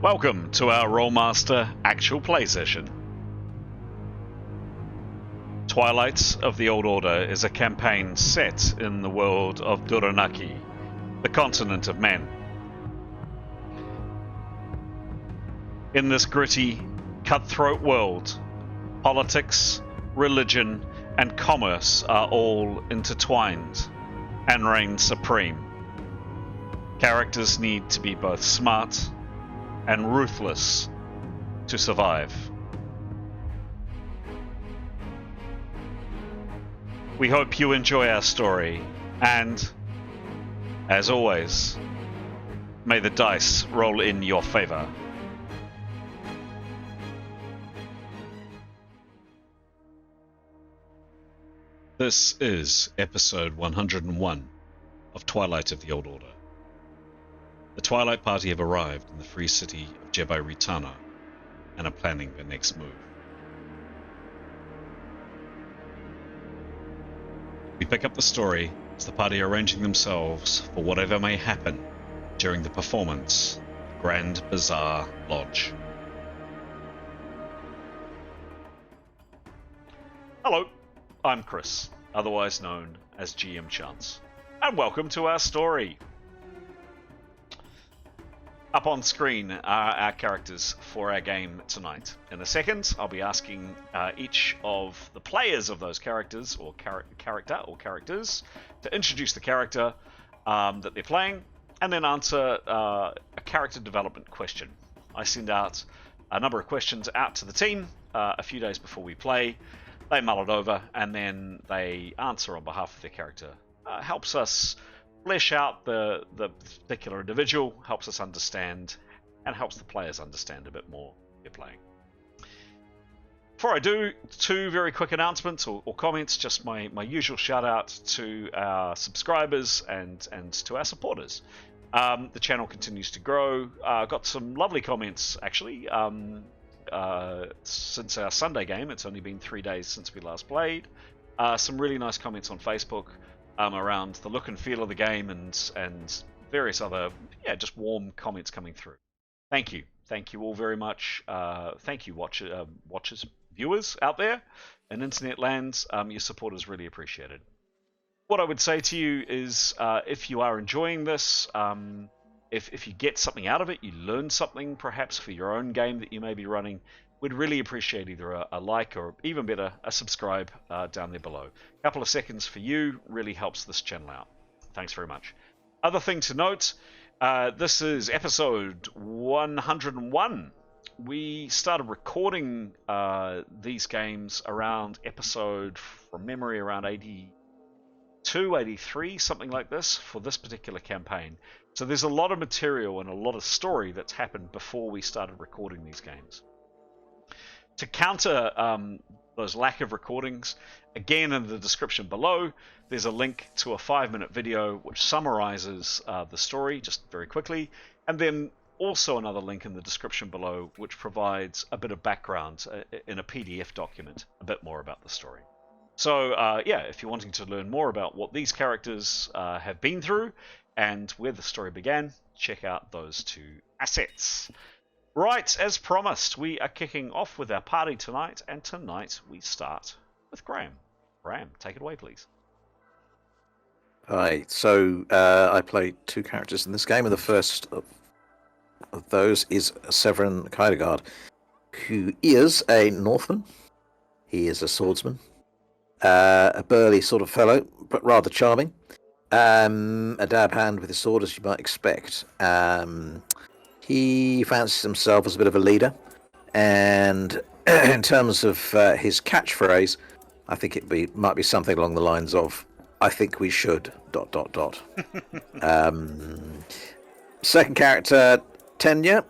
Welcome to our Rolemaster actual play session. Twilight of the Old Order is a campaign set in the world of Duranarki, the continent of men. In this gritty, cutthroat world, politics, religion, and commerce are all intertwined and reign supreme. Characters need to be both smart and ruthless to survive. We hope you enjoy our story, and, as always, may the dice roll in your favor. This is episode 101 of Twilight of the Old Order. The Twilight Party have arrived in the free city of Ritana and are planning their next move. We pick up the story as the party are arranging themselves for whatever may happen during the performance of Grand Bazaar Lodge. Hello, I'm Chris, otherwise known as GM Chance, and welcome to our story. Up on screen are our characters for our game tonight. In a second, I'll be asking each of the players of those characters, or characters, to introduce the character that they're playing, and then answer a character development question. I send out a number of questions out to the team a few days before we play. They mull it over, and then they answer on behalf of their character. Helps us flesh out the particular individual, helps us understand, and helps the players understand a bit more what they're playing. Before I do, two very quick announcements or comments, just my usual shout out to our subscribers and to our supporters. The channel continues to grow. Got some lovely comments actually since our Sunday game. It's only been 3 days since we last played. Some really nice comments on Facebook around the look and feel of the game and various other just warm comments coming through. Thank you all very much. Thank you watchers, viewers out there in internet lands. Your support is really appreciated. What I would say to you is if you are enjoying this, if you get something out of it, you learn something perhaps for your own game that you may be running, we'd really appreciate either a like or even better, a subscribe down there below. A couple of seconds for you really helps this channel out. Thanks very much. Other thing to note, this is episode 101. We started recording these games around episode, from memory, around 82, 83, something like this, for this particular campaign. So there's a lot of material and a lot of story that's happened before we started recording these games. To counter those lack of recordings, again in the description below, there's a link to a 5-minute video which summarizes the story just very quickly, and then also another link in the description below which provides a bit of background in a PDF document, a bit more about the story. So if you're wanting to learn more about what these characters have been through and where the story began, check out those two assets. Right, as promised, we are kicking off with our party tonight, and tonight we start with Graham. Graham, take it away, please. Hi, so I played two characters in this game, and the first of those is Severin Kydegard, who is a Northman. He is a swordsman, a burly sort of fellow, but rather charming. A dab hand with his sword, as you might expect. He fancies himself as a bit of a leader, and in terms of his catchphrase, I think might be something along the lines of, "I think we should, ... Second character, Tenya,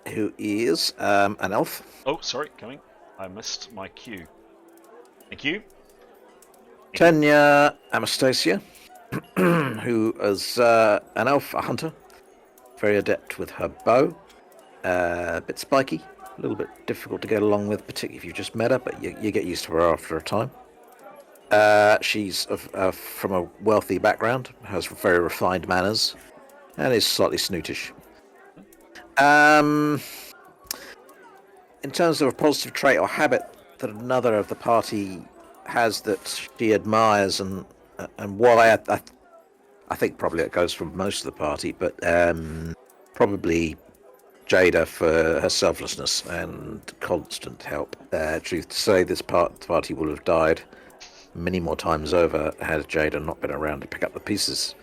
who is an elf. Oh, sorry, coming. I missed my cue. Thank you. Tenya Anastasia, who is an elf, a hunter, very adept with her bow, a bit spiky, a little bit difficult to get along with, particularly if you've just met her, but you get used to her after a time. She's from a wealthy background, has very refined manners, and is slightly snootish. In terms of a positive trait or habit that another of the party has that she admires, and why I think probably it goes from most of the party, but probably Jada for her selflessness and constant help. Truth to say, this party would have died many more times over had Jada not been around to pick up the pieces.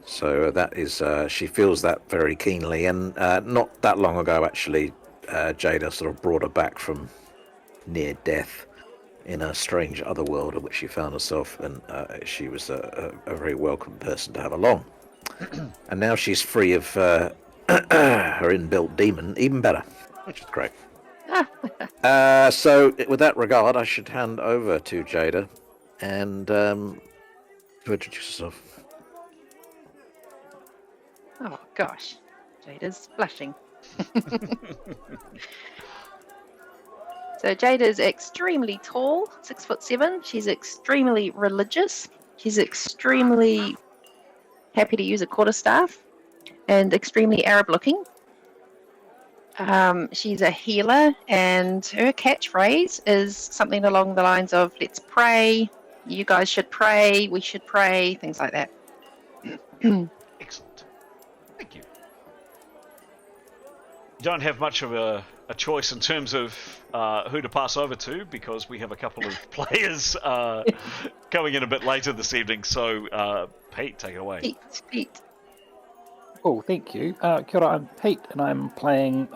So that is, she feels that very keenly. And not that long ago, actually, Jada sort of brought her back from near death in a strange other world in which she found herself, and she was a very welcome person to have along. And now she's free of her inbuilt demon, even better, which is great. So, with that regard, I should hand over to Jada and to introduce herself. Oh gosh, Jada's blushing. So Jada's extremely tall, 6'7". She's extremely religious. She's extremely happy to use a quarterstaff, and extremely Arab-looking. She's a healer, and her catchphrase is something along the lines of "Let's pray. You guys should pray. We should pray." Things like that. Excellent. Thank you. You don't have much of a choice in terms of who to pass over to, because we have a couple of players coming in a bit later this evening. So, Pete, take it away. Pete. Oh, thank you. Kia ora, I'm Pete, and I'm playing...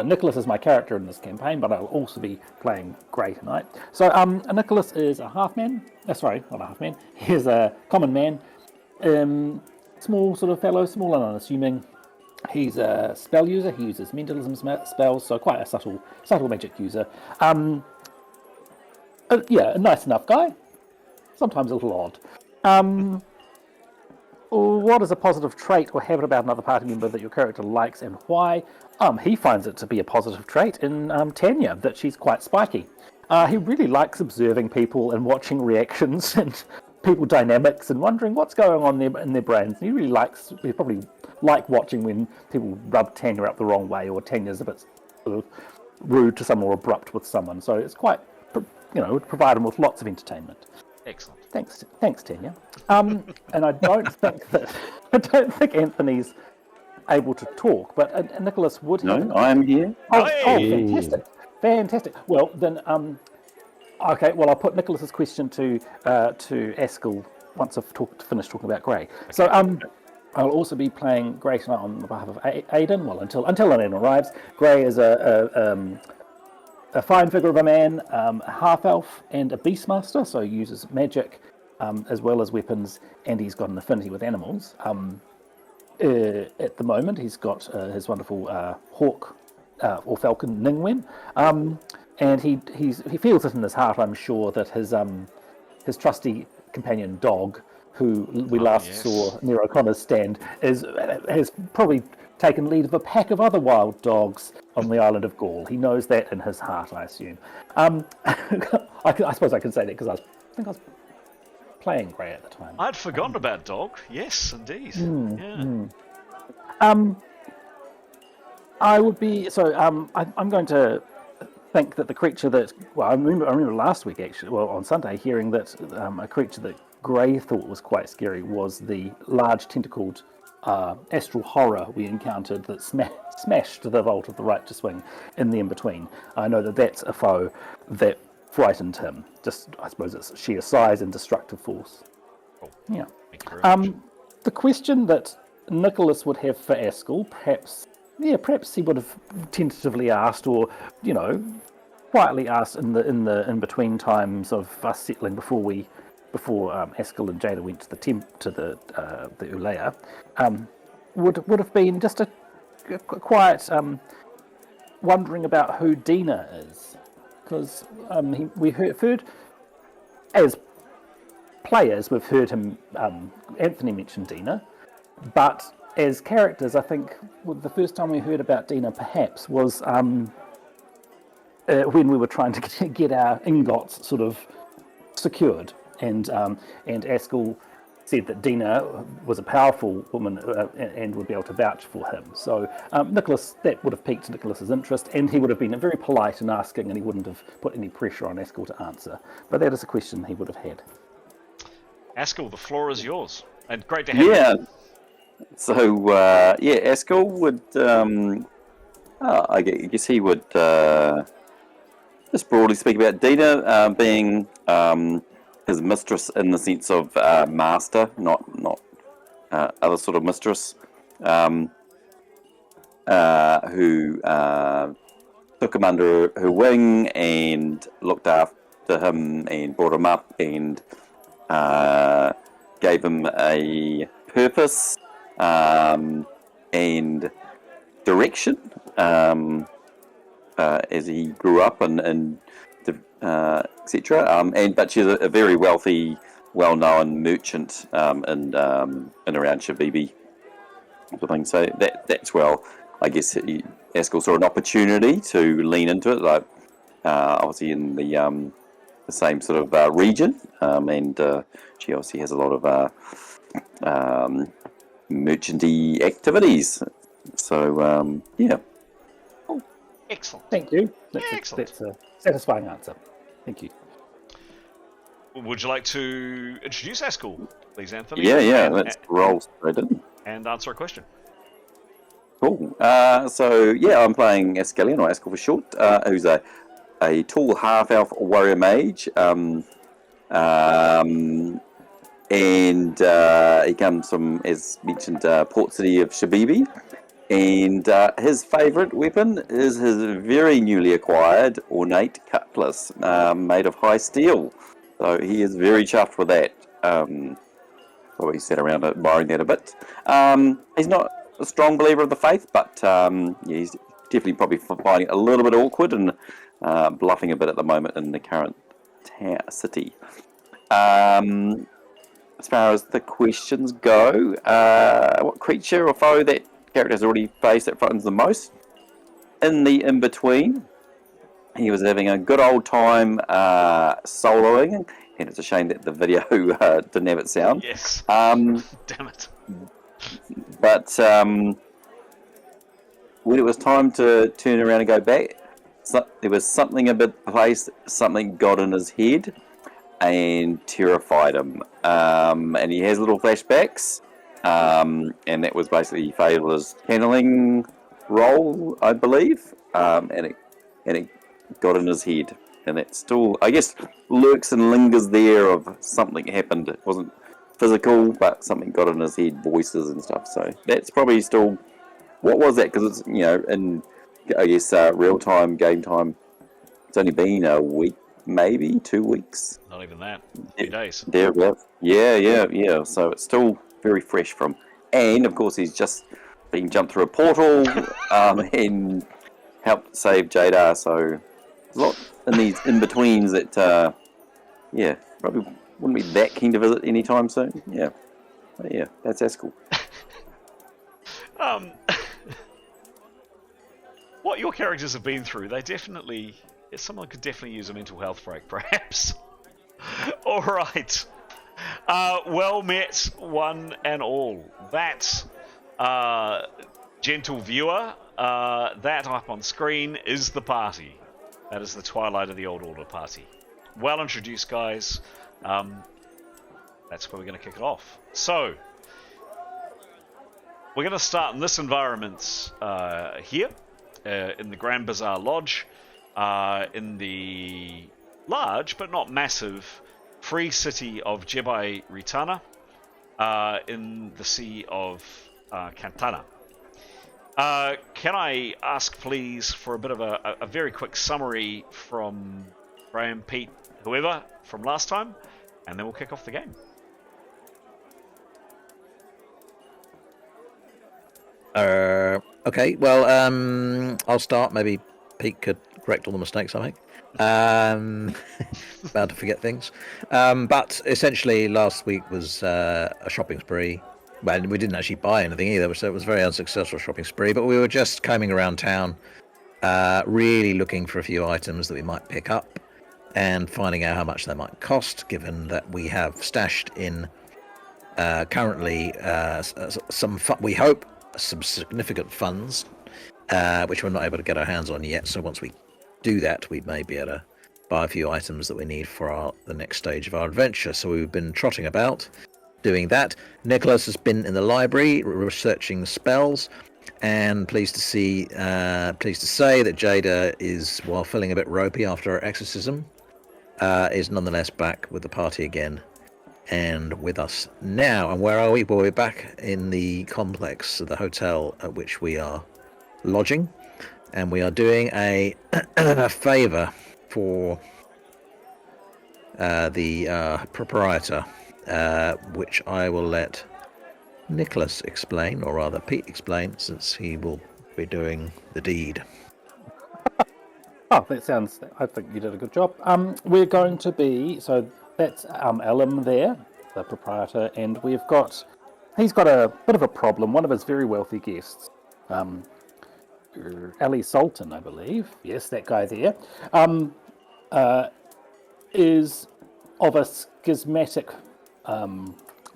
Nicholas is my character in this campaign, but I'll also be playing Grey tonight. So, Nicholas is a half-man. Sorry, not a half-man. He's a common man. Small sort of fellow, small and unassuming. He's a spell user. He uses mentalism spells, so quite a subtle magic user. A nice enough guy. Sometimes a little odd. What is a positive trait or habit about another party member that your character likes, and why? He finds it to be a positive trait in Tanya, that she's quite spiky. He really likes observing people and watching reactions and people dynamics and wondering what's going on in their brains. And he probably like watching when people rub Tanya up the wrong way, or Tanya's a bit sort of rude to someone or abrupt with someone. So it's quite, would provide him with lots of entertainment. Excellent. Thanks, Tanya. And I don't think Anthony's able to talk, but Nicholas would have. No, I am here. Oh, fantastic. Well, then, okay. Well, I'll put Nicholas's question to Askell once I've finished talking about Grey. Okay. So, I'll also be playing Grey tonight on behalf of Aidan. Well, until Aidan arrives, Grey is a fine figure of a man, a half-elf and a beastmaster, so he uses magic as well as weapons, and he's got an affinity with animals. At the moment, he's got his wonderful hawk or falcon, Ningwen, and he feels it in his heart, I'm sure, that his trusty companion dog, who we last saw near O'Connor's stand, has probably taken lead of a pack of other wild dogs on the island of Gaul. He knows that in his heart, I assume. I suppose I can say that because I think I was playing Grey at the time. I'd forgotten about dog. Yes, indeed. I would be I'm going to think that the creature that I remember last week, actually, on Sunday, hearing that a creature that Grey thought was quite scary was the large tentacled astral horror we encountered that smashed the vault of the Righteous Wing in the in-between. I know that that's a foe that frightened him. Just, I suppose, it's sheer size and destructive force. Cool. Yeah. Thank you very much. The question that Nicholas would have for Askell, perhaps he would have tentatively asked, or quietly asked in the in-between times of us settling before Askell and Jada went to the Ulea, would have been just a quiet wondering about who Dina is, because we've heard as players, we've heard him. Anthony mentioned Dina, but as characters, I think the first time we heard about Dina perhaps was when we were trying to get our ingots sort of secured. And Askell said that Dina was a powerful woman and would be able to vouch for him. So Nicholas, that would have piqued Nicholas's interest, and he would have been very polite in asking, and he wouldn't have put any pressure on Askell to answer. But that is a question he would have had. Askell, the floor is yours, and great to have you. Yeah. So Askell would. I guess he would just broadly speak about Dina being his mistress in the sense of master, not other sort of mistress, who took him under her wing and looked after him and brought him up and gave him a purpose and direction as he grew up and etc. But she's a very wealthy, well-known merchant in around Shabibi, sort of thing. So that's I guess Askell saw an opportunity to lean into it, like obviously in the same sort of region, and she obviously has a lot of merchanty activities. So yeah. Excellent. Thank you. Excellent. That's a satisfying answer. Thank you. Would you like to introduce Askell, please, Anthony? Yeah. Let's roll straight in. And answer a question. Cool. So yeah, I'm playing Askellion, or Askell for short, who's a tall half-elf warrior mage. And he comes from, as mentioned, port city of Shabibi. And his favourite weapon is his very newly acquired ornate cutlass, made of high steel. So he is very chuffed with that. Probably sat around admiring that a bit. He's not a strong believer of the faith, but he's definitely probably finding it a little bit awkward and bluffing a bit at the moment in the current city. As far as the questions go, what creature or foe that character has already faced that frightens the most? In the in-between, he was having a good old time soloing, and it's a shame that the video didn't have its sound. Yes. Damn it. But when it was time to turn around and go back, there was something about the place, something got in his head and terrified him. And he has little flashbacks. And that was basically he failed his channeling role, I believe, and it got in his head, and that still, I guess, lurks and lingers there of something happened. It wasn't physical, but something got in his head, voices and stuff. So that's probably still, what was that? Because it's, in I guess real time, game time, it's only been a week, maybe 2 weeks. Not even that. 2 days. Yeah. So it's still very fresh from, and of course he's just been jumped through a portal and helped save Jadar. So there's a lot in these in-betweens that probably wouldn't be that keen to visit anytime soon. But yeah, that's Askell. What your characters have been through, someone could definitely use a mental health break, perhaps. All right. Well met, one and all. That, gentle viewer, that up on screen is the party. That is the Twilight of the Old Order party. Well introduced, guys. That's where we're going to kick it off. So, we're going to start in this environment here, in the Grand Bazaar Lodge, in the large but not massive free city of Jebai Ritana, in the Sea of Cantana. Can I ask, please, for a bit of a very quick summary from Graham, Pete, whoever, from last time, and then we'll kick off the game. Okay, well, I'll start. Maybe Pete could correct all the mistakes I make. Bound to forget things. But essentially, last week was a shopping spree. Well, we didn't actually buy anything either, so it was a very unsuccessful shopping spree. But we were just combing around town, really looking for a few items that we might pick up and finding out how much they might cost, given that we have stashed in Currently, we hope some significant funds, which we're not able to get our hands on yet. So once we do that, we may be able to buy a few items that we need for the next stage of our adventure. So we've been trotting about doing that. Nicholas has been in the library researching the spells, and pleased to say that Jada is, while feeling a bit ropey after her exorcism, is nonetheless back with the party again and with us now. And where are we? Well, we're back in the complex of the hotel at which we are lodging, and we are doing a favour for the proprietor, which I will let Nicholas explain, or rather Pete explain, since he will be doing the deed. Oh, that sounds. I think you did a good job. We're going to be so that's Elam there, the proprietor, and he's got a bit of a problem. One of his very wealthy guests, Ali Sultan, I believe. Yes, that guy there, is of a schismatic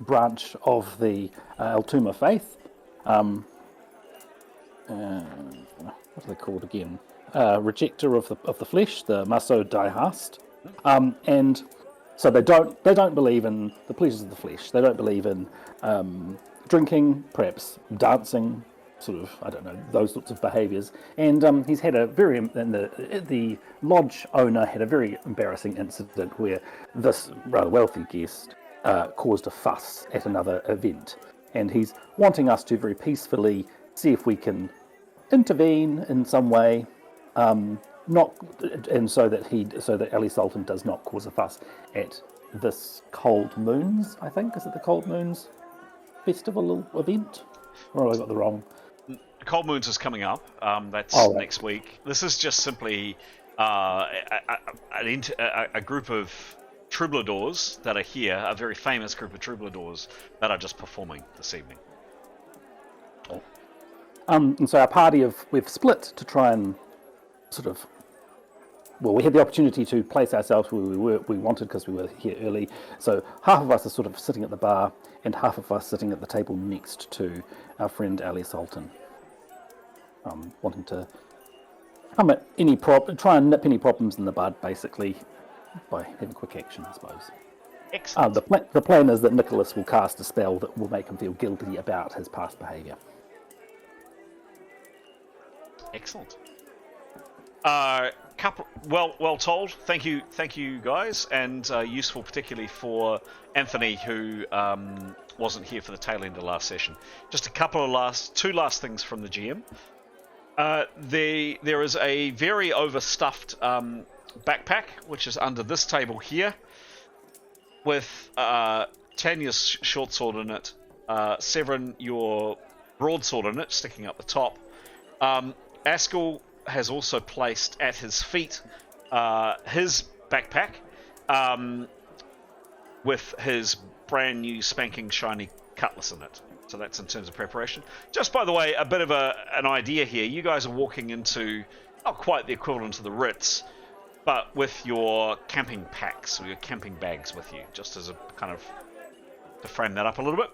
branch of the Altuma faith. What are they called again? Rejecter of the flesh, the Maso Daihast, and so they don't believe in the pleasures of the flesh. They don't believe in drinking, perhaps dancing, sort of, I don't know, those sorts of behaviours. And he's had the lodge owner had a very embarrassing incident where this rather wealthy guest caused a fuss at another event, and he's wanting us to very peacefully see if we can intervene in some way. So that Ali Sultan does not cause a fuss at this Cold Moons, I think. Is it the Cold Moons festival event? Or have I got the wrong? Cold Moons is coming up. That's next week. This is just simply a group of troubadours that are here, a very famous group of troubadours that are just performing this evening. And so our party we've split to try and sort of, well, we had the opportunity to place ourselves where we wanted because we were here early. So half of us are sort of sitting at the bar, and half of us sitting at the table next to our friend Ali Sultan, wanting to try and nip any problems in the bud, basically, by having quick action, I suppose. Excellent. The plan is that Nicholas will cast a spell that will make him feel guilty about his past behaviour. Excellent. Well told. Thank you guys, and useful particularly for Anthony, who wasn't here for the tail end of last session. Just two last things from the GM. There is a very overstuffed backpack which is under this table here, with Tanya's short sword in it, Severin your broadsword in it, sticking up the top. Askell has also placed at his feet his backpack with his brand new spanking shiny cutlass in it. So that's in terms of preparation. Just by the way, a bit of an idea here. You guys are walking into not quite the equivalent to the Ritz, but with your camping packs or your camping bags with you, just as a kind of to frame that up a little bit.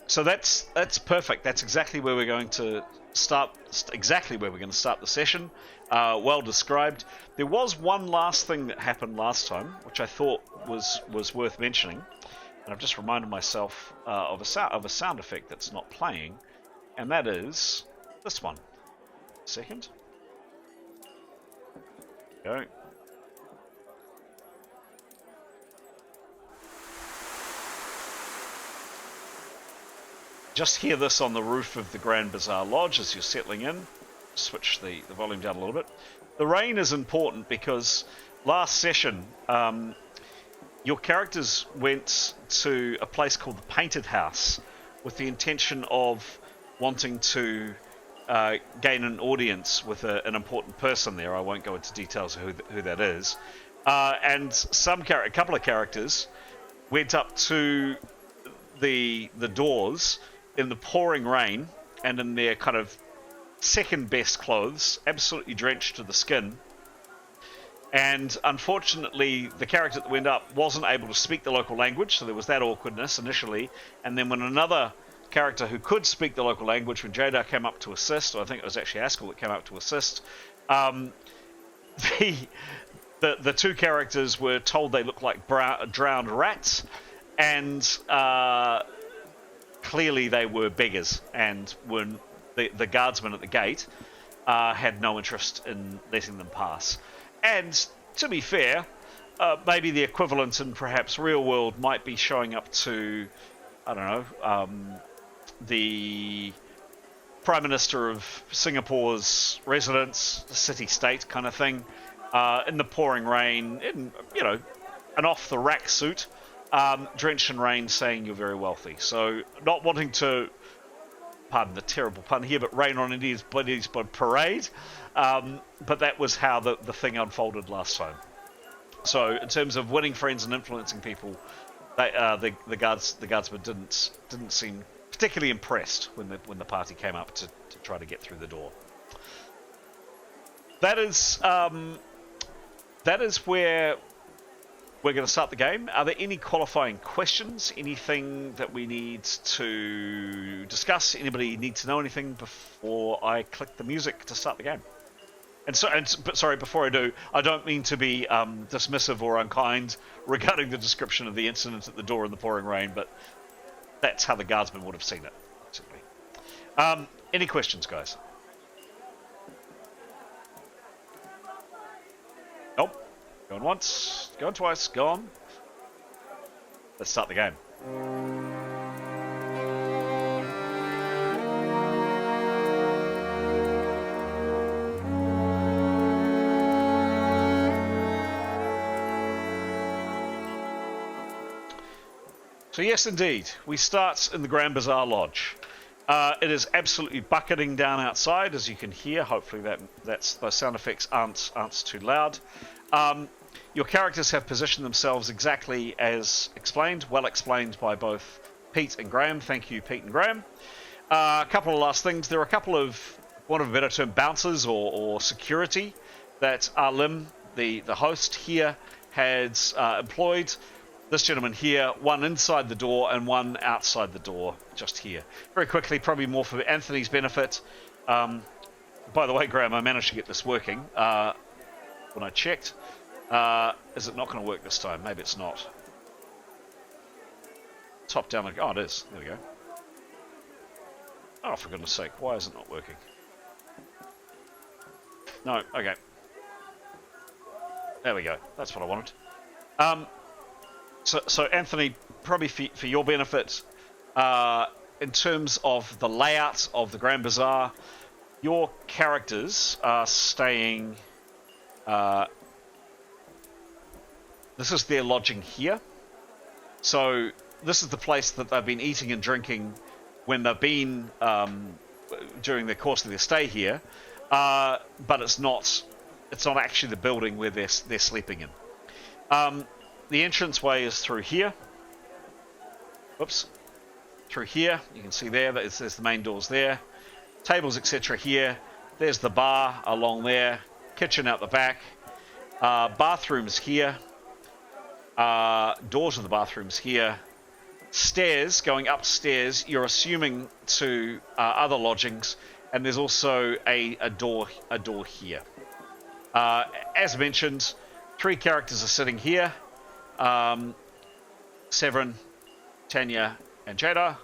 So that's perfect. That's exactly where we're going to start. Exactly where we're going to start the session. Well described. There was one last thing that happened last time, which I thought was worth mentioning, and I've just reminded myself of a sound effect that's not playing, and that is this one. Second. Go. Just hear this on the roof of the Grand Bazaar Lodge as you're settling in. Switch the volume down a little bit. The rain is important because last session your characters went to a place called the Painted House with the intention of wanting to gain an audience with an important person there. I won't go into details of who that is. And a couple of characters went up to the doors in the pouring rain and in their kind of second best clothes, absolutely drenched to the skin, And unfortunately, the character that went up wasn't able to speak the local language, so there was that awkwardness initially. And then when another character who could speak the local language, when Jadar came up to assist, or I think it was actually Askell that came up to assist, the two characters were told they looked like drowned rats, and clearly they were beggars, and when the guardsmen at the gate had no interest in letting them pass. And to be fair, maybe the equivalent in perhaps real world might be showing up to, I don't know, the Prime Minister of Singapore's residence, city-state kind of thing, in the pouring rain, in, an off-the-rack suit, drenched in rain, saying you're very wealthy. So not wanting to, pardon the terrible pun here, but rain on India's buddies by parade. But that was how the thing unfolded last time. So in terms of winning friends and influencing people, the guardsmen didn't seem particularly impressed when the party came up to try to get through the door. That is where we're going to start the game. Are there any qualifying questions? Anything that we need to discuss? Anybody need to know anything before I click the music to start the game? But sorry, before I do, I don't mean to be dismissive or unkind regarding the description of the incident at the door in the pouring rain, but that's how the guardsmen would have seen it, basically. Any questions, guys? Nope. Going once, going twice, go on. Let's start the game. So yes, indeed, we start in the Grand Bazaar Lodge. It is absolutely bucketing down outside, as you can hear. Hopefully those sound effects aren't too loud. Your characters have positioned themselves exactly as explained, well explained by both Pete and Graham. Thank you, Pete and Graham. A couple of last things. There are a couple of, for want of a better term, bouncers or security that Lim, the host here, had employed. This gentleman here, one inside the door and one outside the door, just here. Very quickly, probably more for Anthony's benefit. By the way, Graham, I managed to get this working when I checked. Is it not going to work this time? Maybe it's not. Top down. Oh, it is. There we go. Oh, for goodness sake, why is it not working? No, okay. There we go. That's what I wanted. So Anthony, probably for your benefit, in terms of the layout of the Grand Bazaar, your characters are staying. This is their lodging here. So this is the place that they've been eating and drinking when they've been during the course of their stay here. But it's not actually the building where they're sleeping in. The entranceway is through here. Whoops. Through here. You can see there, there's the main doors there. Tables, etc. here. There's the bar along there. Kitchen out the back. Bathrooms here. Doors to the bathrooms here. Stairs, going upstairs, you're assuming to other lodgings. And there's also a door here. As mentioned, 3 characters are sitting here. Severin, Tanya, and Jada.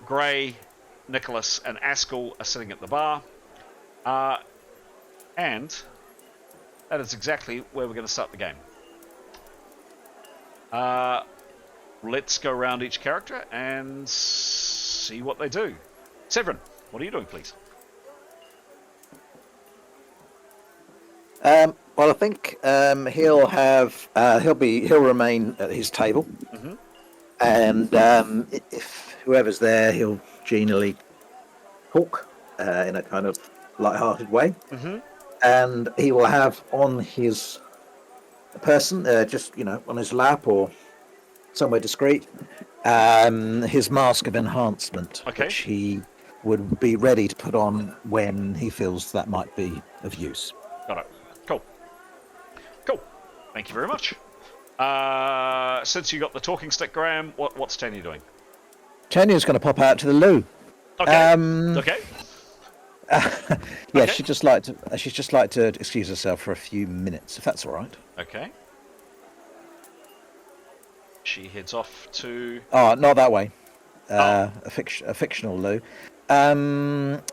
Gray, Nicholas, and Askell are sitting at the bar. And that is exactly where we're going to start the game. Let's go around each character and see what they do. Severin, what are you doing, please? Well, I think he'll remain at his table, and if whoever's there, he'll genially talk in a kind of light-hearted way, and he will have on his person, just on his lap or somewhere discreet, his mask of enhancement, which he would be ready to put on when he feels that might be of use. Got it. Cool. Thank you very much. Since you got the talking stick, Graham, what's Tanya doing? Tanya's going to pop out to the loo. Okay. Okay. Yeah, Okay. she'd just like to excuse herself for a few minutes, if that's all right. Okay. She heads off to... Oh, not that way. A fictional loo.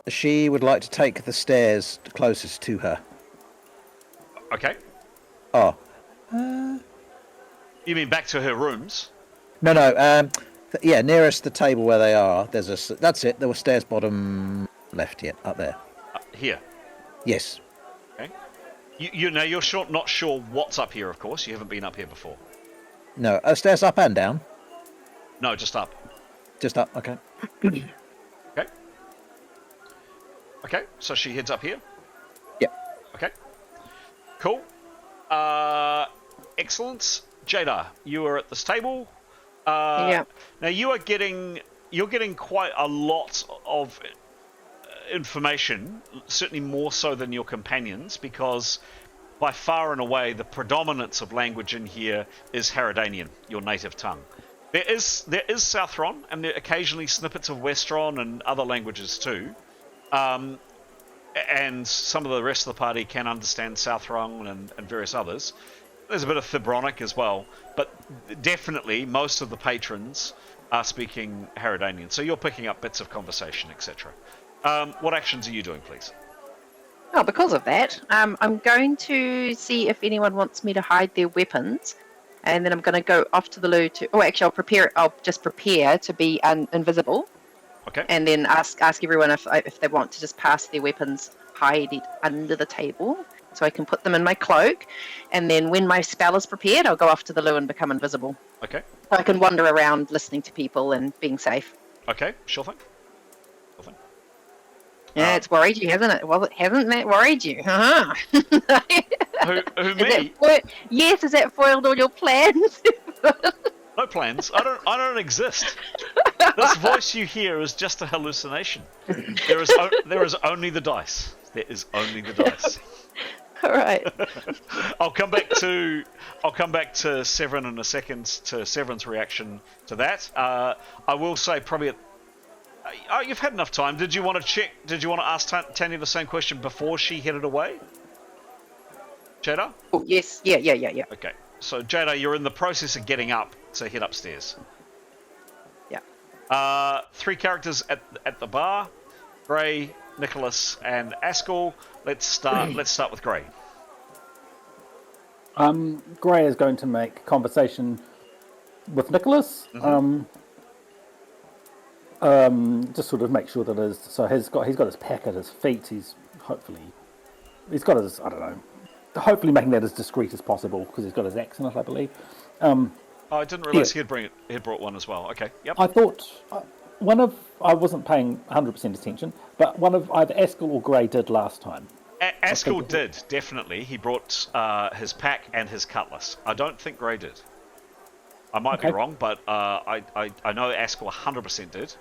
She would like to take the stairs closest to her. Okay. Oh. You mean back to her rooms? No. Yeah, nearest the table where they are. That's it. There were stairs bottom left yet, up there. Here. Yes. Okay. You're not sure what's up here, of course. You haven't been up here before. No, stairs up and down. No, just up. Just up. Okay. Okay. Okay. So she heads up here. Yep. Okay. Cool. Excellent. Jada, you are at this table. Yeah. Now you're getting quite a lot of information, certainly more so than your companions, because by far and away the predominance of language in here is Haradanian, your native tongue. There is Southron, and there are occasionally snippets of Westron and other languages too. And some of the rest of the party can understand Southron and various others. There's a bit of Thibronic as well, but definitely most of the patrons are speaking Haradanian. So you're picking up bits of conversation, etc. What actions are you doing, please? Oh, because of that, I'm going to see if anyone wants me to hide their weapons, and then I'm going to go off to the loo to... Oh, actually, I'll just prepare to be invisible. Okay. And then ask everyone if they want to just pass their weapons, hide it under the table, so I can put them in my cloak. And then when my spell is prepared, I'll go off to the loo and become invisible. Okay. So I can wander around listening to people and being safe. Okay, sure thing. Yeah, it's worried you, hasn't it? Well, hasn't that worried you? Uh-huh. Who me? Yes, has that foiled all your plans? No plans. I don't exist. This voice you hear is just a hallucination. There is only the dice. There is only the dice. All right. I'll come back to Severin in a second, to Severin's reaction to that. I will say probably you've had enough time. Did you want to check? Did you want to ask Tanya the same question before she headed away? Jada? Oh, yes. Yeah. Okay. So Jada, you're in the process of getting up to head upstairs. Yeah. 3 characters at the bar: Gray, Nicholas, and Askell. Let's start with Gray. Gray is going to make conversation with Nicholas. Mm-hmm. Just sort of make sure that he's got his pack at his feet. He's got his, I don't know, hopefully making that as discreet as possible because he's got his axe in it, I believe. I didn't realise he'd brought one as well. Okay, yep. I thought I wasn't paying 100% attention, but one of either Askell or Gray did last time. Askell did, definitely. He brought his pack and his cutlass. I don't think Gray did. I might be wrong, but I know Askell 100% did.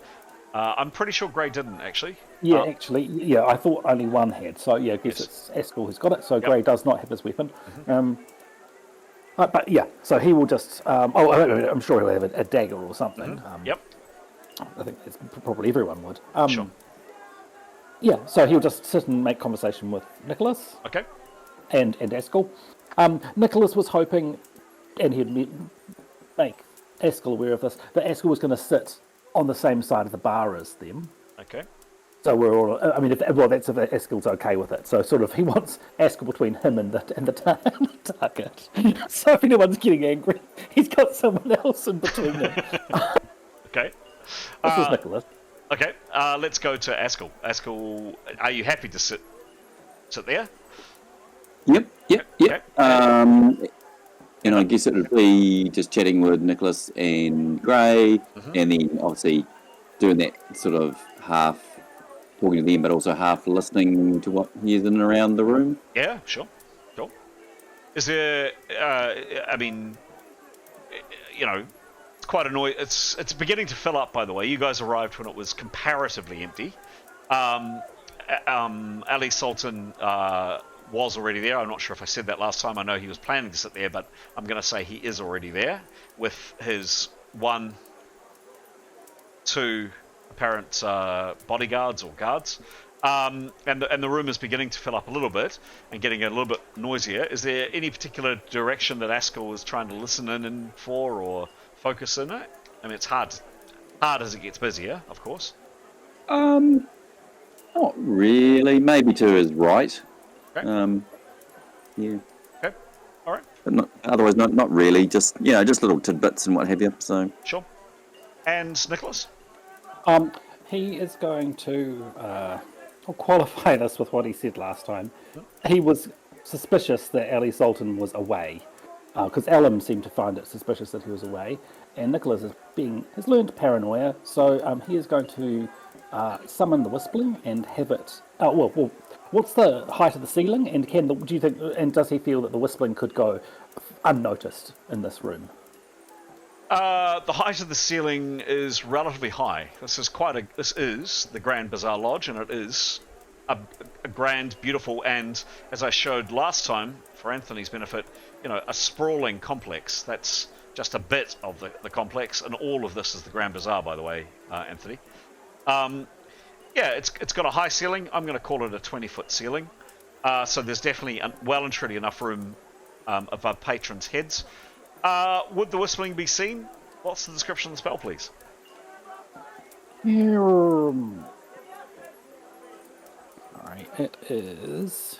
I'm pretty sure Gray didn't, actually. Yeah, I thought only one had. So, yeah, I guess it's Askell who's got it. So, Gray does not have his weapon. Mm-hmm. But, yeah, so he will just... I'm sure he'll have a dagger or something. Mm-hmm. Yep. I think probably everyone would. Sure. Yeah, so he'll just sit and make conversation with Nicholas. Okay. And Askell. Nicholas was hoping, and he'd make Askell aware of this, that Askell was going to sit on the same side of the bar as them. Okay. So we're all... I mean, that's if Askell's okay with it. So sort of he wants Askell between him and the target. So if anyone's getting angry, he's got someone else in between them. Okay. This is Nicholas. Okay, let's go to Askell. Askell, are you happy to sit there? Yep. Okay. And I guess it would be just chatting with Nicholas and Gray, and then obviously doing that sort of half talking to them, but also half listening to what he's in and around the room. Yeah, sure. Is there? I mean, you know, it's quite annoying. It's beginning to fill up. By the way, you guys arrived when it was comparatively empty. Ali Sultan was already there. I'm not sure if I said that last time. I know he was planning to sit there, but I'm going to say he is already there with his 2 apparent bodyguards or guards. And the room is beginning to fill up a little bit and getting a little bit noisier. Is there any particular direction that Askell is trying to listen in for or focus in it? I mean, it's hard as it gets busier, of course. Not really. Maybe to his right. Okay. Yeah. Okay. All right. But otherwise, not really. Just just little tidbits and what have you. So. Sure. And Nicholas? He is going to I'll qualify this with what he said last time. He was suspicious that Ali Sultan was away, because Alan seemed to find it suspicious that he was away, and Nicholas has learned paranoia, so he is going to summon the Whispling and have it. Well, what's the height of the ceiling, and do you think? And does he feel that the Whispling could go unnoticed in this room? The height of the ceiling is relatively high. This is the Grand Bazaar Lodge, and it is a grand, beautiful, and as I showed last time, for Anthony's benefit, a sprawling complex. That's just a bit of the complex, and all of this is the Grand Bazaar, by the way, Anthony. It's got a high ceiling. I'm going to call it a 20-foot ceiling. So there's definitely well and truly enough room above patrons' heads. Would the Whistling be seen? What's the description of the spell, please? Alright, it is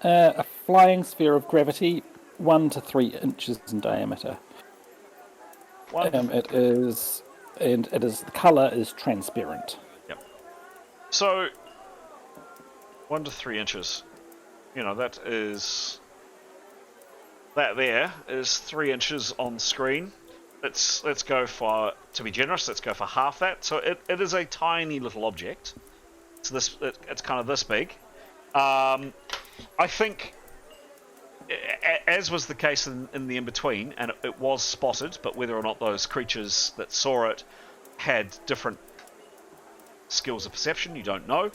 a flying sphere of gravity, 1 to 3 inches in diameter. The colour is transparent. Yep. So 1 to 3 inches. That there is 3 inches on screen. Let's go for, to be generous, let's go for half that. So it is a tiny little object. It's kind of this big. I think, as was the case in the in-between, and it was spotted, but whether or not those creatures that saw it had different skills of perception, you don't know.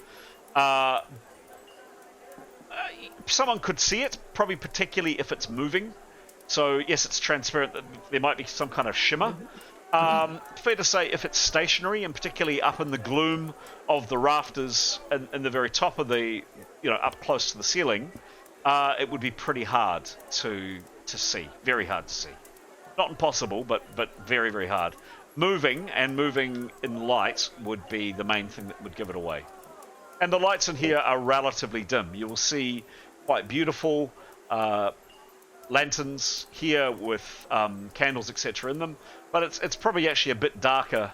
Someone could see it, probably particularly if it's moving. So yes, it's transparent. There might be some kind of shimmer. Fair to say, if it's stationary, and particularly up in the gloom of the rafters and the very top of the, up close to the ceiling, it would be pretty hard to see. Very hard to see. Not impossible, but very, very hard. Moving in light would be the main thing that would give it away. And the lights in here are relatively dim. You will see quite beautiful lanterns here with candles, etc. in them, but it's probably actually a bit darker.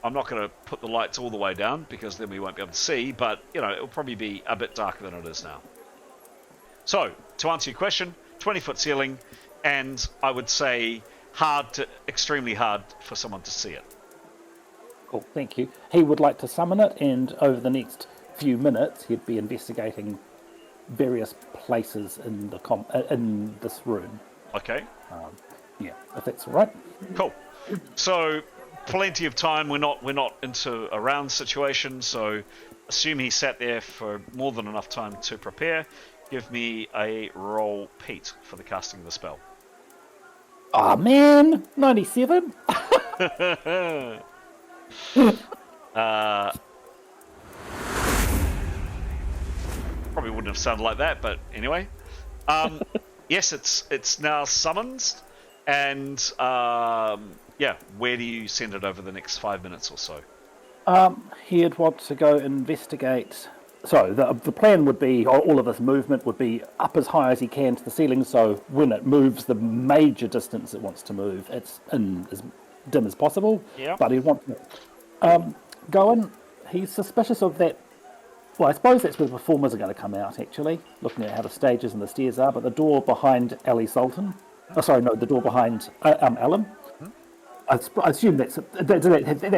I'm not going to put the lights all the way down because then we won't be able to see, but it'll probably be a bit darker than it is now. So, to answer your question, 20-foot ceiling, and I would say extremely hard for someone to see it. Cool, thank you. He would like to summon it, and over the next few minutes, he'd be investigating various places in this room. Okay. If that's all right. Cool. So, plenty of time. We're not into a round situation. So, assume he sat there for more than enough time to prepare. Give me a roll, Pete, for the casting of the spell. Oh man, 97. Probably wouldn't have sounded like that, but anyway. Yes, it's now summoned, and where do you send it over the next 5 minutes or so? He'd want to go investigate. So the plan would be, all of this movement would be up as high as he can to the ceiling, so when it moves the major distance it wants to move, it's in as dim as possible. Yeah. But he'd want to go in. He's suspicious of that. Well, I suppose that's where the performers are going to come out, actually, looking at how the stages and the stairs are, but the door behind Ali Sultan... the door behind Alan. I assume that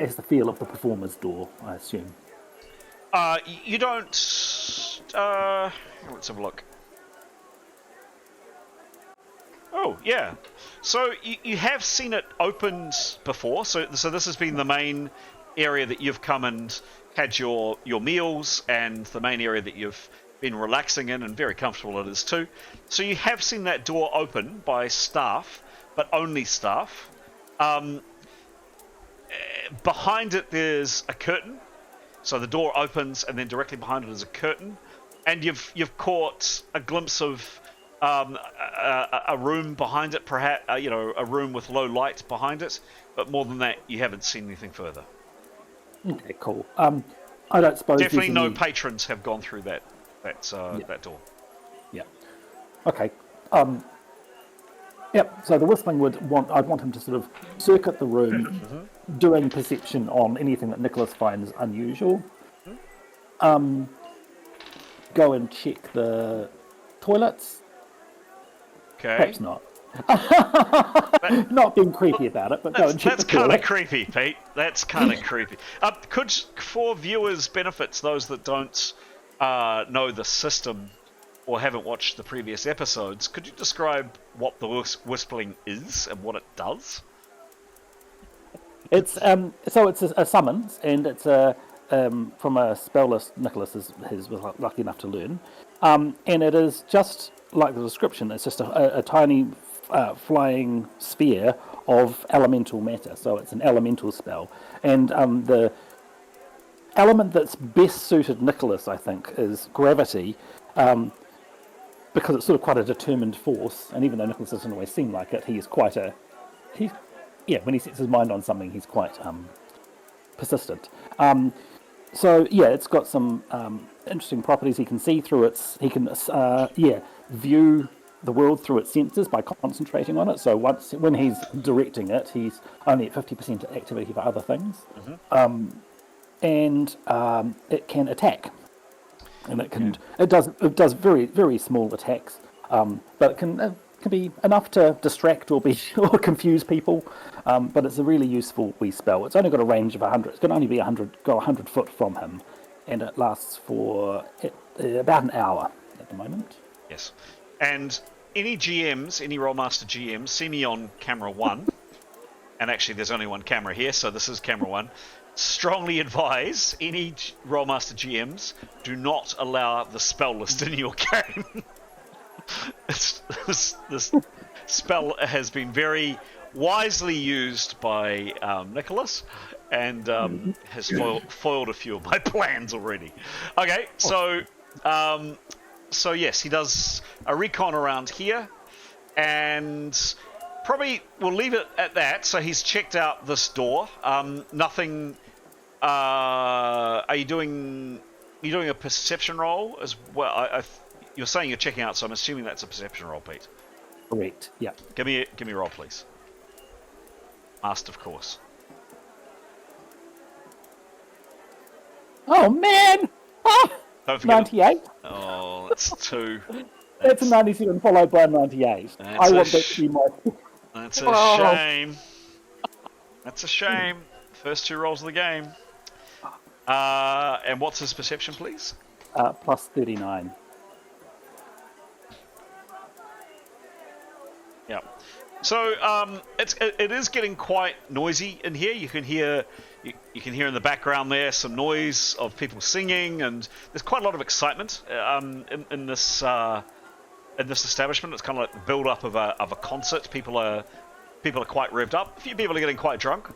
has the feel of the performer's door, I assume. You don't... let's have a look. Oh, yeah. So you have seen it opened before, so this has been the main area that you've come and had your meals and the main area that you've been relaxing in, and very comfortable it is too. So you have seen that door open by staff, but only staff. Behind it there's a curtain, so the door opens and then directly behind it is a curtain, and you've caught a glimpse of a room behind it, perhaps a room with low light behind it, but more than that you haven't seen anything further. Okay, cool. I don't suppose Definitely there's no any... patrons have gone through that door. Yeah. Okay. Yep. So the Whistling I'd want him to sort of circuit the room, doing perception on anything that Nicholas finds unusual. Go and check the toilets. Okay. Perhaps not. Not being creepy about it, but go and check the toilet. That's kind of creepy, Pete. That's kind of creepy. Could, for viewers' benefits, those that don't know the system or haven't watched the previous episodes, could you describe what the whistling is and what it does? It's so it's a summons, and it's from a spell list Nicholas was lucky enough to learn, and it is just like the description. It's just a tiny flying sphere of elemental matter. So it's an elemental spell, and the element that's best suited Nicholas, I think, is gravity. Because it's sort of quite a determined force, and even though Nicholas doesn't always seem like it, when he sets his mind on something, he's quite persistent. So yeah, it's got some interesting properties. He can see through view the world through its senses by concentrating on it. So when he's directing it, he's only at 50% activity for other things, and it can attack. And it does very, very small attacks, but it can be enough to distract or confuse people. But it's a really useful wee spell. It's only got a range of 100. It's going to only be 100 foot from him, and it lasts for about an hour at the moment. Yes, and any Rolemaster GMs, see me on camera 1, and actually there's only one camera here, so this is camera 1. Strongly advise any Rolemaster GMs do not allow the spell list in your game. This spell has been very wisely used by Nicholas, and has foiled a few of my plans already. Okay, so yes, he does a recon around here, and probably we'll leave it at that. So he's checked out this door. Nothing. Are you doing a perception roll as well? You're saying you're checking out, so I'm assuming that's a perception roll, Pete. Correct. Yeah. Give me a roll, please. Must, of course. Oh man! Don't forget 98. Oh, that's 2. That's a 97 followed by a 98. I want that to be my... That's a shame. That's a shame. First 2 rolls of the game. And what's his perception, please? Plus 39. Yeah. So it is getting quite noisy in here. You can hear in the background there some noise of people singing, and there's quite a lot of excitement in this establishment. It's kind of like the build up of a concert. People are quite revved up. A few people are getting quite drunk.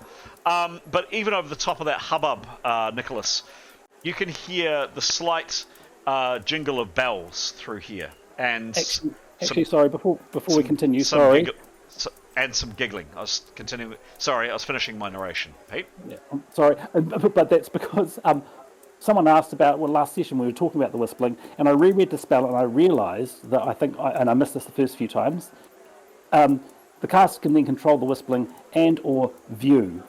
But even over the top of that hubbub, Nicholas, you can hear the slight jingle of bells through here. And actually, sorry, before we continue, sorry. And some giggling. I was continuing. Sorry, I was finishing my narration. Pete? Yeah, I'm sorry, but that's because someone asked about, last session we were talking about the whistling, and I reread the spell and I realised that I missed this the first few times, the caster can then control the whistling and or view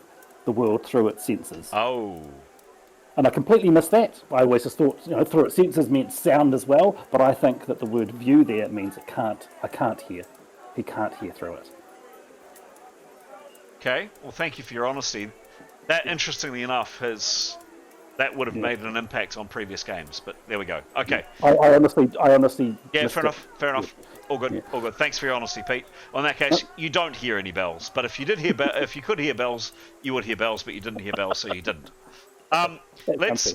the world through its senses. Oh. And I completely missed that. I always just thought, through its senses meant sound as well, but I think that the word view there means I can't hear. He can't hear through it. Okay, well thank you for your honesty. That, interestingly enough, that would have made an impact on previous games, but there we go. Okay. I honestly. Yeah, fair enough. All good. Thanks for your honesty, Pete. Well, in that case, you don't hear any bells. But if you did hear, if you could hear bells, you would hear bells, but you didn't hear bells, so you didn't. Let's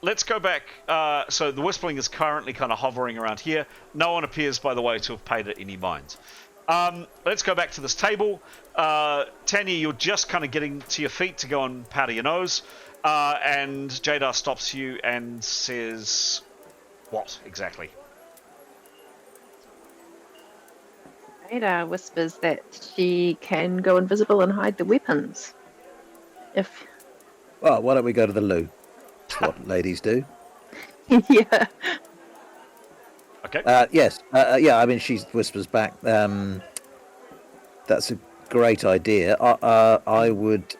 let's go back. So the whistling is currently kind of hovering around here. No one appears, by the way, to have paid it any mind. Let's go back to this table. Tanya, you're just kind of getting to your feet to go and powder your nose, and Jadar stops you and says, "What exactly?" Ada whispers that she can go invisible and hide the weapons. If Well, why don't we go to the loo? That's what ladies do. yeah, Okay. Yes. Yeah. I mean, she whispers back. That's a great idea. I would,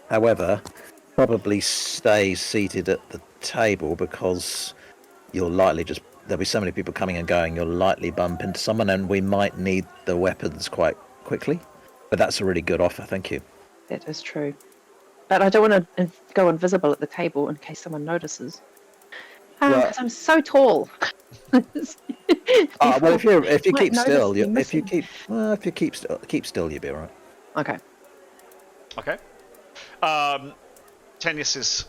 however, probably stay seated at the table because you'll likely there'll be so many people coming and going. You'll likely bump into someone, and we might need the weapons quite quickly. But that's a really good offer. Thank you. that is true. But I don't want to go invisible at the table in case someone notices. Because I'm so tall. Well, if you might keep still, notice me if you missing. keep still, you'll be all right. Okay. Okay. Tanya says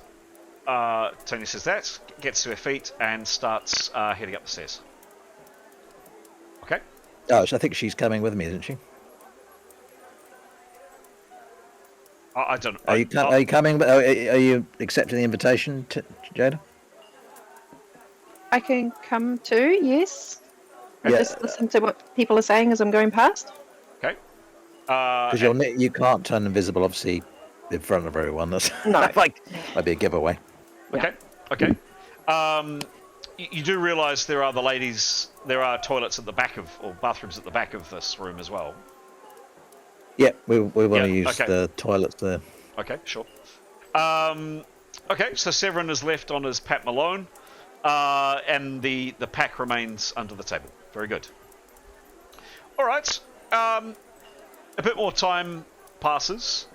that, gets to her feet, and starts heading up the stairs. Okay. Oh, so I think she's coming with me, isn't she? I don't. Are you coming? Are you accepting the invitation, Jada? I can come too, yes. Yeah. Just listen to what people are saying as I'm going past. Okay. Because you can't turn invisible, obviously, in front of everyone. That's No. might be a giveaway. Okay. Okay. You do realise there are toilets at the back or bathrooms at the back of this room as well. Yeah, we want to use okay. the toilets there. Okay, sure. Okay, so Severin is left on his Pat Malone, and the pack remains under the table. Very good. All right. A bit more time passes.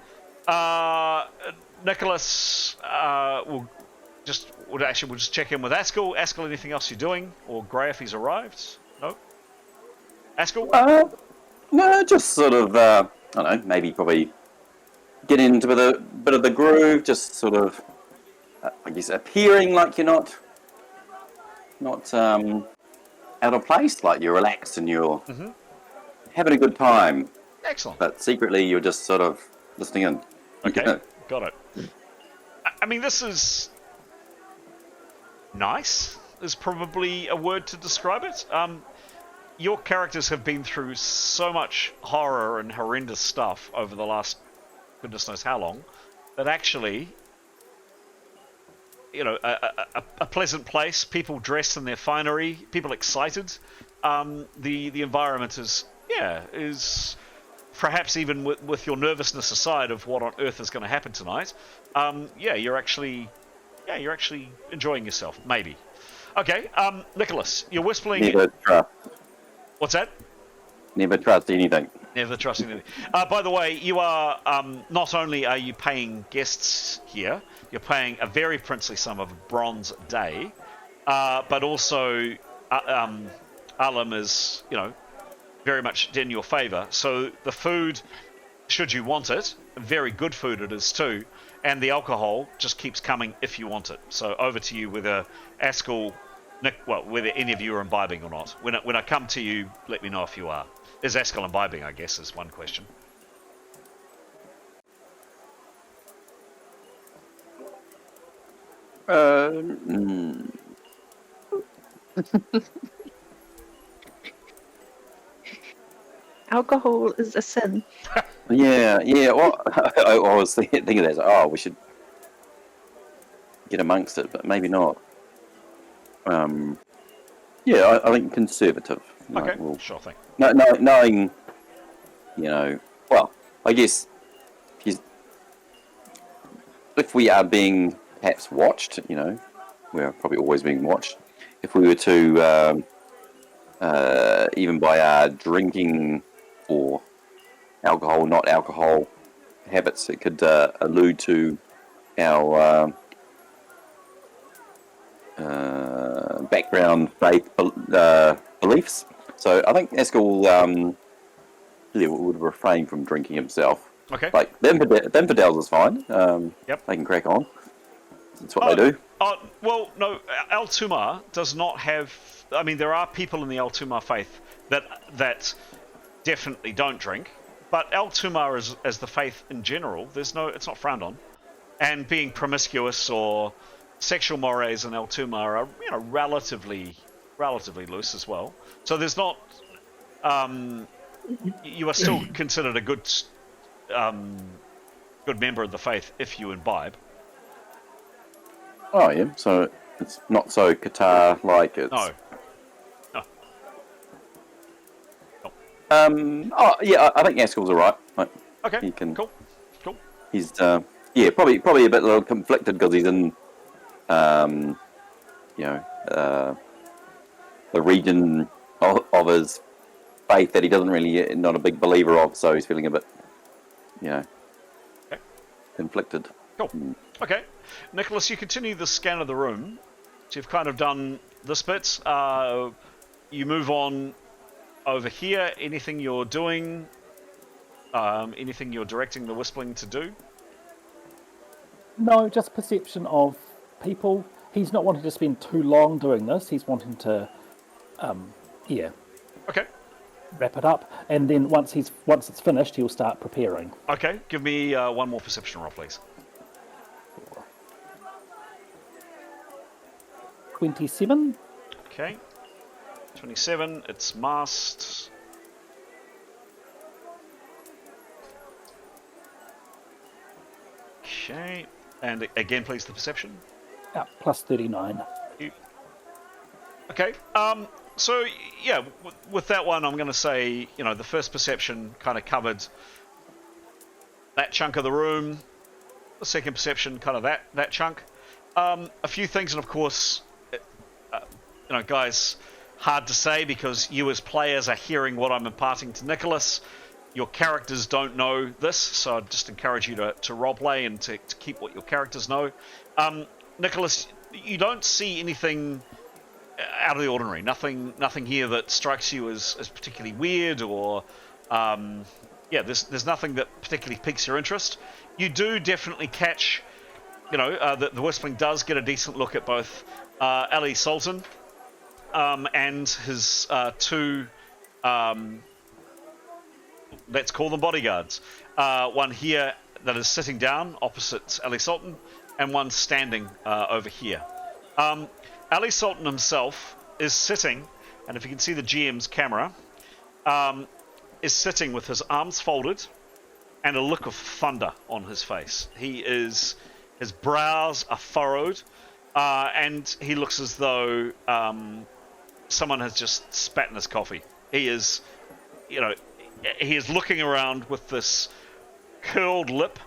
Nicholas we'll just check in with Askell. Askell, anything else you're doing, or Gray if he's arrived? No. Askell? No, just sort of, I don't know, maybe probably get into a bit of the groove, just sort of, I guess, appearing like you're not out of place, like you're relaxed and you're having a good time. Excellent. But secretly you're just sort of listening in. Okay, got it. I mean, this is nice, is probably a word to describe it. Your characters have been through so much horror and horrendous stuff over the last goodness knows how long that actually, a pleasant place, people dressed in their finery, people excited. The environment is perhaps even with your nervousness aside of what on earth is going to happen tonight. You're actually enjoying yourself, maybe. Okay, Nicholas, you're whistling. Never trust. What's that? Never trust anything. Never trust anything. By the way, you are not only are you paying guests here, you're paying a very princely sum of bronze a day, but also Alum is, very much in your favour. So the food, should you want it, very good food it is too, and the alcohol just keeps coming if you want it. So over to you whether Askell, Nick, whether any of you are imbibing or not. When I come to you, let me know if you are. Is Askell imbibing, I guess, is one question. Alcohol is a sin. Yeah. Well, I was thinking that. Oh, we should get amongst it, but maybe not. I think conservative. Okay, sure thing. Knowing, well, I guess if we are being perhaps watched, we're probably always being watched. If we were to, even by our drinking or alcohol, not alcohol habits, it could allude to our background faith beliefs. So I think Askell would refrain from drinking himself. Okay. Like the infidels is fine. Yep. They can crack on. That's what they do. Well, no, El-Tumar does not have... I mean, there are people in the El-Tumar faith that definitely don't drink, but El-Tumar as the faith in general, it's not frowned on. And being promiscuous or sexual mores in El-Tumar are, relatively loose as well. So there's not... you are still considered a good member of the faith if you imbibe. Oh yeah, so it's not so Qatar like it's. No. Oh yeah, I think Askell's alright. Like, Okay. he can. Cool. He's probably a bit little conflicted because he's in, the region of his faith that he doesn't really not a big believer of, so he's feeling a bit, conflicted. Cool. Okay. Nicholas, you continue the scan of the room. So you've kind of done this bit. You move on over here. Anything you're doing? Anything you're directing the Whispling to do? No, just perception of people. He's not wanting to spend too long doing this. He's wanting to, Okay. wrap it up. And then once it's finished, he'll start preparing. Okay. Give me one more perception roll, please. 27. Okay. 27. It's masked. Okay. And again, please, the perception. Plus 39. Okay. So yeah, with that one, I'm going to say, the first perception kind of covered that chunk of the room. The second perception, kind of that chunk. A few things, and of course, guys, hard to say because you as players are hearing what I'm imparting to Nicholas. Your characters don't know this, so I'd just encourage you to roleplay and to keep what your characters know. Nicholas, you don't see anything out of the ordinary. Nothing here that strikes you as particularly weird or... there's nothing that particularly piques your interest. You do definitely catch... the Whispling does get a decent look at both Ali Sultan and his two... let's call them bodyguards. One here that is sitting down opposite Ali Sultan, and one standing over here. Ali Sultan himself is sitting, and if you can see the GM's camera, is sitting with his arms folded and a look of thunder on his face. His brows are furrowed, and he looks as though someone has just spat in his coffee. He is, he is looking around with this curled lip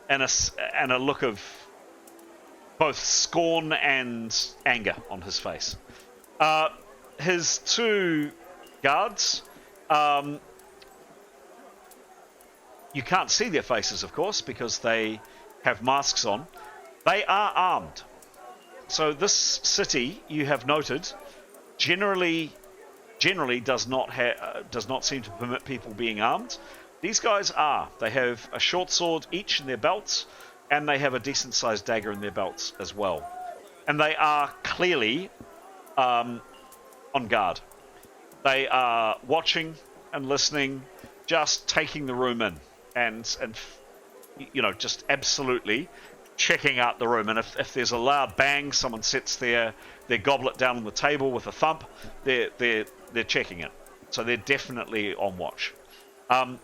and a look of both scorn and anger on his face. His two guards, you can't see their faces, of course, because they have masks on. They are armed. So this city, you have noted, generally does not seem to permit people being armed. These guys are. They have a short sword each in their belts, and they have a decent-sized dagger in their belts as well. And they are clearly on guard. They are watching and listening, just taking the room in, and just absolutely checking out the room. And if there's a loud bang, someone sets their goblet down on the table with a thump, they're checking it. So they're definitely on watch. Other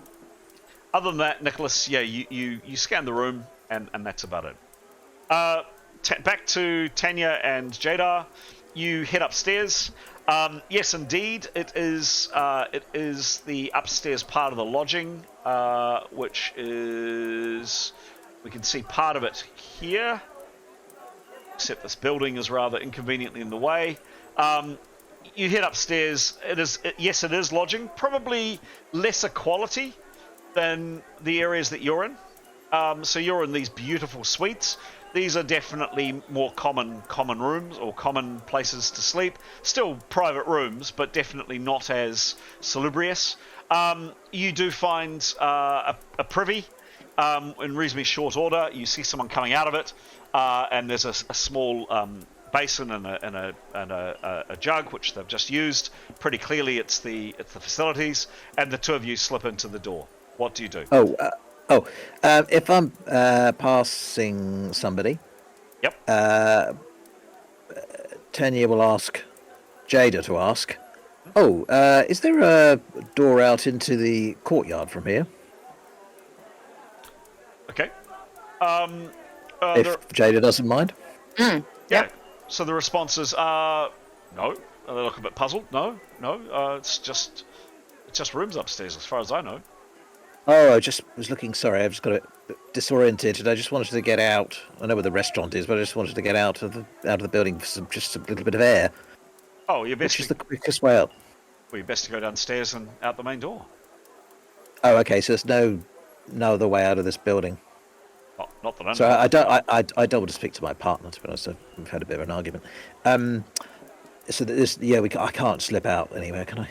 than that, Nicholas, you scan the room, and that's about it. Back to Tanya and Jadar. You head upstairs. Yes, indeed, it is the upstairs part of the lodging, which is... We can see part of it here, except this building is rather inconveniently in the way. You head upstairs. It is lodging, probably lesser quality than the areas that you're in. So you're in these beautiful suites. These are definitely more common rooms or common places to sleep. Still private rooms, but definitely not as salubrious. You do find a privy in reasonably short order. You see someone coming out of it, and there's a small basin and a jug which they've just used. Pretty clearly, it's the facilities, and the two of you slip into the door. What do you do? If I'm passing somebody, Yep. Tanya will ask Jada to ask. Is there a door out into the courtyard from here? Okay. If Jada doesn't mind. Yeah. So the responses are no. They look a bit puzzled. No. It's just rooms upstairs, as far as I know. Oh, I just was looking. Sorry, I've just got a bit disoriented. I just wanted to get out. I know where the restaurant is, but I just wanted to get out of the building for just a little bit of air. Oh, you're best. Which is the quickest way out? Well, you're best to go downstairs and out the main door. Oh, okay. So there's no other way out of this building. Not that I know. So I don't want to speak to my partner. To be honest, we've had a bit of an argument. So I can't slip out anywhere, can I?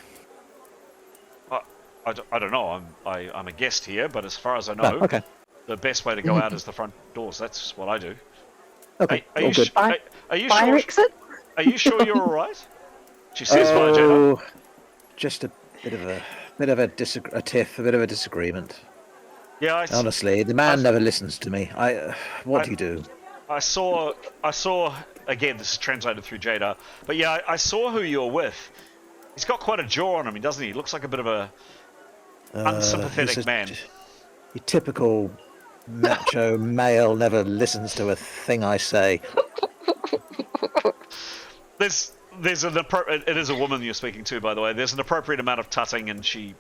I don't know. I'm a guest here, but as far as I know, okay. The best way to go out is the front doors. That's what I do. Okay, Are you good. Are you Fire sure? exit? Are you sure you're all right? She says, "Fire, Jada." Just a bit of a tiff, a bit of a disagreement. Yeah, Honestly, the man never listens to me. What do you do? I saw. Again, this is translated through Jada, but yeah, I saw who you're with. He's got quite a jaw on him, doesn't he? He looks like a bit of a unsympathetic man. Your typical macho male never listens to a thing I say. It is a woman you're speaking to, by the way. There's an appropriate amount of tutting, and she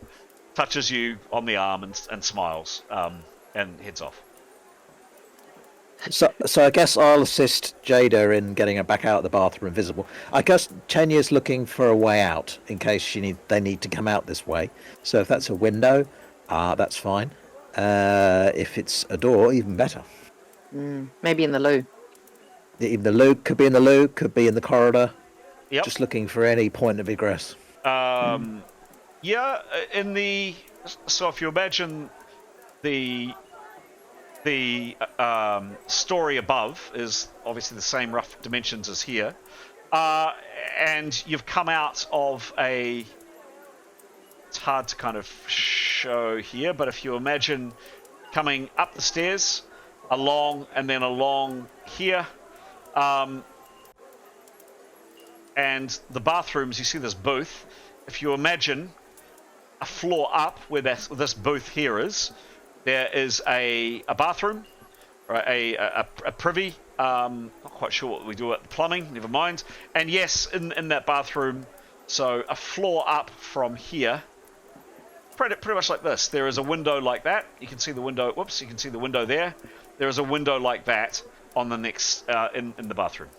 touches you on the arm and smiles, and heads off. So I guess I'll assist Jada in getting her back out of the bathroom invisible. I guess Tanya's looking for a way out in case they need to come out this way. So if that's a window, that's fine. If it's a door, even better. Maybe in the loo. In the loo, could be in the loo, could be in the corridor. Yep. Just looking for any point of egress. Yeah, so if you imagine the story above is obviously the same rough dimensions as here, and you've come out of it's hard to kind of show here, but if you imagine coming up the stairs, along, and then along here, and the bathrooms, you see this booth. If you imagine a floor up where this booth here is, there is a bathroom, or a privy. Not quite sure what we do at the plumbing, never mind. And yes, in that bathroom, so a floor up from here, pretty much like this. There is a window like that. You can see the window. Whoops, you can see the window there. There is a window like that on the next in the bathroom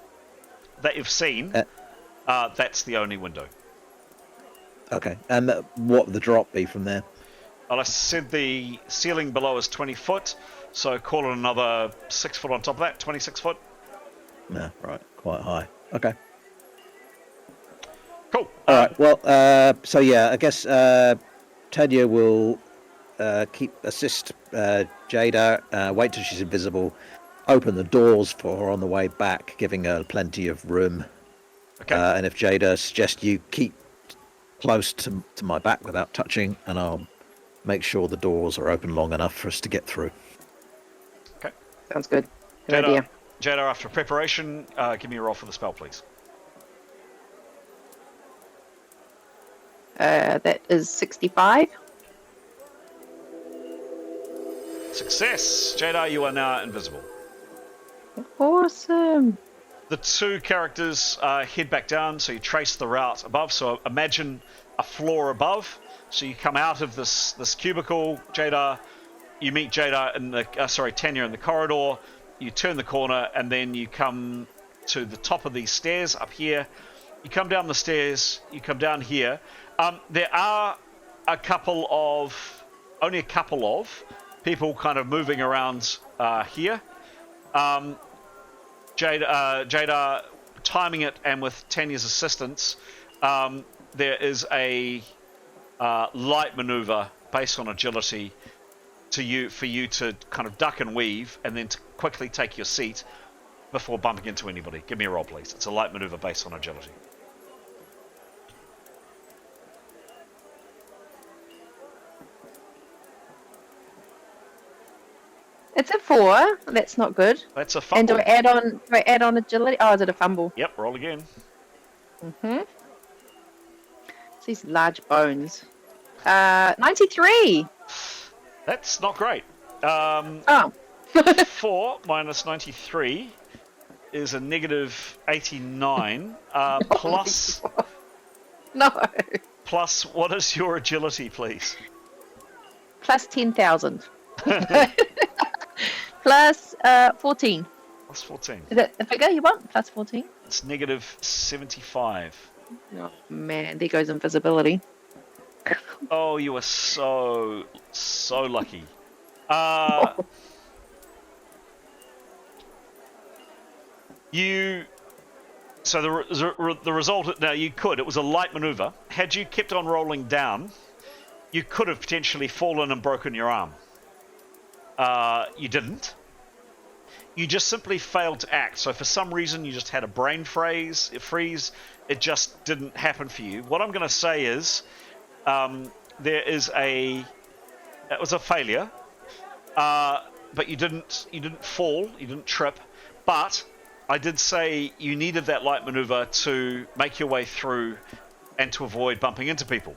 that you've seen. That's the only window. Okay, and what would the drop be from there? Well, I said the ceiling below is 20 foot, so call it another 6 foot on top of that, 26 foot. No, right, quite high. Okay. Cool. All right. Well, so yeah, I guess Tanya will assist Jada. Wait till she's invisible. Open the doors for her on the way back, giving her plenty of room. Okay. And if Jada suggests you keep close to my back without touching, and I'll make sure the doors are open long enough for us to get through. Okay. Sounds good. Good idea. Jada, after preparation, give me a roll for the spell, please. That is 65. Success! Jada, you are now invisible. Awesome. The two characters head back down, so you trace the route above. So imagine a floor above. So you come out of this cubicle, Jada. You meet Jada Tanya in the corridor. You turn the corner, and then you come to the top of these stairs up here. You come down the stairs. You come down here. There are only a couple of people kind of moving around here. Jada, timing it, and with Tanya's assistance, there is a light maneuver based on agility for you to kind of duck and weave, and then to quickly take your seat before bumping into anybody. Give me a roll, please. It's a light maneuver based on agility. It's a 4. That's not good. That's a And fumble. do I add on agility? Oh, is it a fumble? Yep, roll again. It's these large bones. 93. That's not great. Oh. 4 minus 93 is a negative 89. Plus, No. plus, what is your agility, please? Plus 10,000. Plus 14. Plus 14. Is that the figure you want? Plus 14? It's negative 75. Oh, man. There goes invisibility. Oh, you are so lucky. So the result, now you could, it was a light maneuver. Had you kept on rolling down, you could have potentially fallen and broken your arm. You didn't. You just simply failed to act. So for some reason, you just had a brain freeze. It just didn't happen for you. What I'm going to say is, it was a failure. But you didn't fall. You didn't trip. But I did say you needed that light maneuver to make your way through and to avoid bumping into people.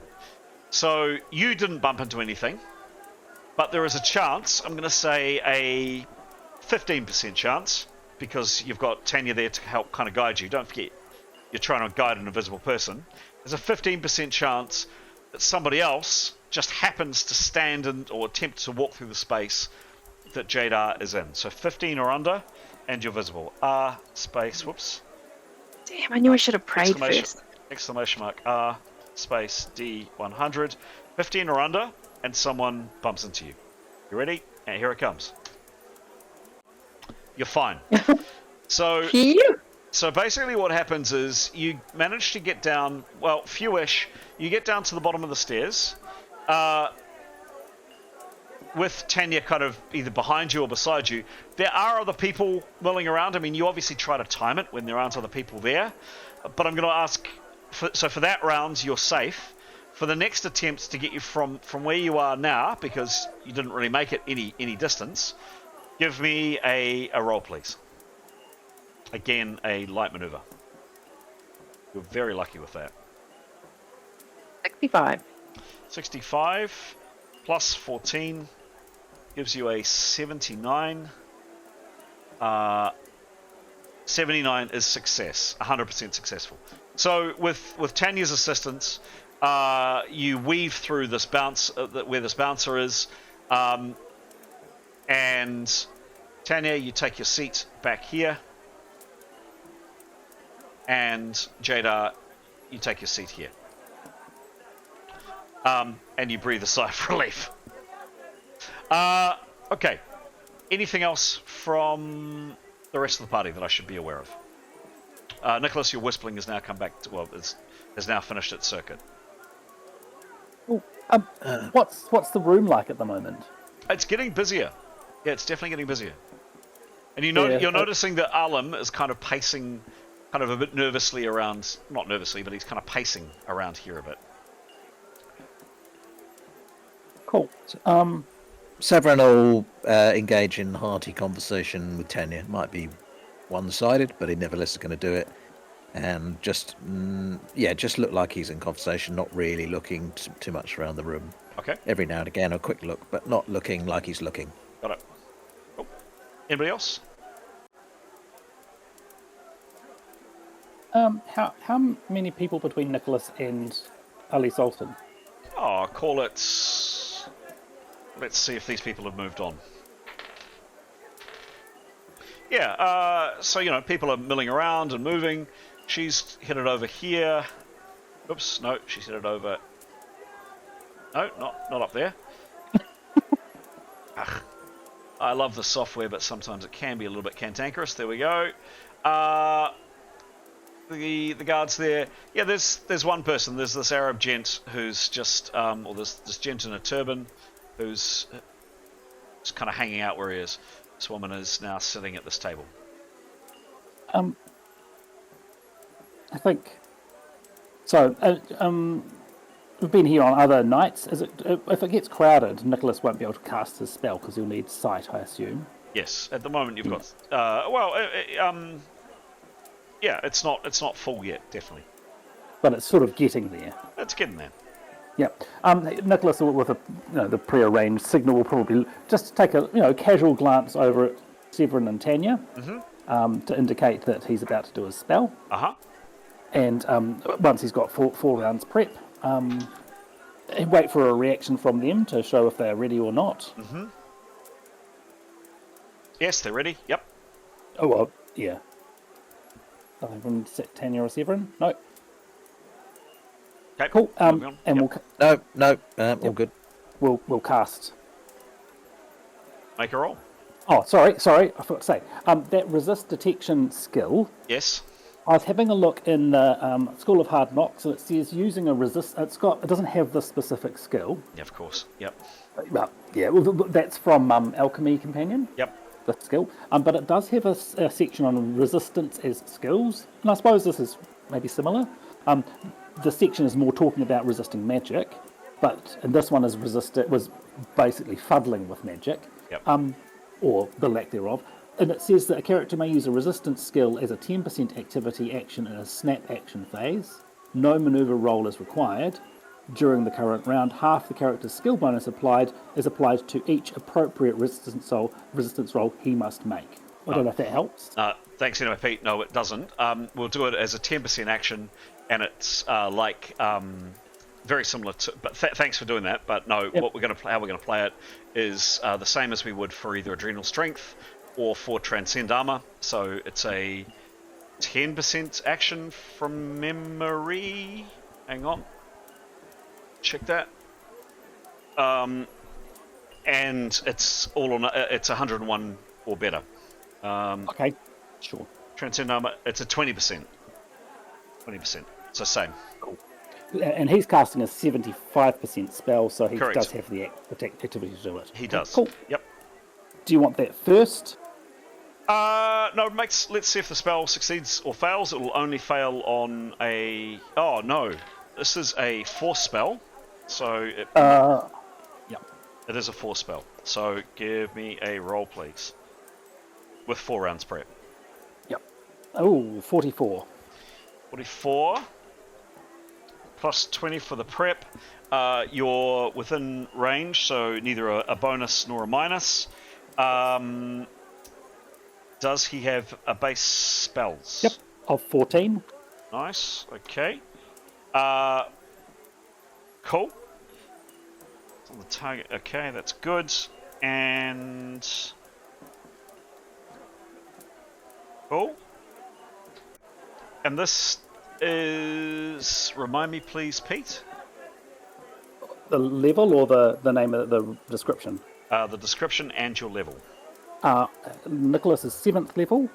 So you didn't bump into anything. But there is a chance, I'm going to say a 15% chance, because you've got Tanya there to help kind of guide you. Don't forget, you're trying to guide an invisible person. There's a 15% chance that somebody else just happens to stand in, or attempt to walk through the space that Jadar is in. So 15 or under, and you're visible. R space, whoops. Damn, I knew I should have prayed first. Exclamation mark, R space, D 100. 15 or under, and someone bumps into you. You ready? And here it comes. You're fine. So basically what happens is you manage to get down, well, fewish, you get down to the bottom of the stairs, with Tanya kind of either behind you or beside you. There are other people milling around. I mean, you obviously try to time it when there aren't other people there, but I'm going to ask, for that round, you're safe. For the next attempt to get you from where you are now, because you didn't really make it any distance, give me a roll, please. Again, a light maneuver. You're very lucky with that. 65. 65 plus 14 gives you a 79. 79 is success, 100% successful. So with Tanya's assistance, you weave through this bounce, where this bouncer is, and Tanya, you take your seat back here, and Jadar, you take your seat here, and you breathe a sigh of relief. Okay, anything else from the rest of the party that I should be aware of? Nicholas, your whistling has now come back to, well, has now finished its circuit. What's the room like at the moment? It's getting busier. Yeah, it's definitely getting busier. And you're noticing that Alim is kind of pacing, kind of a bit nervously around, not nervously, but he's kind of pacing around here a bit. Cool. Severin will engage in hearty conversation with Tanya. Might be one-sided, but he nevertheless is going to do it. And just look like he's in conversation, not really looking too much around the room. Okay. Every now and again, a quick look, but not looking like he's looking. Got it. Cool. Anybody else? How many people between Nicholas and Ali Sultan? Oh, call it... Let's see if these people have moved on. Yeah, so, people are milling around and moving. She's headed over here. Oops, no, she's headed over... No, not up there. Ugh. I love the software, but sometimes it can be a little bit cantankerous. There we go. The guards there. Yeah, there's one person. There's this Arab gent who's just... or this gent in a turban who's just kind of hanging out where he is. This woman is now sitting at this table. I think so. We've been here on other nights. If it gets crowded, Nicholas won't be able to cast his spell because he'll need sight, I assume. Yes, at the moment you've got. Yeah, it's not full yet, definitely. But it's sort of getting there. It's getting there. Yep. Nicholas, with the pre-arranged signal, will probably just take a casual glance over at Severin and Tanya to indicate that he's about to do his spell. And once he's got four rounds prep, wait for a reaction from them to show if they're ready or not. Yes, they're ready. Yep. Oh well, yeah. Nothing from Tanya or Severin? No. Okay. Cool. And yep. All good. We'll cast. Make a roll. Oh, sorry, I forgot to say. That resist detection skill. Yes. I was having a look in the School of Hard Knocks, and it says using a resist. It doesn't have this specific skill. Yeah, of course. Yep. Well, yeah, well, that's from Alchemy Companion. Yep. The skill, but it does have a section on resistance as skills, and I suppose this is maybe similar. The section is more talking about resisting magic, and this one was basically fuddling with magic, or the lack thereof. And it says that a character may use a resistance skill as a 10% activity action in a snap action phase. No maneuver roll is required. During the current round, half the character's skill bonus is applied to each appropriate resistance roll he must make. I don't know if that helps. Thanks, M.E.R.P. No, it doesn't. We'll do it as a 10% action, and it's very similar to. But thanks for doing that. But no, how we're going to play it is the same as we would for either Adrenal Strength or for Transcend Armor. So it's a 10% action from memory. Hang on. Check that. And it's it's 101 or better. Okay, sure. Transcend Armor, it's a 20%. 20%. It's the same. Cool. And he's casting a 75% spell, so he Correct. does have the activity to do it. He does. Cool. Yep. Do you want that first? No, let's see if the spell succeeds or fails. It will only fail on a... Oh, no. This is a force spell. So it is a force spell. So give me a roll, please. With 4 rounds prep. Yep. Oh, 44. 44. Plus 20 for the prep. You're within range, so neither a bonus nor a minus. Does he have a base spells? Yep, of 14. Nice, okay. Cool. On the target, okay, that's good. And... Cool. And this is... Remind me, please, Pete? The level or the name of the description? The description and your level. Nicholas is 7th level,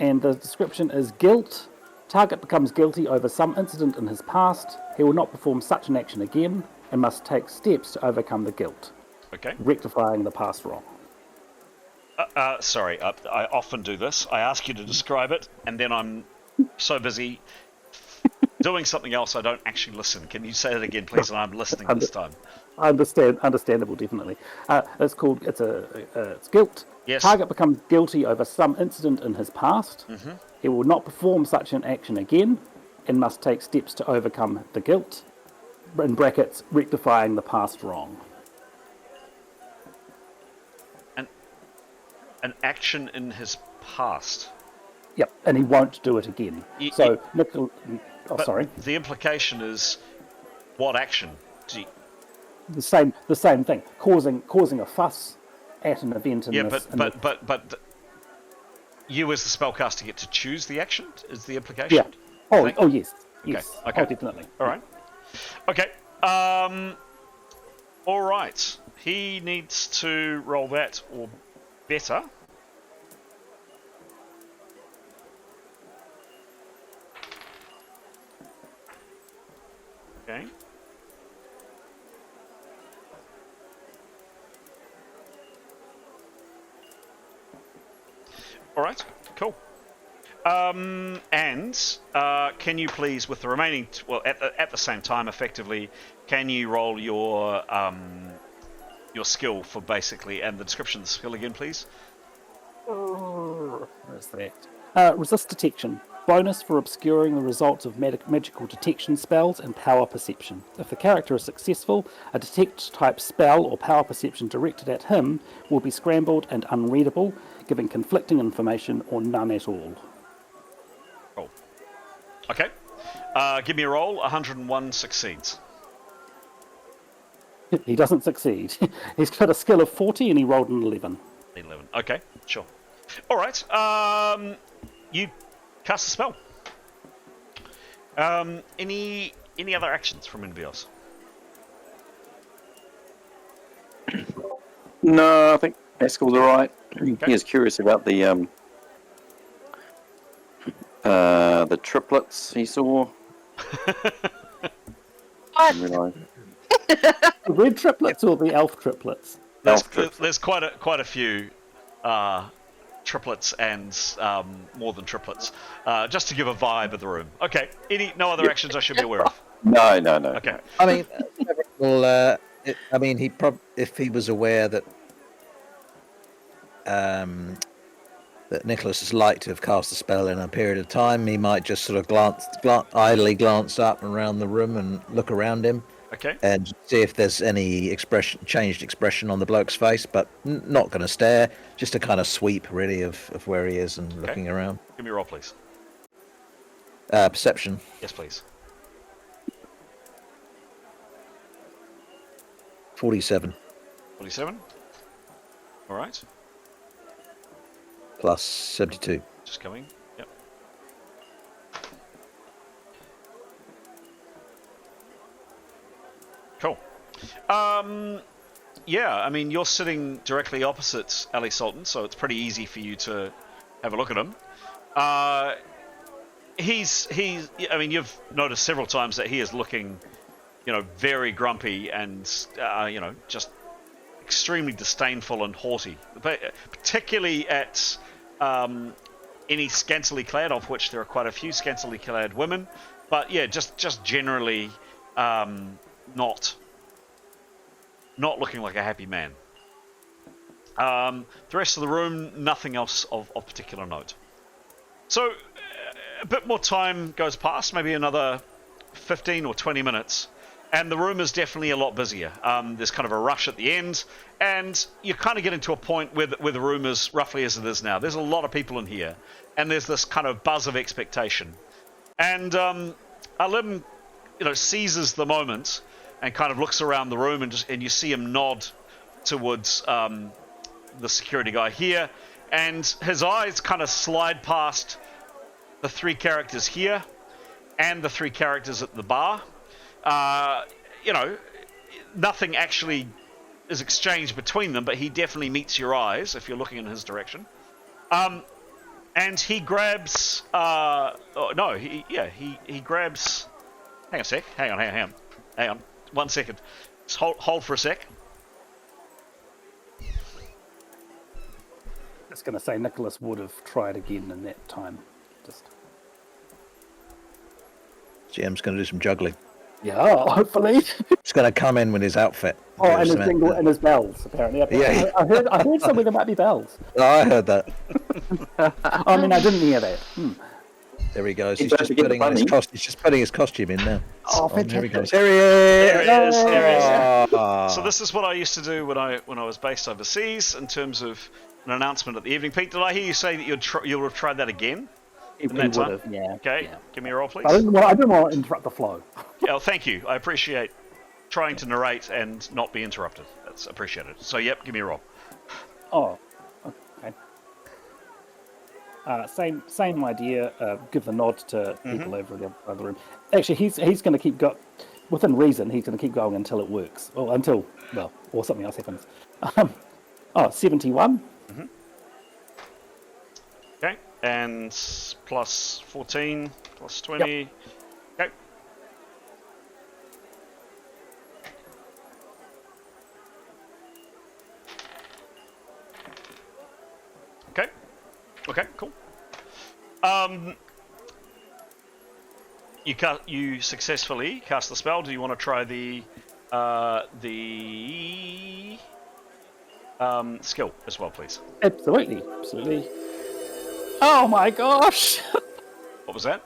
and the description is guilt. Target becomes guilty over some incident in his past. He will not perform such an action again and must take steps to overcome the guilt. Okay. Rectifying the past wrong. Sorry, I often do this. I ask you to describe it, and then I'm so busy doing something else I don't actually listen. Can you say it again, please? And I'm listening this time. Understandable, definitely. It's guilt. Yes. Target becomes guilty over some incident in his past. He will not perform such an action again and must take steps to overcome the guilt. In brackets, rectifying the past wrong. An action in his past. Yep, and he won't do it again. Sorry. The implication is what action? The same thing, causing a fuss at an event. But you as the spellcaster get to choose the action. Is the implication? Yeah. Oh yes. Yes. Okay. Oh, definitely. All right. Okay. All right. He needs to roll that or better. Okay. All right, cool. And can you please, with the remaining, at the same time, effectively, can you roll your skill for basically, and the description of the skill again, please? Where's that? Resist detection. Bonus for obscuring the results of magical detection spells and power perception. If the character is successful, a detect-type spell or power perception directed at him will be scrambled and unreadable, giving conflicting information or none at all. Cool. Okay. Give me a roll. 101 succeeds. He doesn't succeed. He's got a skill of 40 and he rolled an 11. 11. Okay, sure. All right. You cast a spell. Any other actions from Invios? No, I think Pascal's all right. Okay. He is curious about the triplets he saw. What? The red triplets or the elf triplets? There's quite a few triplets and more than triplets, just to give a vibe of the room. Okay. No other actions I should be aware of? No. Okay. I mean, well, if he was aware that that Nicholas is like to have cast a spell in a period of time, he might just sort of idly glance up and around the room and look around him. Okay. And see if there's any changed expression on the bloke's face, but not going to stare. Just a kind of sweep, really, of where he is and looking around. Give me a roll, please. Perception. Yes, please. 47. 47. All right. Plus 72. Just coming. Yep. Cool. Yeah, I mean, you're sitting directly opposite Ali Sultan, so it's pretty easy for you to have a look at him. He's. I mean, you've noticed several times that he is looking, very grumpy and, just extremely disdainful and haughty, particularly at any scantily clad, of which there are quite a few scantily clad women. But yeah, just generally not looking like a happy man. The rest of the room, nothing else of particular note. So a bit more time goes past, maybe another 15 or 20 minutes, and the room is definitely a lot busier. There's kind of a rush at the end, and you're kind of getting to a point where the room is roughly as it is now. There's a lot of people in here, and there's this kind of buzz of expectation. And Alim, seizes the moment and kind of looks around the room, and you see him nod towards the security guy here, and his eyes kind of slide past the three characters here and the three characters at the bar. Nothing actually is exchanged between them, but he definitely meets your eyes if you're looking in his direction. And he grabs. He grabs. Hang on a sec. Hang on. 1 second. Just hold for a sec. I was going to say Nicholas would have tried again in that time. GM's going to do some juggling. Yeah, hopefully. He's going to come in with his outfit. And his jingle and his bells, apparently. Yeah. I heard somewhere there might be bells. Oh, I heard that. I mean, I didn't hear that. There he goes. He's He's just putting his costume in now. Oh, There he fantastic. goes. Here he is. There he is. Ah. So this is what I used to do when I was based overseas in terms of an announcement at the evening. Pete, did I hear you say that you'll have tried that again? He in that would time? have, yeah. Okay, Yeah. give me a roll, please. I didn't want to interrupt the flow. Yeah, well, thank you. I appreciate trying to narrate and not be interrupted. That's appreciated. So, yep, give me a roll. Oh, okay. Same idea. Give the nod to people over in the other room. Actually, he's going to keep going. Within reason, he's going to keep going until it works. Or something else happens. 71. Okay, and plus 14, plus 20. Yep. Okay. Okay. Okay, cool. You successfully cast the spell. Do you want to try the skill as well, please? Absolutely. Oh my gosh! What was that?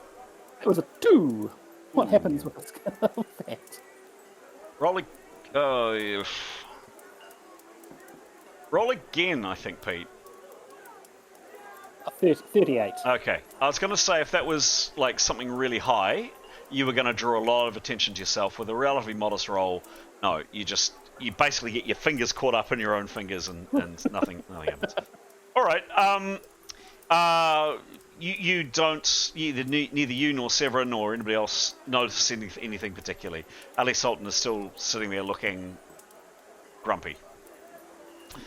It was a 2. What happens with a skill of that? Roll roll again, I think, Pete. 38. Okay. I was going to say if that was like something really high, you were going to draw a lot of attention to yourself. With a relatively modest roll, no, you basically get your fingers caught up in your own fingers and nothing happens. All right. You don't, neither you nor Severin or anybody else notice anything particularly. Ali Sultan is still sitting there looking grumpy.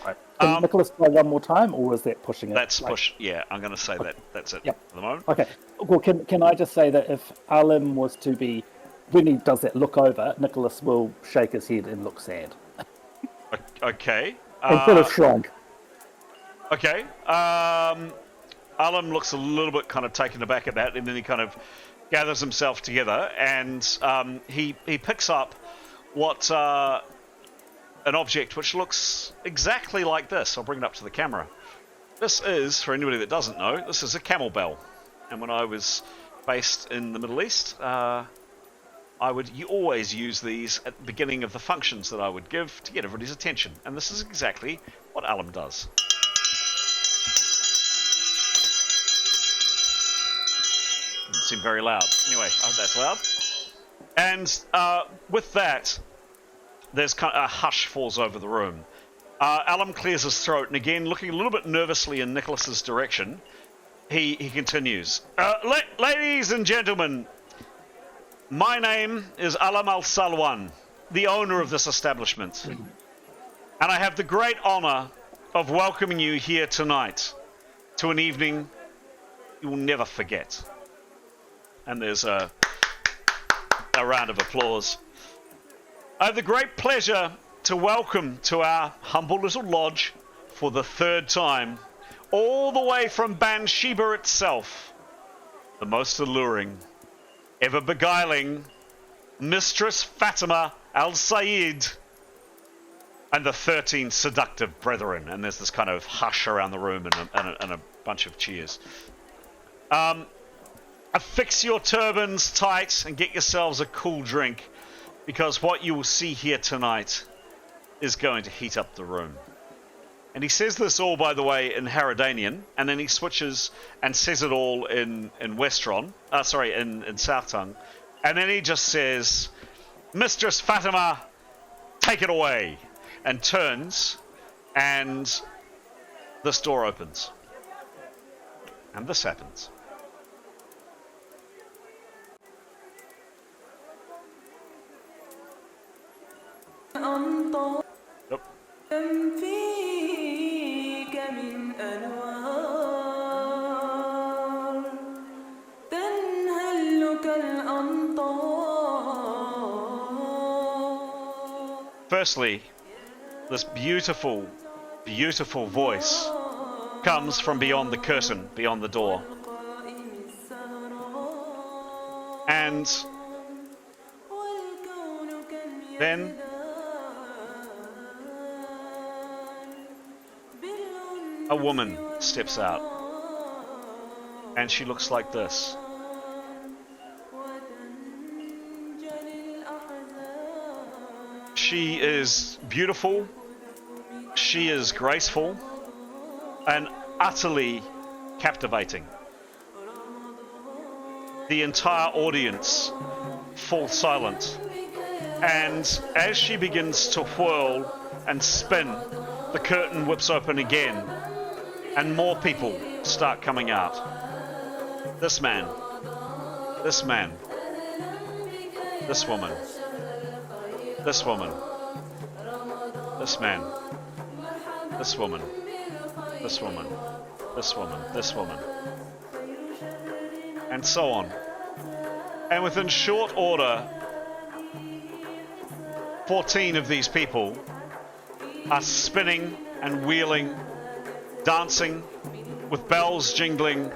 Right. Can Nicholas try one more time, or is that pushing it? That's push. Yeah, I'm going to say that's it Yep. at the moment. Okay. Well, can I just say that if Alim was to be, when he does that look over, Nicholas will shake his head and look sad. Okay. Instead of shrug. Okay. Alam looks a little bit kind of taken aback at that, and then he kind of gathers himself together, and he picks up what an object which looks exactly like this. I'll bring it up to the camera. This is, for anybody that doesn't know, this is a camel bell. And when I was based in the Middle East, you always use these at the beginning of the functions that I would give to get everybody's attention. And this is exactly what Alam does. Doesn't seem very loud. Anyway, I hope that's loud. And with that, there's kind of a hush falls over the room. Alam clears his throat, and again, looking a little bit nervously in Nicholas's direction, he continues. Ladies and gentlemen, my name is Alam Al-Salwan, the owner of this establishment. And I have the great honor of welcoming you here tonight to an evening you will never forget. And there's a round of applause. I have the great pleasure to welcome to our humble little lodge for the 3rd time, all the way from Bansheeba itself, the most alluring, ever beguiling Mistress Fatima Al-Sayed and the 13 seductive brethren. And there's this kind of hush around the room and a bunch of cheers. Affix your turbans tight and get yourselves a cool drink, because what you will see here tonight is going to heat up the room. And he says this all, by the way, in Haradanian, and then he switches and says it all in Westron, in South Tongue, and then he just says, Mistress Fatima, take it away, and turns, and this door opens. And this happens. Yep. Firstly, this beautiful, beautiful voice comes from beyond the curtain, beyond the door. And then a woman steps out, and she looks like this. She is beautiful, she is graceful, and utterly captivating. The entire audience falls silent, and as she begins to whirl and spin, the curtain whips open again, and more people start coming out. This man, this man, this woman, this woman, this man, this woman, this woman, this woman, this woman, and so on. And within short order, 14 of these people are spinning and wheeling, dancing, with bells jingling,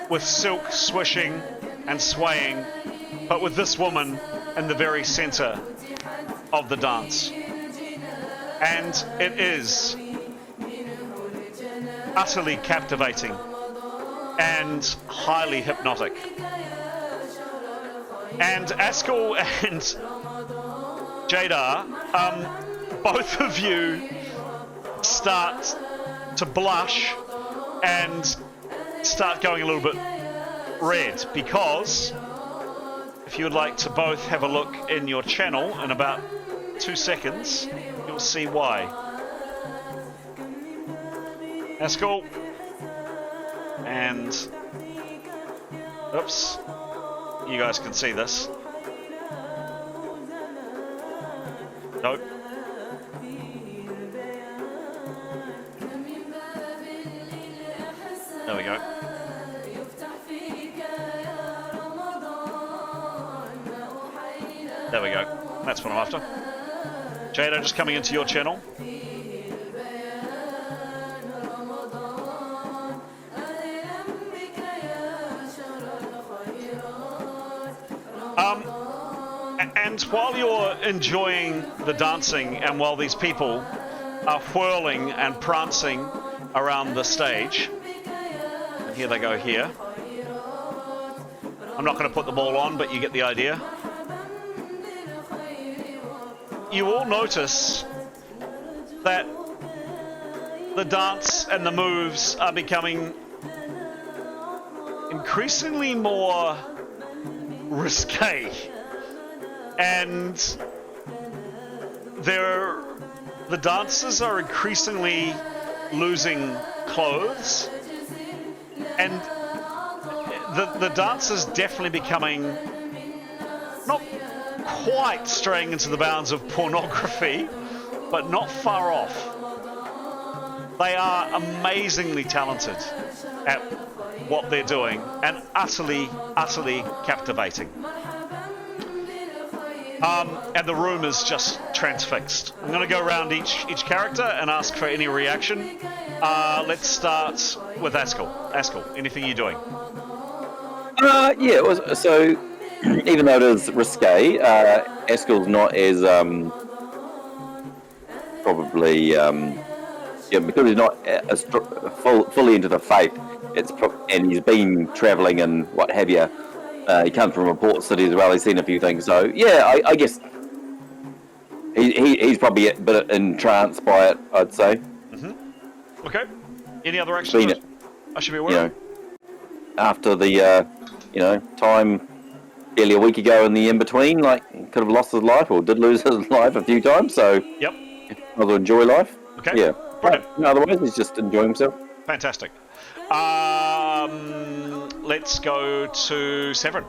with silk swishing and swaying, but with this woman in the very center of the dance. And it is utterly captivating and highly hypnotic. And Askell and Jadar, both of you start to blush and start going a little bit red, because if you would like to both have a look in your channel in about 2 seconds, you'll see why. Askell and oops, you guys can see this. Nope. There we go. There we go. That's what I'm after. Jada, just coming into your channel. And while you're enjoying the dancing, and while these people are whirling and prancing around the stage, and here they go here. I'm not going to put them all on, but you get the idea. You all notice that the dance and the moves are becoming increasingly more risque, and the dancers are increasingly losing clothes, and the dancers definitely becoming not quite straying into the bounds of pornography, but not far off. They are amazingly talented at what they're doing and utterly captivating. And the room is just transfixed. I'm going to go around each character and ask for any reaction. Let's start with Askell. Askell, anything you're doing? Yeah, it was, so even though it is risque, Askell's not as probably because he's not as fully into the faith. And he's been travelling and what have you. He comes from a port city as well. He's seen a few things, so yeah, I guess he's probably a bit entranced by it, I'd say. Mm-hmm. Okay. Any other actions I should be aware of? After the time barely a week ago in the in-between, like, could have lost his life or did lose his life a few times, so yep. Might enjoy life. Okay. Yeah. Brilliant. Otherwise, he's just enjoying himself. Fantastic. Let's go to Severin.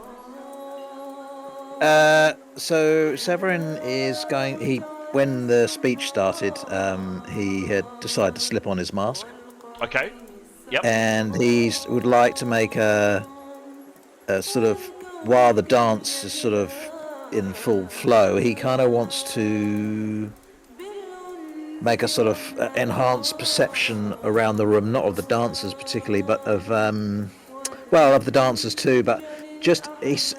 So Severin is going. When the speech started, he had decided to slip on his mask. Okay. Yep. And he would like to make a sort of, while the dance is sort of in full flow, he kind of wants to make a sort of enhanced perception around the room, not of the dancers particularly, but of of the dancers too. But just he's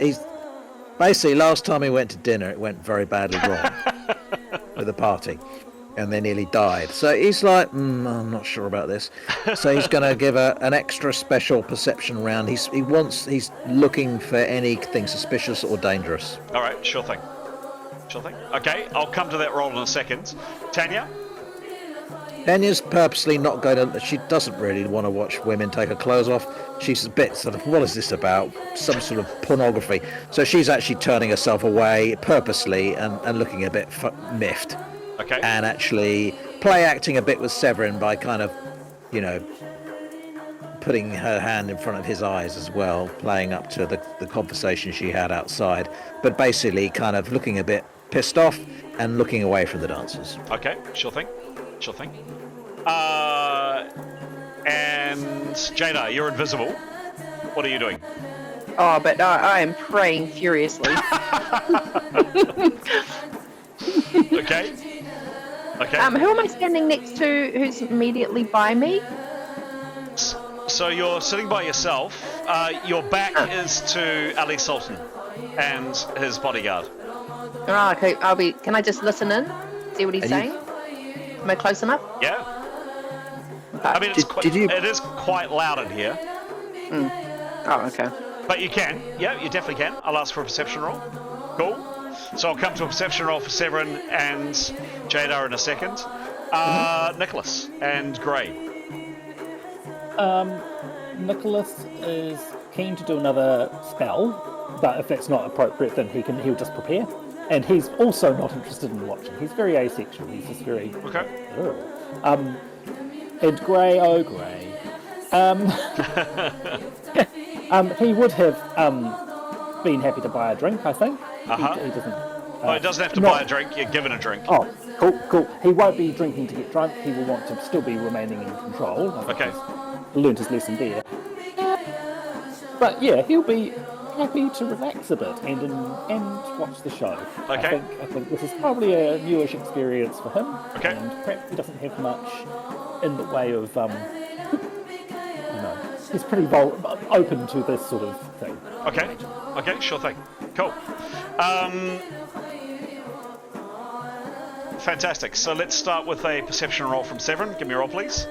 basically, last time he went to dinner, it went very badly wrong with the party, and they nearly died. So he's like, I'm not sure about this. So he's going to give an extra special perception round. He's looking for anything suspicious or dangerous. All right, sure thing. Okay, I'll come to that roll in a second. Tanya? Tanya's purposely not going to. She doesn't really want to watch women take her clothes off. She's a bit sort of, what is this about? Some sort of pornography. So she's actually turning herself away purposely and looking a bit miffed. Okay. And actually play acting a bit with Severin by kind of, putting her hand in front of his eyes as well, playing up to the conversation she had outside, but basically kind of looking a bit pissed off and looking away from the dancers. Okay, sure thing. And Jada, you're invisible. What are you doing? Oh, but I am praying furiously. Okay. Okay. Who am I standing next to? Who's immediately by me? So you're sitting by yourself. Your back is to Ali Sultan and his bodyguard. Oh, okay. Can I just listen in? See what he's And saying? Am I close enough? Yeah. Okay. I mean, it's Did you- it is quite loud in here, Oh, okay. but you can. Yeah, you definitely can. I'll ask for a perception roll. Cool. So I'll come to a perception roll for Severin and Jadar in a second. Nicholas and Gray. Nicholas is keen to do another spell, but if that's not appropriate, then he'll just prepare. And he's also not interested in watching. He's very asexual. He's just very. Okay. And Gray, oh Gray. He would have been happy to buy a drink, I think. Uh-huh. He doesn't. Oh, he doesn't have to not- buy a drink. You're given a drink. Oh, cool. He won't be drinking to get drunk. He will want to still be remaining in control. I think Okay. he's learned his lesson there. But yeah, he'll be happy to relax a bit and watch the show. Okay. I think this is probably a newish experience for him. Okay. And perhaps he doesn't have much in the way of, he's pretty open to this sort of thing. Okay. Okay, sure thing. Cool. Fantastic. So let's start with a perception roll from Severin. Give me a roll, please.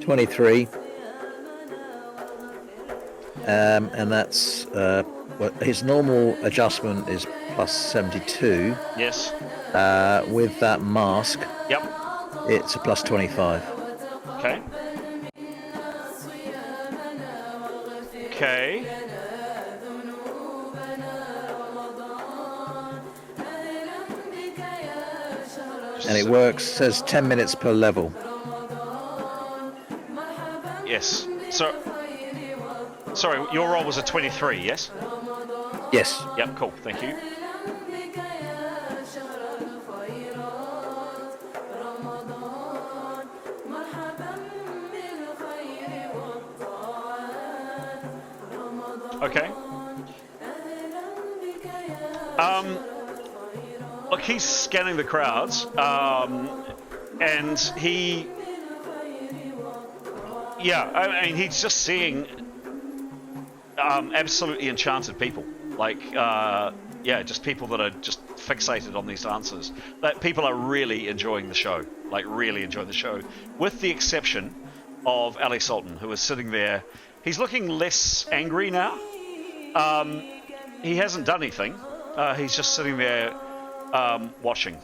$23. And that's his normal adjustment is plus 72. Yes. With that mask, Yep. it's a plus 25. Okay. Okay. And it works, says 10 minutes per level. Yes. So, sorry, your roll was a 23, yes? Yes. Yep, cool, thank you. Okay. Look, he's scanning the crowds, and he... Yeah, I mean, he's just seeing absolutely enchanted people. Like, yeah, just people that are just fixated on these answers. That people are really enjoying the show. Like, really enjoying the show. With the exception of Ali Sultan, who is sitting there. He's looking less angry now. He hasn't done anything. He's just sitting there watching.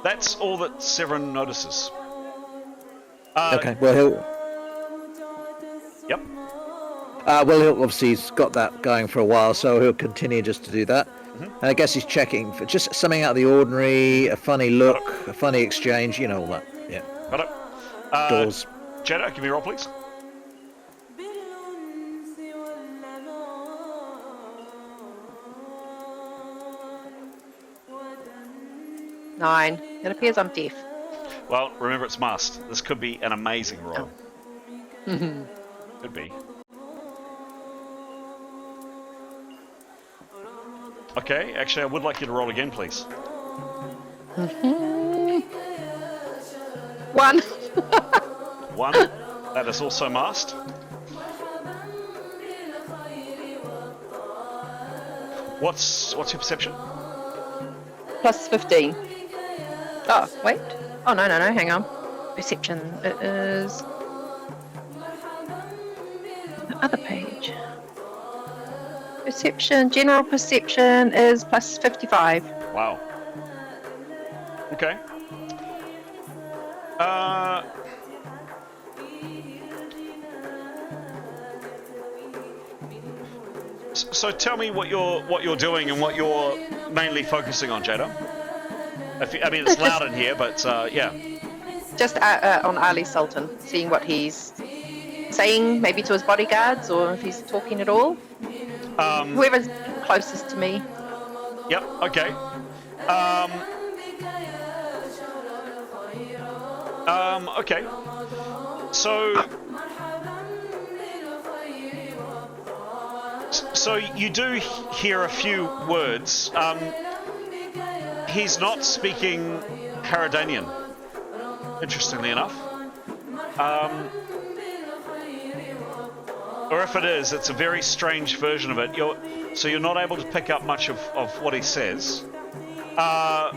That's all that Severin notices. Okay, well, he'll... Yep. Obviously he's got that going for a while, so he'll continue just to do that. And I guess he's checking for just something out of the ordinary, a funny look, a funny exchange, you know, all that. Yeah. Got it. Doors. Jeddah, give me a roll, please. Nine. It appears I'm deaf. Well, remember it's masked. This could be an amazing roll. Could be. Okay, actually, I would like you to roll again, please. One. One. That is also masked. What's your perception? Plus 15. Oh, wait. Oh, no, hang on. Perception. It is... the other page. Perception. General perception is plus 55. Wow. Okay. So tell me what you're doing and what you're mainly focusing on, Jada. I mean, it's loud in here, but yeah. Just on Ali Sultan, seeing what he's saying, maybe to his bodyguards, or if he's talking at all. Whoever's closest to me. Yep. Okay. Okay. So So you do hear a few words. He's not speaking Haradanian, interestingly enough. Or if it is, it's a very strange version of it. So you're not able to pick up much of what he says. But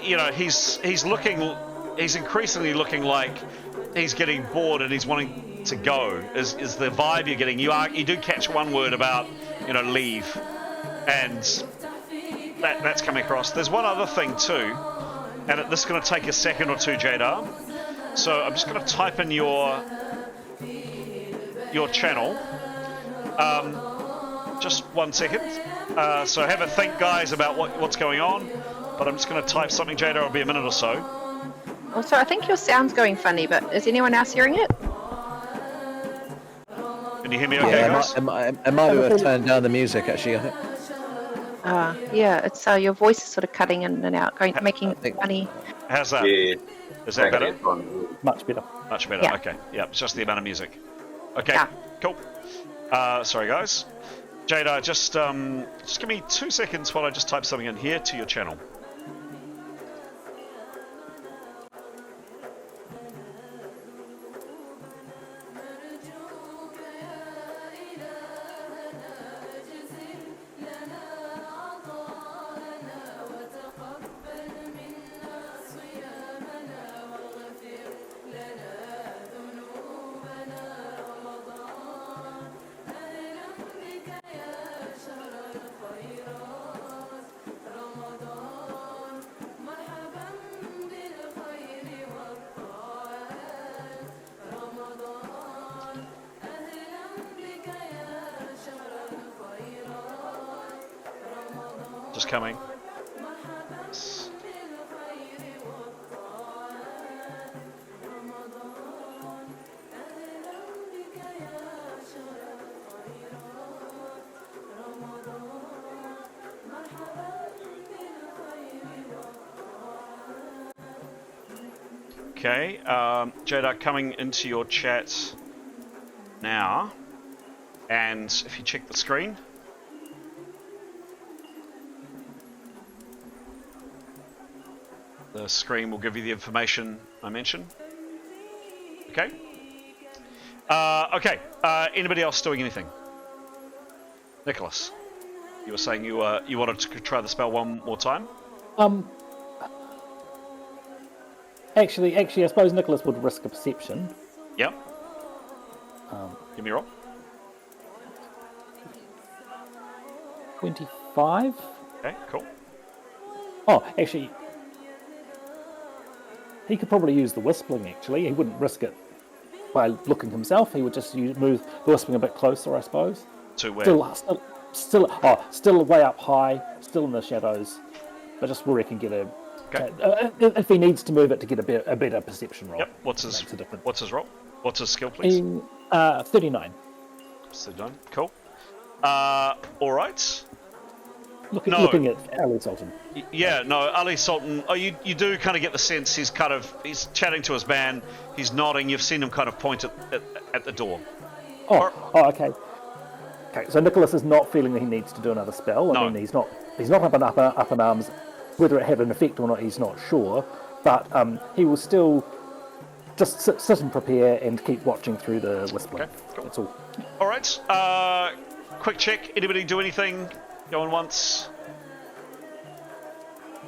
you know, he's increasingly looking like he's getting bored and he's wanting to go. Is the vibe you're getting? You do catch one word about, you know, leave, and that's coming across. There's one other thing too, and this is going to take a second or two, Jadar. So I'm just going to type in your channel. Just 1 second. So have a think, guys, about what's going on. But I'm just going to type something, Jada. It'll be a minute or so. Also, I think your sound's going funny, but is anyone else hearing it? Can you hear me okay, guys? It might be worth turning down the music, actually, I think. Yeah, it's your voice is sort of cutting in and out, making funny. How's that? Yeah. Is that better? Much better. Much better, Yeah. okay. Yeah, it's just the amount of music. Okay, Yeah. cool. Sorry, guys. Jada, just give me 2 seconds while I just type something in here to your channel. Just coming. Okay, Jada, coming into your chat now, and if you check the screen, the screen will give you the information I mentioned. Okay. Okay. Anybody else doing anything? Nicholas, you were saying you wanted to try the spell one more time. Actually, I suppose Nicholas would risk a perception. Yep. Give me a roll. 25. Okay. Cool. Oh, actually, he could probably use the whispering. Actually, he wouldn't risk it by looking himself. He would just move the whispering a bit closer, I suppose. To where? Still way up high, still in the shadows. But just where he can get a. Okay. If he needs to move it to get a better perception roll. Yep. What's his roll? What's his skill, please? 39. 39. Cool. All right. Looking at Ali Sultan. Yeah, no, Ali Sultan. Oh, you do kind of get the sense he's chatting to his band. He's nodding. You've seen him kind of point at the door. Okay. Okay, so Nicholas is not feeling that he needs to do another spell. I mean, he's not up in arms. Whether it had an effect or not, he's not sure. But he will still just sit and prepare and keep watching through the whispering. Okay, cool. That's all. All right. Quick check. Anybody do anything? Going once.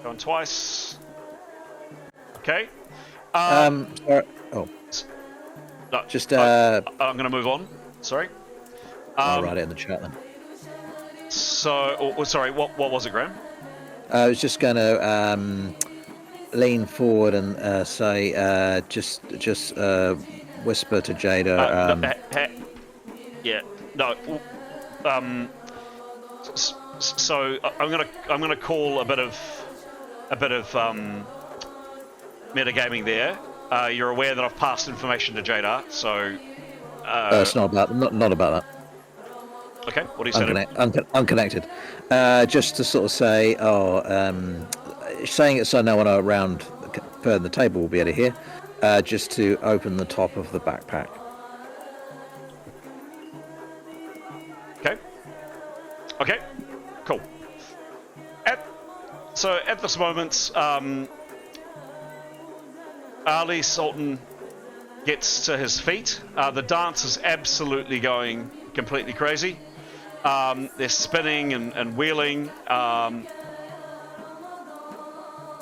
Going twice. Okay. Sorry. Oh, No, just I'm going to move on. Sorry. I'll write it in the chat then. So, sorry. What was it, Graham? I was just going to lean forward and say, just whisper to Jada. Yeah. No. So I'm gonna call a bit of metagaming there. You're aware that I've passed information to Jada, so. It's not about that. Okay. What do you say? Unconnected. Just to sort of say, saying it so no one around further the table will be able to hear. Just to open the top of the backpack. at this moment, Ali Sultan gets to his feet. The dance is absolutely going completely crazy. They're spinning and wheeling,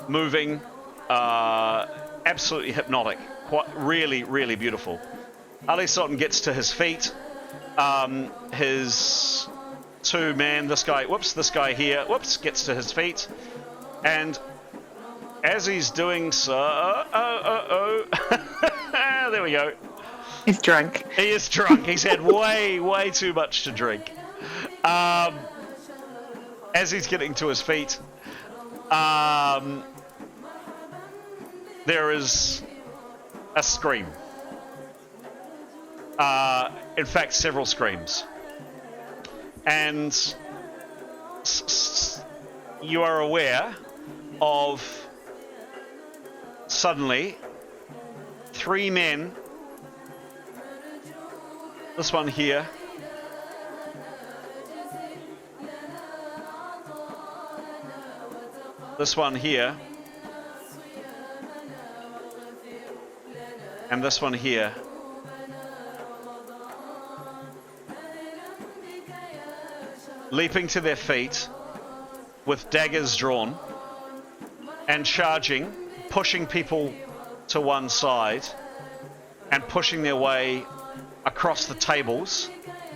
moving, absolutely hypnotic. Quite really, really beautiful. Ali Sultan gets to his feet. His two-man, this guy here, gets to his feet. And as he's doing so, there we go. He's drunk. He is drunk. He's had way too much to drink. As he's getting to his feet, there is a scream. In fact, several screams. And you are aware of suddenly 3 men. This one here. This one here. And this one here. Leaping to their feet with daggers drawn and charging, pushing people to one side and pushing their way across the tables,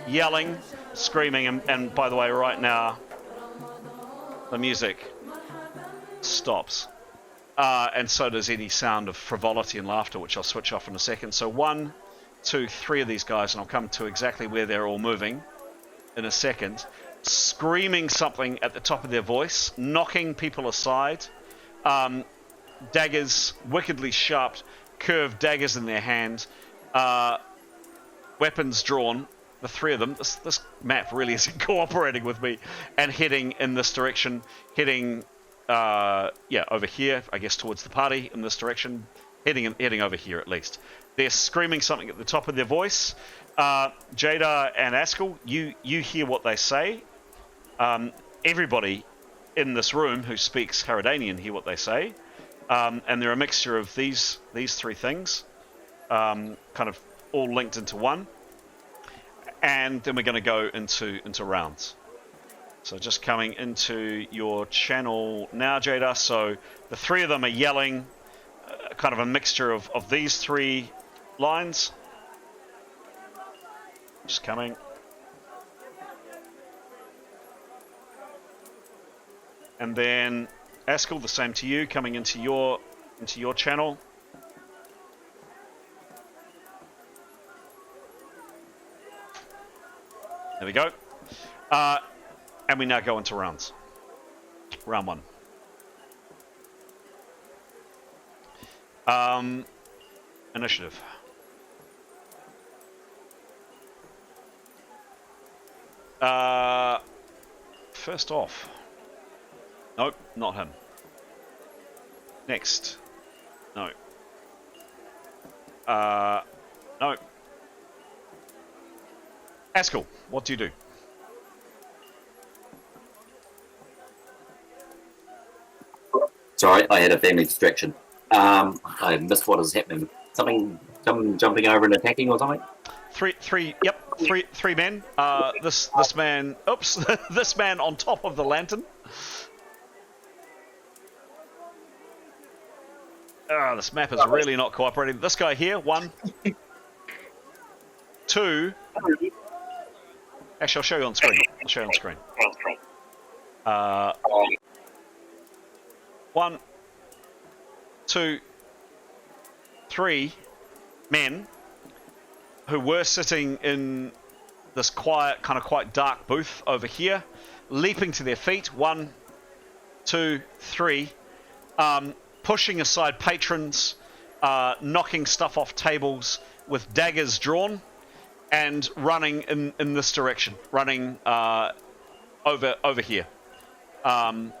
yelling, screaming, and by the way, right now, the music stops. And so does any sound of frivolity and laughter, which I'll switch off in a second. So 1, 2, 3 of these guys, and I'll come to exactly where they're all moving in a second, screaming something at the top of their voice, knocking people aside, daggers, wickedly sharp, curved daggers in their hand, weapons drawn, the 3 of them. This map really isn't cooperating with me, and heading in this direction, heading over here, I guess towards the party in this direction, heading over here at least. They're screaming something at the top of their voice. Jada and Askell, you hear what they say. Everybody in this room who speaks Haradanian hear what they say. And they're a mixture of these 3 things, kind of all linked into one. And then we're going to go into rounds. So just coming into your channel now, Jada. So the 3 of them are yelling, kind of a mixture of these 3 lines. Just coming. And then Askell, the same to you, coming into your channel. There we go. And we now go into rounds. Round 1. Initiative. First off. Nope, not him. Next. No. No. Askell, what do you do? Sorry, I had a family distraction. I missed what is happening. Something jumping over and attacking or something? Three men. This man, oops, this man on top of the lantern. This map is really not cooperating. This guy here, 1, 2. Actually, I'll show you on screen. 1, 2, 3 men who were sitting in this quiet, kind of quite dark booth over here, leaping to their feet. 1, 2, 3. Pushing aside patrons, knocking stuff off tables with daggers drawn, and running in this direction, running over here, running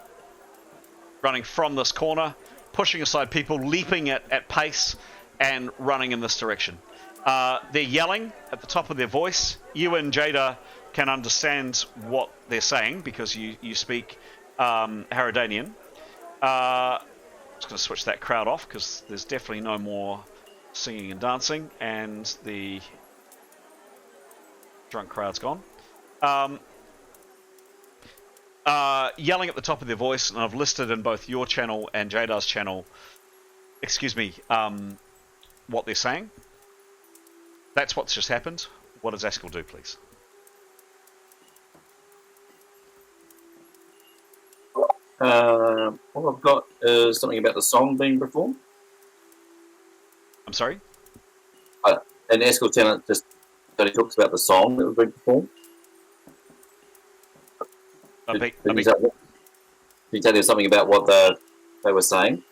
from this corner, pushing aside people, leaping at pace, and running in this direction. They're yelling at the top of their voice. You and Jada can understand what they're saying because you speak Haradanian. Just going to switch that crowd off because there's definitely no more singing and dancing, and the drunk crowd's gone. Yelling at the top of their voice, and I've listed in both your channel and Jadar's channel, what they're saying. That's what's just happened. What does Askell do, please? All I've got is something about the song being performed. I'm sorry? And Askell Talent just only talks about the song that was being performed. Did you say there's something about what they were saying?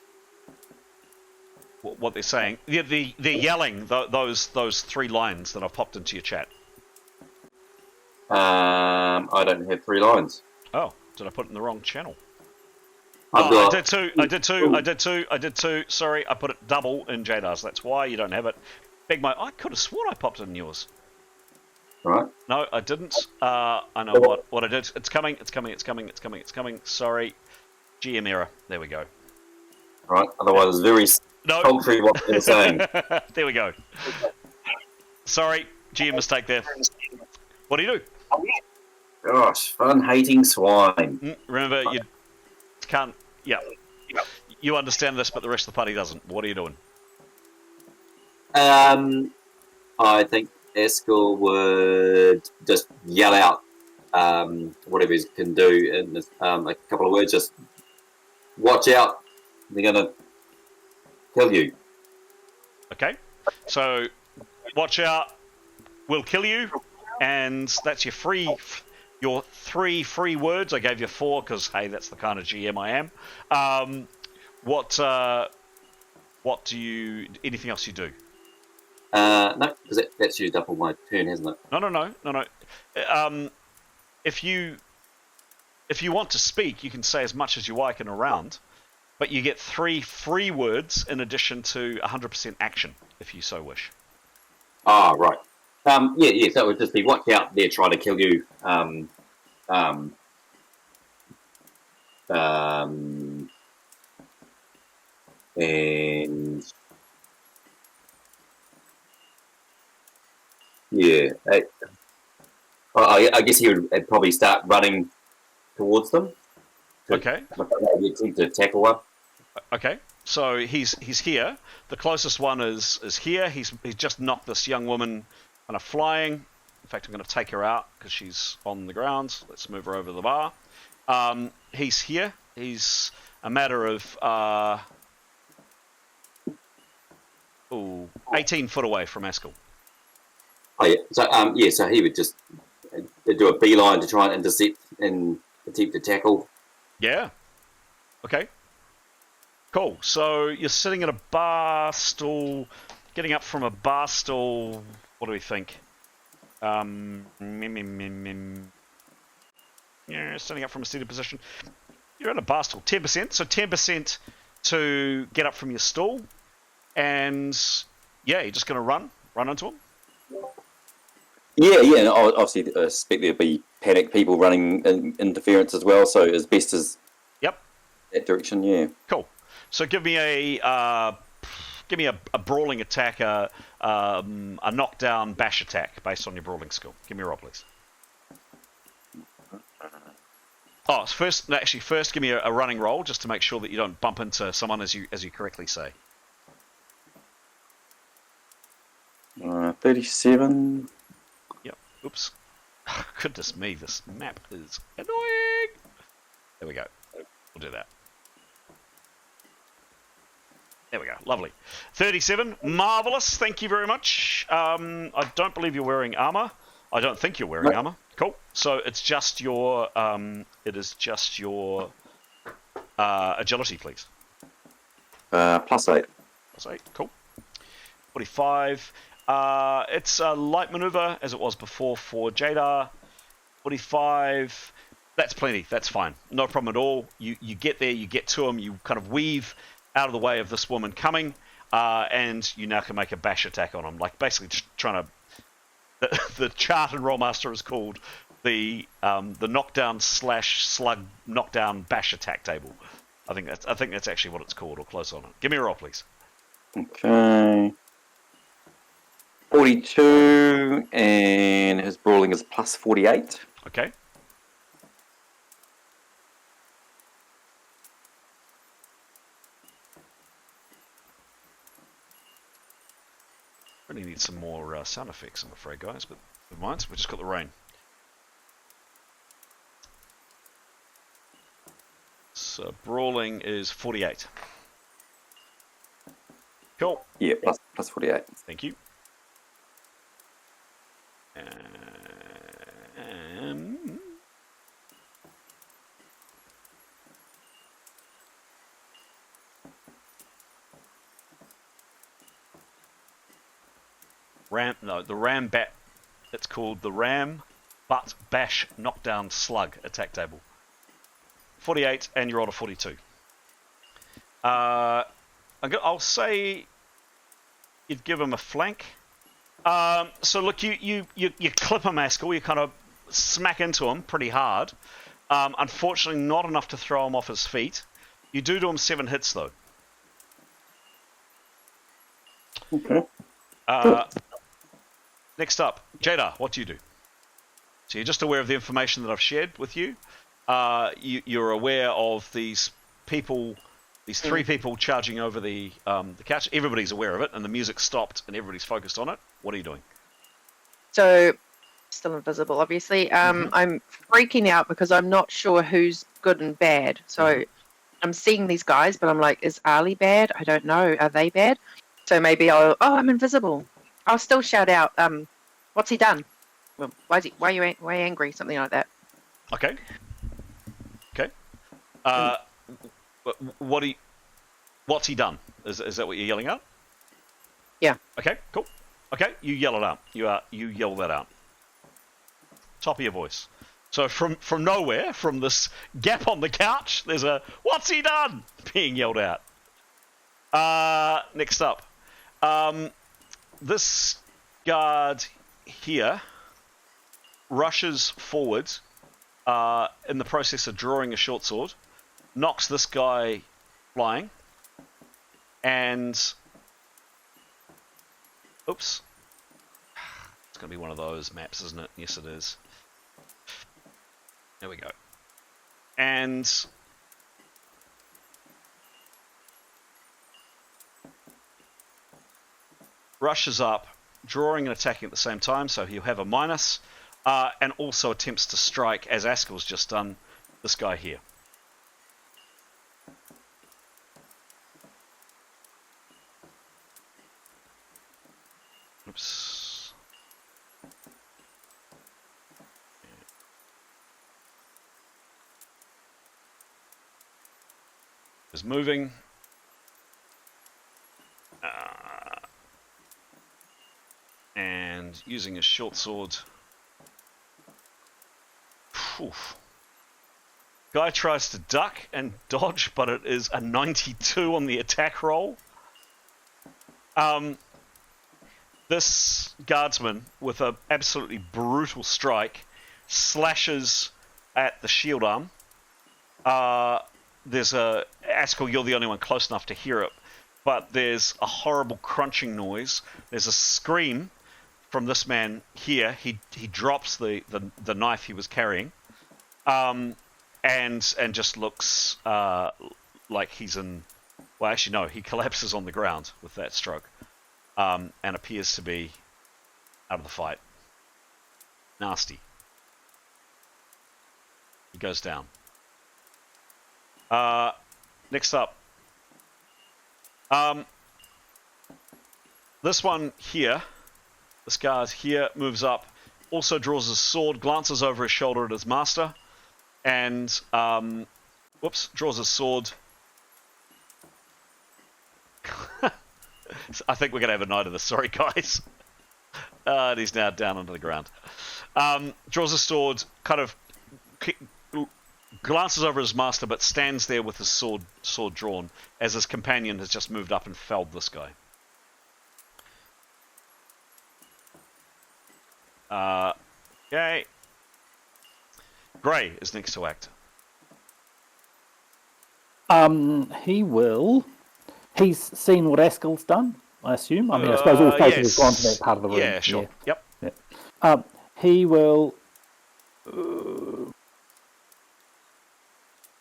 What they're saying? Yeah, they're yelling those 3 lines that I've popped into your chat. I don't have 3 lines. Oh, did I put it in the wrong channel? I did too. Sorry, I put it double in Jadar's. That's why you don't have it. I could have sworn I popped it in yours. Right. No, I didn't. I know what I did. It's coming. Sorry. GM error. There we go. Right. Otherwise, it's very paltry what they're saying. There we go. Sorry. GM mistake there. What do you do? Gosh, fun-hating swine. Remember, you can't... Yeah. You understand this, but the rest of the party doesn't. What are you doing? I think Askell would just yell out whatever he can do in a couple of words. Just watch out. They're going to kill you. Okay. So, watch out. We'll kill you. And that's your 3 free words. I gave you 4 because, hey, that's the kind of GM I am. What do you... Anything else you do? No, because that's used up on my turn, hasn't it? No. If you want to speak, you can say as much as you like in a round, but you get 3 free words in addition to 100% action, if you so wish. Ah, right. Yeah, so it would just be watch out, they're trying to kill you. And yeah, I guess he would probably start running towards them. Okay. Attempt to tackle one. Okay. So he's here. The closest one is here. He's just knocked this young woman kind of flying. In fact, I'm going to take her out because she's on the ground. Let's move her over the bar. He's here. He's a matter of 18 foot away from Askell. Oh yeah. So so he would just do a beeline to try and intercept and attempt to tackle. Yeah. Okay. Cool. So you're sitting at a bar stool, getting up from a bar stool. What do we think? Yeah, standing up from a seated position. You're in a bar stool. 10%. So 10% to get up from your stool, and yeah, you're just going to run into him. Yeah. And obviously, I expect there'd be panicked people running in interference as well. So as best as that direction, yeah. Cool. So give me a brawling attack, a knockdown bash attack based on your brawling skill. Give me a roll, please. Oh, first give me a running roll just to make sure that you don't bump into someone as you correctly say. 37. Yep. Oops. Goodness me, this map is annoying. There we go. We'll do that. There we go. Lovely. 37. Marvellous. Thank you very much. I don't believe you're wearing armor. I don't think you're wearing armor. Cool. So it's just your agility, please. +8. +8. Cool. 45. It's a light maneuver as it was before for Jadar. 45. That's plenty. That's fine. No problem at all. You get there. You get to him. You kind of weave out of the way of this woman coming, and you now can make a bash attack on him. Like basically just trying to. The chart in Rolemaster is called the knockdown / slug knockdown bash attack table. I think that's actually what it's called, or close on it. Give me a roll, please. Okay. 42, and his brawling is plus 48. Okay. Really need some more sound effects, I'm afraid, guys, but never mind. We just got the rain. So brawling is 48. Cool. Yeah, plus 48. Thank you. The Ram Bat. It's called the Ram Butt Bash Knockdown Slug attack table. 48, and you're on a 42. I'll say you'd give him a flank. So look, you clip him, Askell. You kind of smack into him pretty hard. Unfortunately, not enough to throw him off his feet. You do him 7 hits though. Okay. Next up, Jada, what do you do? So you're just aware of the information that I've shared with you. You're aware of these people, these 3 people charging over the couch. Everybody's aware of it, and the music stopped, and everybody's focused on it. What are you doing? So, still invisible, obviously. I'm freaking out because I'm not sure who's good and bad. So, I'm seeing these guys, but I'm like, is Ali bad? I don't know. Are they bad? So maybe I'm invisible. I'll still shout out, what's he done? Well, why are you angry? Something like that. Okay. What's he done? Is that what you're yelling out? Yeah. Okay, cool. Okay, you yell it out. You yell that out. Top of your voice. So from nowhere, from this gap on the couch, there's a "What's he done?" being yelled out. Next up, this guard here rushes forward in the process of drawing a short sword, knocks this guy flying, and oops, it's going to be one of those maps, isn't it? Yes, it is. There we go. And rushes up, drawing and attacking at the same time, so he'll have a minus, and also attempts to strike, as Askell's just done, this guy here. Oops. Is moving. And using his short sword. Oof. Guy tries to duck and dodge, but it is a 92 on the attack roll. This guardsman, with an absolutely brutal strike, slashes at the shield arm. Askell, you're the only one close enough to hear it, but there's a horrible crunching noise. There's a scream from this man here. He drops the knife he was carrying, and just looks like he's in. Well, actually, no. He collapses on the ground with that stroke, and appears to be out of the fight. Nasty. He goes down. Next up, this one here, this guy here moves up, also draws his sword, glances over his shoulder at his master, and draws his sword. I think we're gonna have a night of this. Sorry, guys. And he's now down onto the ground. Draws his sword, kind of glances over his master, but stands there with his sword drawn, as his companion has just moved up and felled this guy. Okay. Grey is next to act. He will. He's seen what Askell's done, I assume. I mean, I suppose all focus has gone to that part of the room. Yeah, sure. Yep. He will.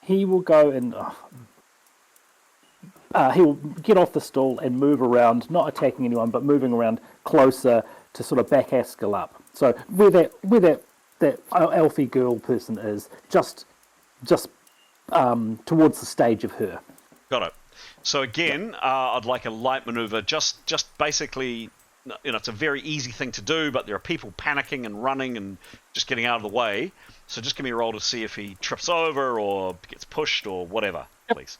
He will go and. He will get off the stool and move around, not attacking anyone, but moving around closer to sort of back Askell up. So where that Elfie girl person is, just towards the stage of her. Got it. So again, I'd like a light maneuver. Just basically, it's a very easy thing to do, but there are people panicking and running and just getting out of the way. So just give me a roll to see if he trips over or gets pushed or whatever, please.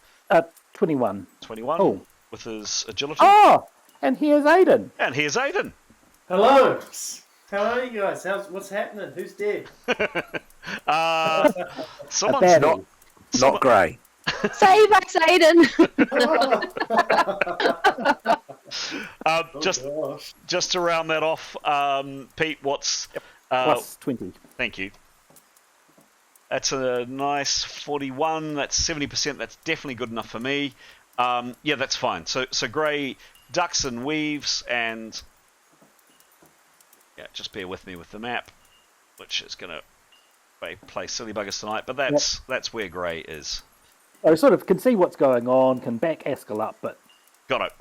21. 21 Oh. with his agility. Oh, and here's Aiden. And here's Aiden. Hello. How are you guys? What's happening? Who's dead? Someone's Not grey. Save us, Aiden! Just to round that off, Pete, what's Plus 20. Thank you. That's a nice 41. That's 70%. That's definitely good enough for me. Yeah, that's fine. So Gray ducks and weaves, and yeah, just bear with me with the map, which is going to play silly buggers tonight. But that's where Gray is. So sort of can see what's going on, can back Askell up, but Got it.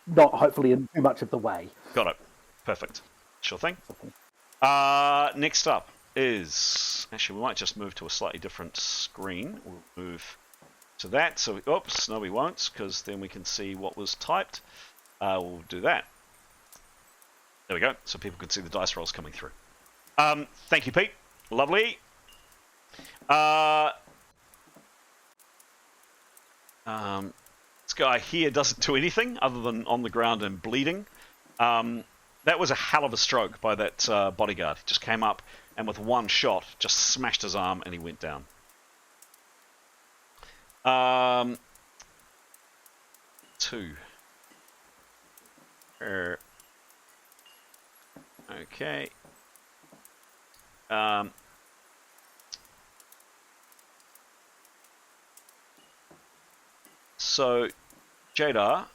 not hopefully in too much of the way. Got it. Perfect. Sure thing. Next up is... Actually, we might just move to a slightly different screen. We'll move to that. So, oops, no we won't, because then we can see what was typed. We'll do that. There we go. So people can see the dice rolls coming through. Thank you, Pete. Lovely. This guy here doesn't do anything other than on the ground and bleeding. That was a hell of a stroke by that bodyguard. He just came up and with one shot just smashed his arm and he went down. Two. Okay. So, Jadar,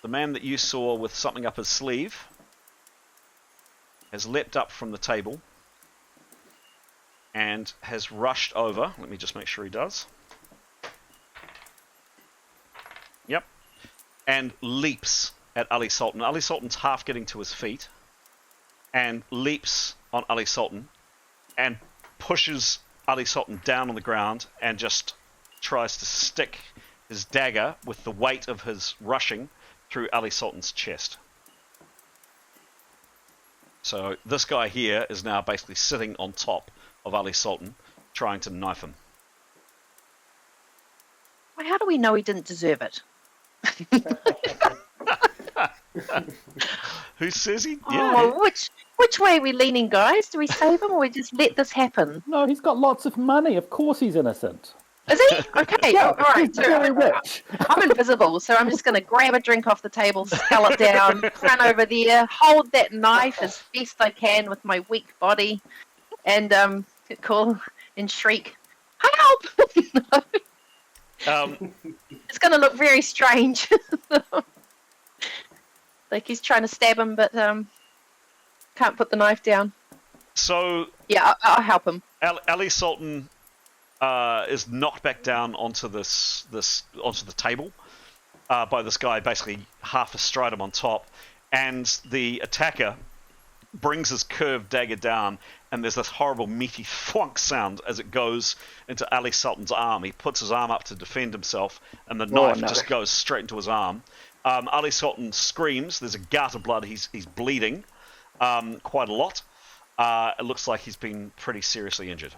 the man that you saw with something up his sleeve, has leapt up from the table and has rushed over. Let me just make sure he does. Yep. And leaps at Ali Sultan. Ali Sultan's half getting to his feet and leaps on Ali Sultan and pushes Ali Sultan down on the ground and just tries to stick his dagger with the weight of his rushing through Ali Sultan's chest. So this guy here is now basically sitting on top of Ali Sultan, trying to knife him. Well, how do we know he didn't deserve it? Who says he? Oh, which way are we leaning, guys? Do we save him or we just let this happen? No, he's got lots of money. Of course he's innocent. Is he? Okay, Yeah, all right. he's very rich. I'm invisible, so I'm just going to grab a drink off the table, scull it down, run over there, hold that knife as best I can with my weak body, and call and shriek, "Help!" It's going to look very strange. Like he's trying to stab him, but can't put the knife down. So yeah, I'll help him. Ali Sultan is knocked back down onto onto the table by this guy, basically half astride him on top, and the attacker brings his curved dagger down, and there's this horrible meaty thwunk sound as it goes into Ali Sultan's arm. He puts his arm up to defend himself, and the knife just goes straight into his arm. Ali Sultan screams. There's a gout of blood. He's bleeding quite a lot. It looks like he's been pretty seriously injured.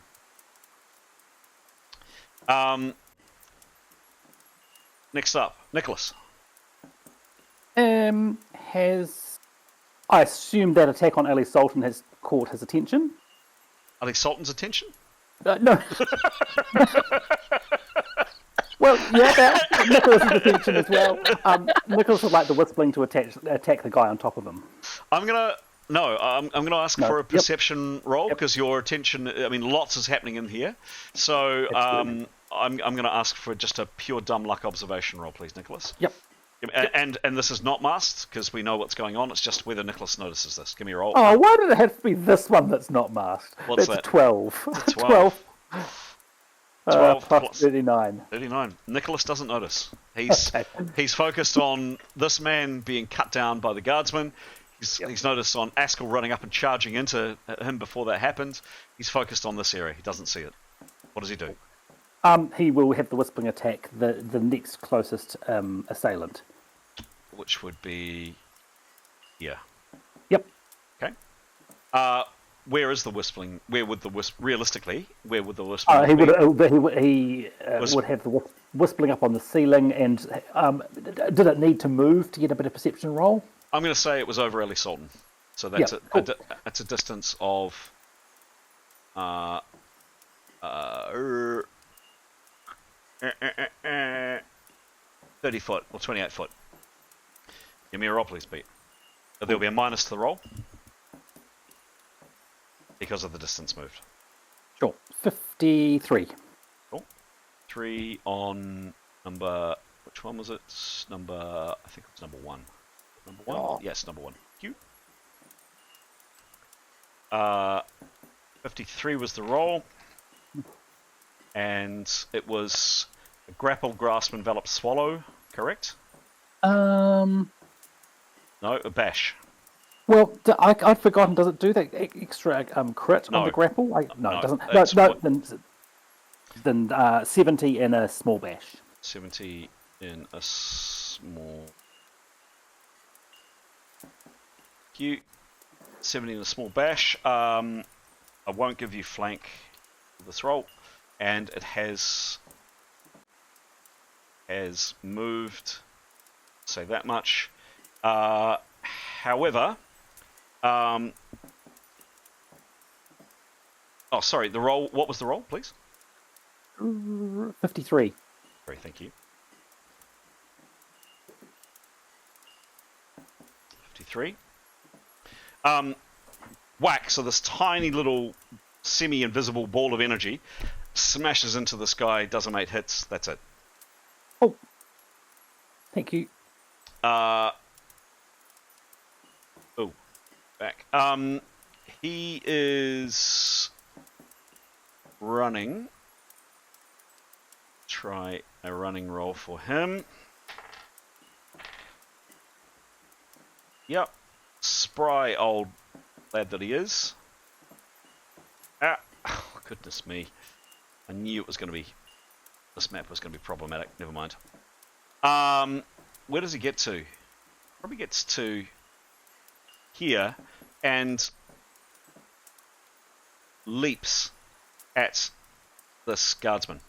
Next up, Nicholas. I assume that attack on Ali Sultan has caught his attention? Ali Sultan's attention? No. Well, yeah, that Nicholas's attention as well. Nicholas would like the whistling to attack the guy on top of him. I'm gonna ask for a perception roll because your attention. I mean, lots is happening in here. So I'm going to ask for just a pure dumb luck observation roll, please, Nicholas. Yep. And this is not masked because we know what's going on. It's just whether Nicholas notices this. Give me a roll. Oh, why did it have to be this one that's not masked? What's That's that? 12. It's a 12. 12 plus plus 39. 39. Nicholas doesn't notice. He's focused on this man being cut down by the guardsman. He's noticed on Askell running up and charging into him before that happened. He's focused on this area. He doesn't see it. What does he do? He will have the Whispering attack the next closest assailant. Which would be here. Yep. Okay. Where is the Whispering? Where would the realistically? Where would the Whispering? He would have the Whispering up on the ceiling. And did it need to move to get a bit of perception roll? I'm going to say it was over Ellie Sultan. So that's that's a distance of 30 foot or 28 foot. Give me a roll, please, Pete. There'll be a minus to the roll because of the distance moved. Sure. 53. Cool. 3 on number. Which one was it? Number. I think it was number 1. Number 1? Oh. Yes, number 1. Q. 53 was the roll. And it was a grapple, grasp, envelop, swallow, correct? No, a bash. Well, I'd forgotten. Does it do that extra crit on the grapple? No, it doesn't. No, then 70 in a small bash. 70 in a small. Cute. 70 in a small bash. I won't give you flank for this roll, and it has moved. Say that much. However, oh, sorry. The roll. What was the roll, please? 53. Sorry, thank you. 53. Whack. So this tiny little semi-invisible ball of energy smashes into the sky. Does a mate hits. That's it. Oh, thank you. Back. He is running. Try a running roll for him. Yep. Spry old lad that he is. Ah, oh, goodness me. I knew it was going to be... This map was going to be problematic. Never mind. Where does he get to? Probably gets to here and leaps at this guardsman.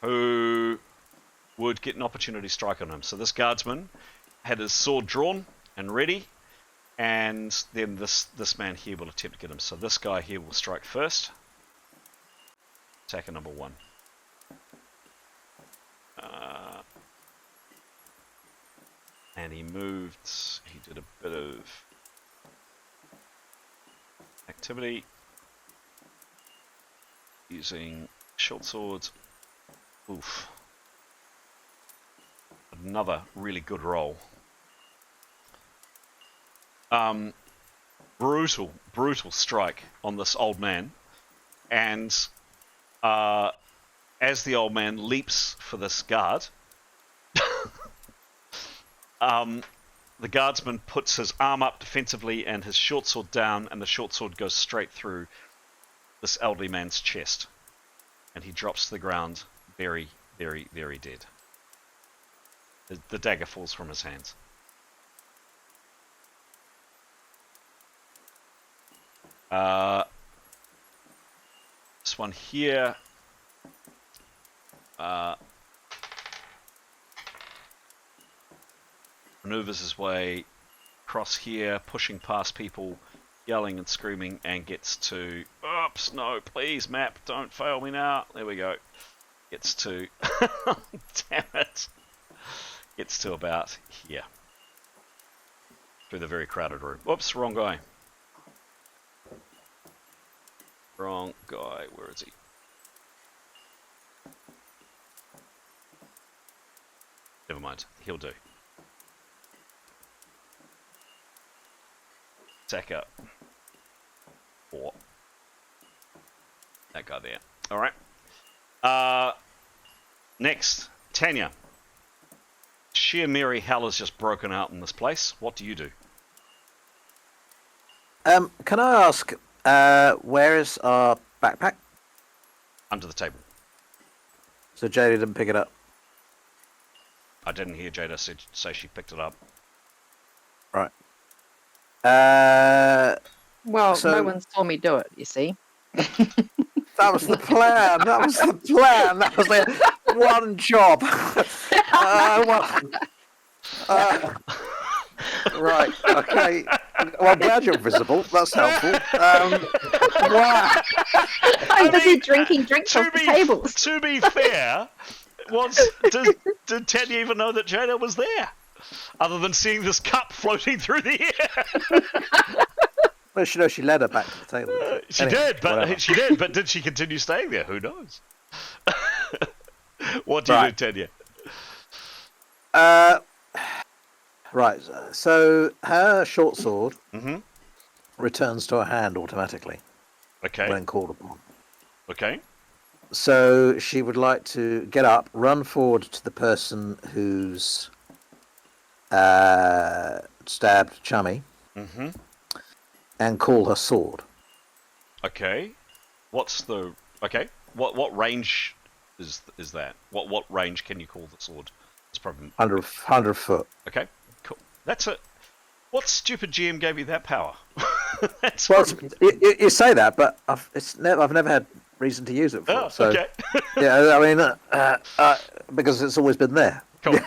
Who would get an opportunity strike on him. So this guardsman had his sword drawn and ready, and then this man here will attempt to get him. So this guy here will strike first. Attacker number 1. And he moved. He did a bit of activity using short swords. Oof. Another really good roll. Brutal strike on this old man. And as the old man leaps for this guard, the guardsman puts his arm up defensively and his short sword down, and the short sword goes straight through this elderly man's chest. And he drops to the ground very, very, very dead. The dagger falls from his hands. This one here. Maneuvers his way across here, pushing past people, yelling and screaming, and gets to... Oops, no, please, map, don't fail me now. There we go. Gets to... Damn it. Gets to about here. Through the very crowded room. Whoops, wrong guy. Wrong guy. Where is he? Never mind. He'll do. Attack up. 4. That guy there. All right. Next, Tanya. Sheer merry hell has just broken out in this place. What do you do? Can I ask, where is our backpack? Under the table. So Jodie didn't pick it up. I didn't hear Jada say she picked it up. Right. Well, So- no one saw me do it, you see. That was the plan. That was the plan. That was the one job. Right. Okay. Well, I'm glad you're visible. That's helpful. Wow. I'm busy drinking drinks off the tables. To be fair, did Tanya even know that Jada was there? Other than seeing this cup floating through the air. Well, she led her back to the table. She did, but did she continue staying there? Who knows? What do you do, Tanya? Right. So her short sword Mm-hmm. returns to her hand automatically Okay. when called upon. Okay. So she would like to get up, run forward to the person who's stabbed Chummy, Mm-hmm. and call her sword. Okay. What's the okay? What range is that? What range can you call the sword? It's probably 100 foot. okay. Cool. That's it. What stupid GM gave you that power? That's Well, you say that, but I've never had reason to use it before. oh, so okay. yeah, I mean, because it's always been there. Cool.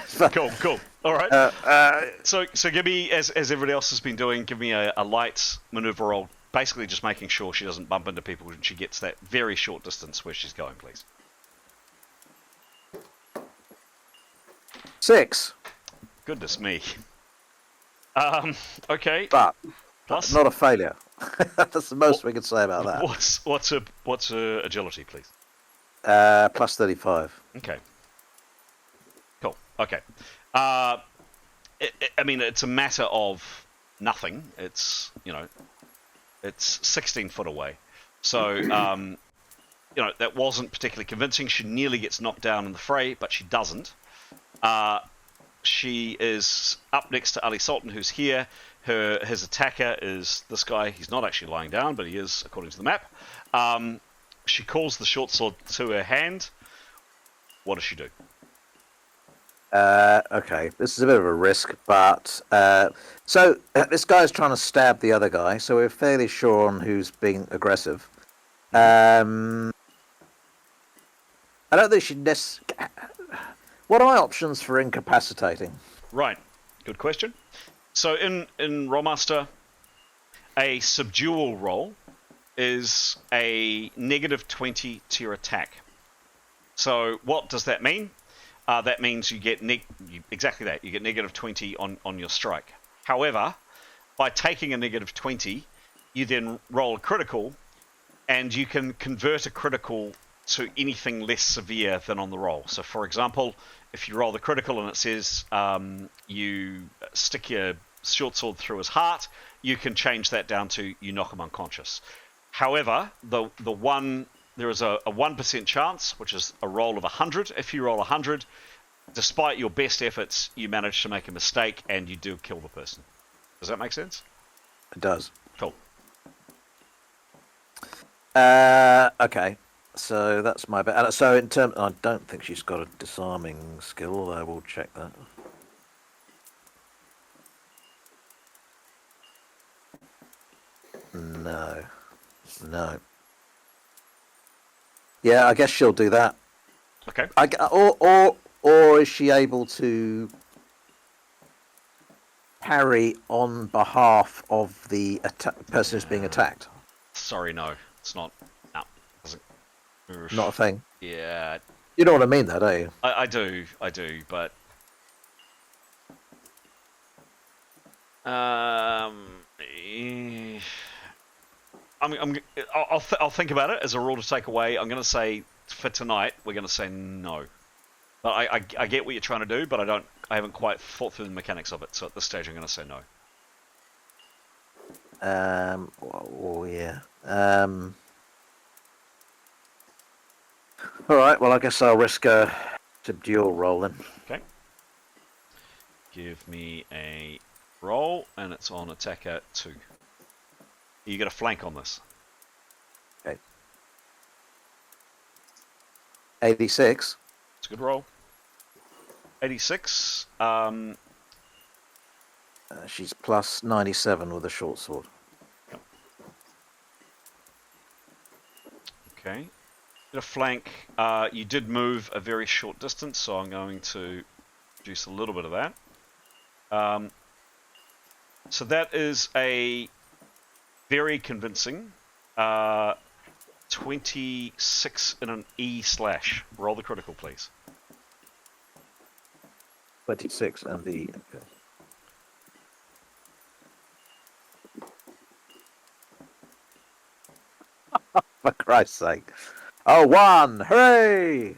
Cool. All right. So give me, as everybody else has been doing, give me a light maneuver roll. Basically, just making sure she doesn't bump into people when she gets that very short distance where she's going, please. 6, Goodness me. Okay. but Plus, not a failure. That's the most we can say about that. what's her agility, please? Plus 35. Okay. Cool. Okay. I mean, it's a matter of nothing. It's it's 16 foot away. So that wasn't particularly convincing. She nearly gets knocked down in the fray, but she doesn't. She is up next to Ali Sultan, who's here. His attacker is this guy. He's not actually lying down, but he is, according to the map. She calls the short sword to her hand. What does she do? Okay, this is a bit of a risk, but this guy's trying to stab the other guy, so we're fairly sure on who's being aggressive. I don't think she'd What are my options for incapacitating? Right. Good question. So in Rolemaster, a subdual roll is a -20 to your attack. So what does that mean? That means you get exactly that. You get -20 on your strike. However, by taking a -20, you then roll a critical, and you can convert a critical to anything less severe than on the roll. So, for example, if you roll the critical and it says you stick your short sword through his heart, you can change that down to you knock him unconscious. However, there is a 1% chance, which is a roll of 100. If you roll 100, despite your best efforts, you manage to make a mistake and you do kill the person. Does that make sense? It does. Cool. Okay. So that's my bet. So in terms, I don't think she's got a disarming skill, although we'll check that. No. Yeah, I guess she'll do that. Okay. Or is she able to parry on behalf of the person who's being attacked? Sorry, no. It's not. No. Doesn't. Not a thing. Yeah. You know what I mean, though, don't you? I do, but I'll think about it as a rule to take away. I'm going to say for tonight we're going to say no. But I get what you're trying to do, but I haven't quite thought through the mechanics of it. So at this stage, I'm going to say no. Yeah. All right. Well, I guess I'll risk a subdual roll then. Okay. Give me a roll, and it's on attacker 2. You get a flank on this. Okay. 86. It's a good roll. 86. She's plus 97 with a short sword. Okay. Get a flank. You did move a very short distance, so I'm going to reduce a little bit of that. So that is a very convincing 26 in an E/. Roll the critical, please. 26 and the. Okay. For Christ's sake. Oh, 1! Hooray!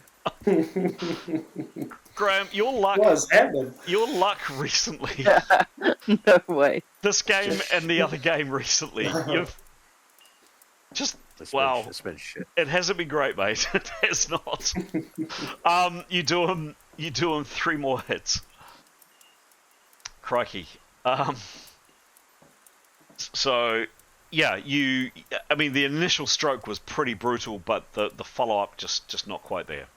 Graham, your luck. What's happening? Your luck recently. No way. This game and the other game recently. You've just It's been shit. It hasn't been great, mate. It has not. You do him 3 more hits. Crikey. So yeah, I mean, the initial stroke was pretty brutal, but the follow-up just not quite there.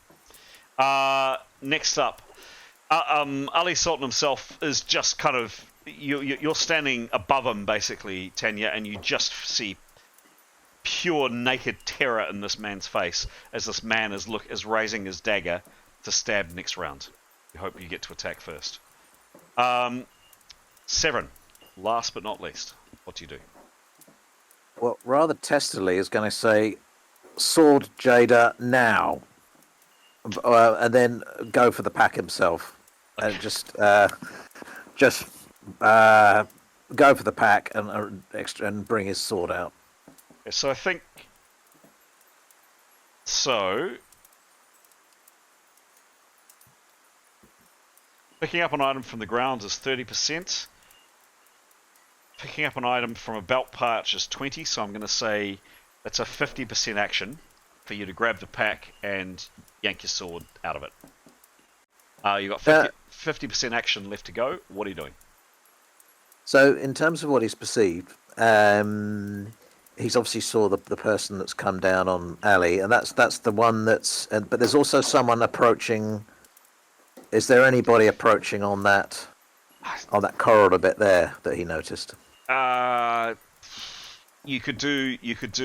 Next up, Ali Sultan himself is just kind of you're standing above him basically, Tanya, and you just see pure naked terror in this man's face as this man is raising his dagger to stab next round. You hope you get to attack first. Severin, last but not least, what do you do? Well, rather testily is going to say, sword Jada now, and then go for the pack himself, and just go for the pack and bring his sword out. Okay, so I think so. Picking up an item from the ground is 30%. Picking up an item from a belt pouch is 20, so I'm going to say that's a 50% action for you to grab the pack and yank your sword out of it. You've got 50% action left to go. What are you doing? So, in terms of what he's perceived, he's obviously saw the person that's come down on Ali, and that's the one that's. But there's also someone approaching. Is there anybody approaching on that corridor bit there that he noticed? You could do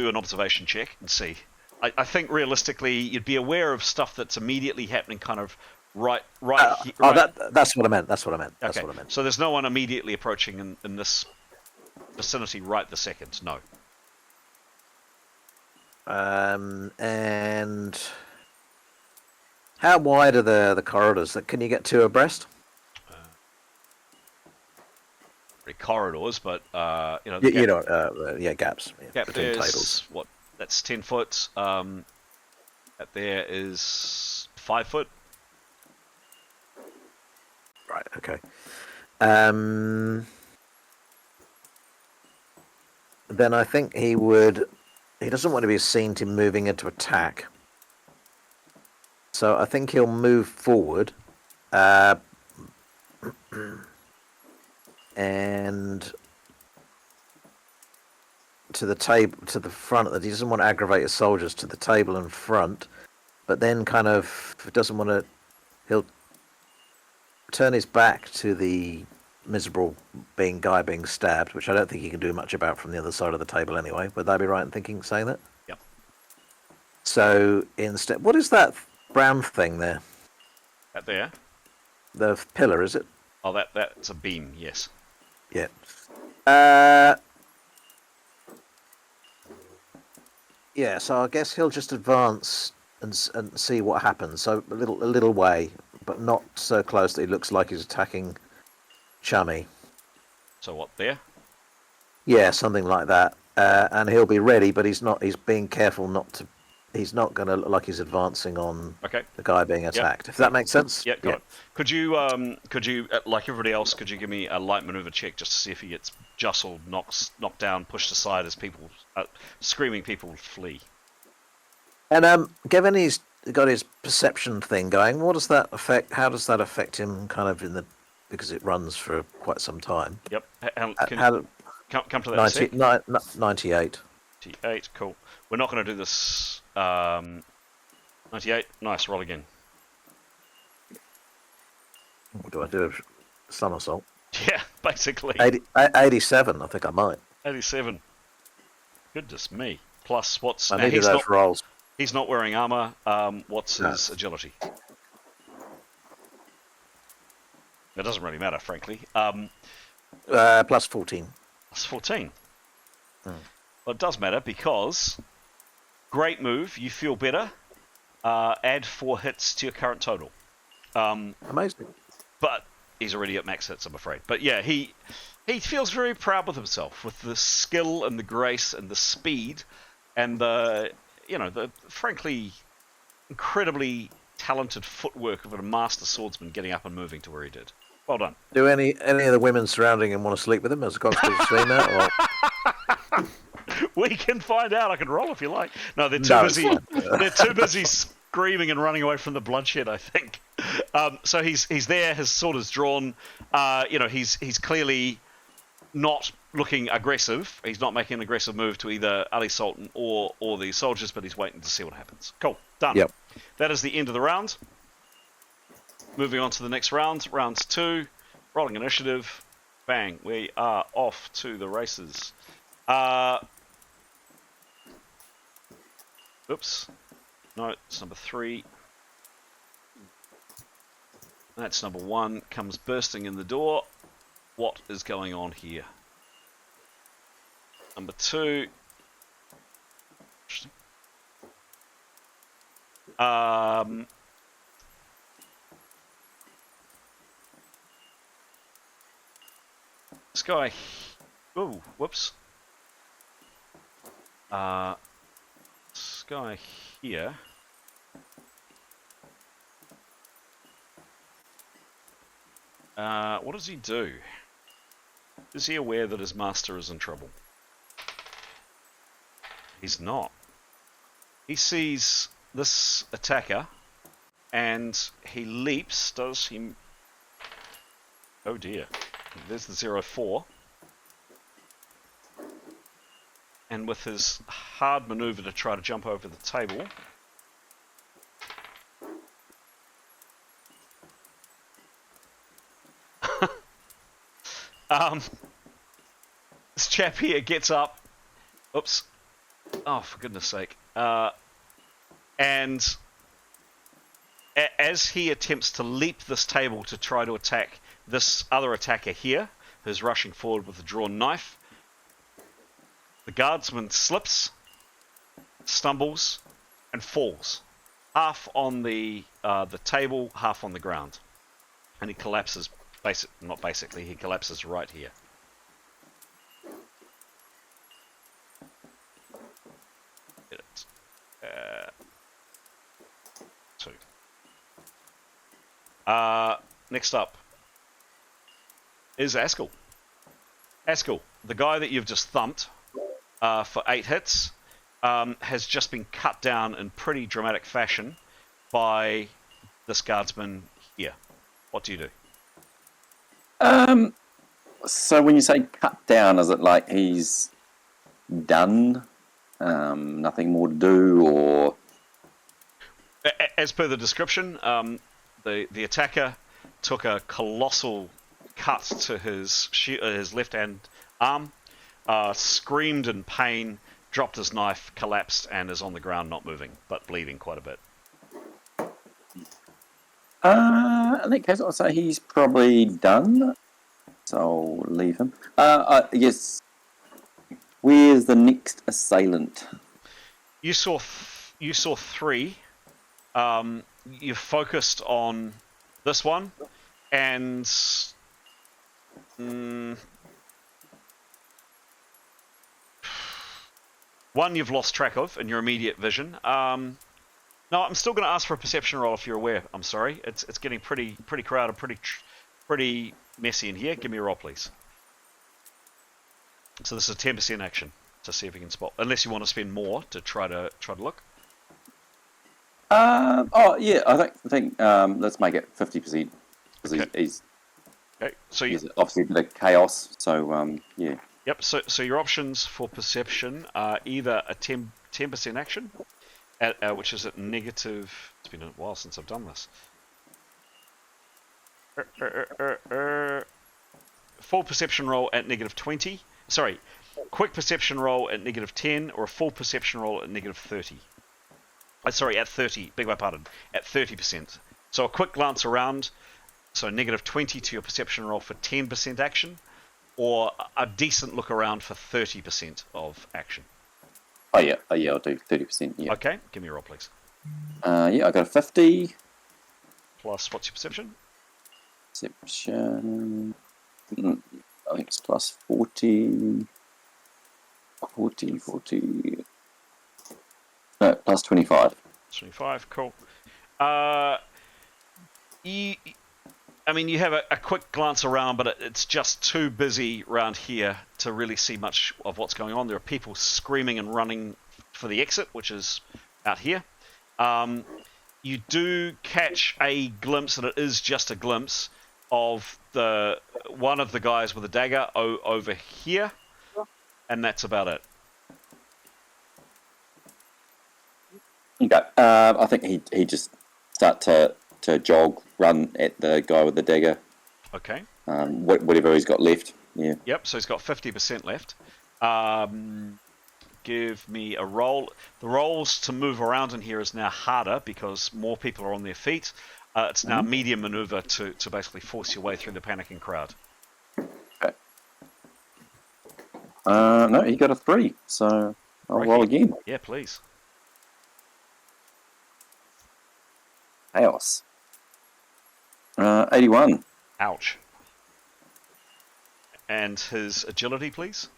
an observation check and see. I think realistically, you'd be aware of stuff that's immediately happening, kind of right. That's what I meant. That's what I meant. Okay. That's what I meant. So there's no one immediately approaching in this vicinity right this second. No. And how wide are the corridors? Can you get 2 abreast? Corridors, but gaps. Gap Between there tables. is what? That's 10 foot. That there is 5 foot. Right. Okay. Then I think he doesn't want to be seen to moving into attack. So I think he'll move forward. And to the table, to the front. That he doesn't want to aggravate his soldiers to the table in front, but then kind of doesn't want to. He'll turn his back to the miserable guy being stabbed, which I don't think he can do much about from the other side of the table anyway. Would I be right in saying that? Yep. So instead, what is that brown thing there? That there. The pillar, is it? Oh, that's a beam. Yes. Yeah. Yeah. So I guess he'll just advance and see what happens. So a little way, but not so close that he looks like he's attacking Chummy. So what there? Yeah, something like that. and he'll be ready, but he's not. He's being careful not to. He's not going to look like he's advancing on Okay. the guy being attacked. If that makes sense. Yeah, got it. Could you, like everybody else, could you give me a light maneuver check just to see if he gets jostled, knocked down, pushed aside as people, screaming people flee? And given he's got his perception thing going, what does that affect? How does that affect him? Kind of because it runs for quite some time. Yep. Come to that 90, in a sec. 98. 98, cool. We're not going to do this. 98, nice. Roll again. What do I do? A somersault. Yeah, basically. 87. I think I might. 87. Goodness me. Plus, what's... I needed those rolls. He's not wearing armor. What's his agility? It doesn't really matter, frankly. Plus 14. Plus 14. Well, it does matter because... Great move. You feel better. Add 4 hits to your current total. Amazing. But he's already at max hits, I'm afraid. But yeah, he feels very proud with himself, with the skill and the grace and the speed and the frankly incredibly talented footwork of a master swordsman getting up and moving to where he did. Well done. Do any of the women surrounding him want to sleep with him? Has the constable seen that? Or... We can find out. I can roll if you like. No, they're too busy. They're too busy screaming and running away from the bloodshed, I think. So he's there. His sword is drawn. He's clearly not looking aggressive. He's not making an aggressive move to either Ali Sultan or the soldiers, but he's waiting to see what happens. Cool. Done. Yep. That is the end of the round. Moving on to the next round. Round 2. Rolling initiative. Bang. We are off to the races. Oops. No, it's number 3. That's number 1. Comes bursting in the door. What is going on here? Number 2. Interesting. This guy. Oh, whoops. This guy here. What does he do? Is he aware that his master is in trouble? He's not. He sees this attacker and he leaps, does he? Oh dear. There's the 0-4. And with his hard maneuver to try to jump over the table, this chap here gets up. Oops. Oh, for goodness sake. And as he attempts to leap this table to try to attack this other attacker here, who's rushing forward with a drawn knife, the guardsman slips, stumbles, and falls. Half on the table, half on the ground. And he collapses, he collapses right here. Get it. 2. Next up is Askell. Askell, the guy that you've just thumped for 8 hits, has just been cut down in pretty dramatic fashion by this guardsman here. What do you do? So when you say cut down, is it like he's done? Nothing more to do, or... As per the description, the attacker took a colossal cut to his left hand arm, screamed in pain, dropped his knife, collapsed, and is on the ground not moving, but bleeding quite a bit. In that case, I'll say he's probably done. So I'll leave him. I guess. Where's the next assailant? You saw 3. You focused on this one, and One you've lost track of in your immediate vision. No, I'm still going to ask for a perception roll if you're aware. I'm sorry, it's getting pretty crowded, pretty messy in here. Give me a roll, please. So this is a 10% action to see if you can spot, unless you want to spend more to try to look. Oh yeah, I think let's make it 50% because Okay. he's Okay, so he's obviously a bit of chaos. So yeah. Yep. So your options for perception are either a 10% action, which is at negative. It's been a while since I've done this. Full perception roll at negative 20. Sorry, quick perception roll at negative 10, or a full perception roll at negative 30. Sorry, at 30. Beg my pardon. At 30%. So a quick glance around. So negative 20 to your perception roll for 10% action, or a decent look around for 30% of action. Oh yeah, I'll do 30%. Yeah. Okay, give me a roll, please. Yeah, I got a 50. Plus, what's your perception? Perception. I think it's plus 40. 40. No, plus 25. 25, cool. You have a quick glance around, but it's just too busy around here to really see much of what's going on. There are people screaming and running for the exit, which is out here. You do catch a glimpse, and it is just a glimpse, of one of the guys with a dagger over here, and that's about it. Okay. I think he just start to jog, run at the guy with the dagger. Okay. Whatever he's got left. Yeah. Yep. So he's got 50% left. Give me a roll. The rolls to move around in here is now harder because more people are on their feet. It's now medium maneuver to basically force your way through the panicking crowd. Okay. No, he got a 3, so I'll roll again. Yeah, please. Chaos. 81. Ouch. And his agility, please.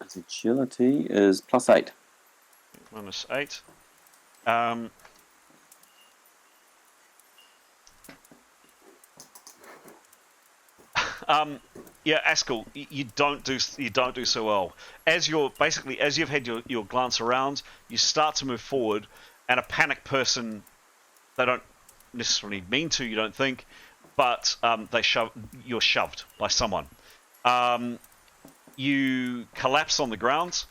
His agility is plus 8. Minus 8. Yeah, Askell, you don't do so well. As you've had your glance around, you start to move forward, and a panicked person, they don't necessarily mean to, you don't think, but you're shoved by someone. You collapse on the ground.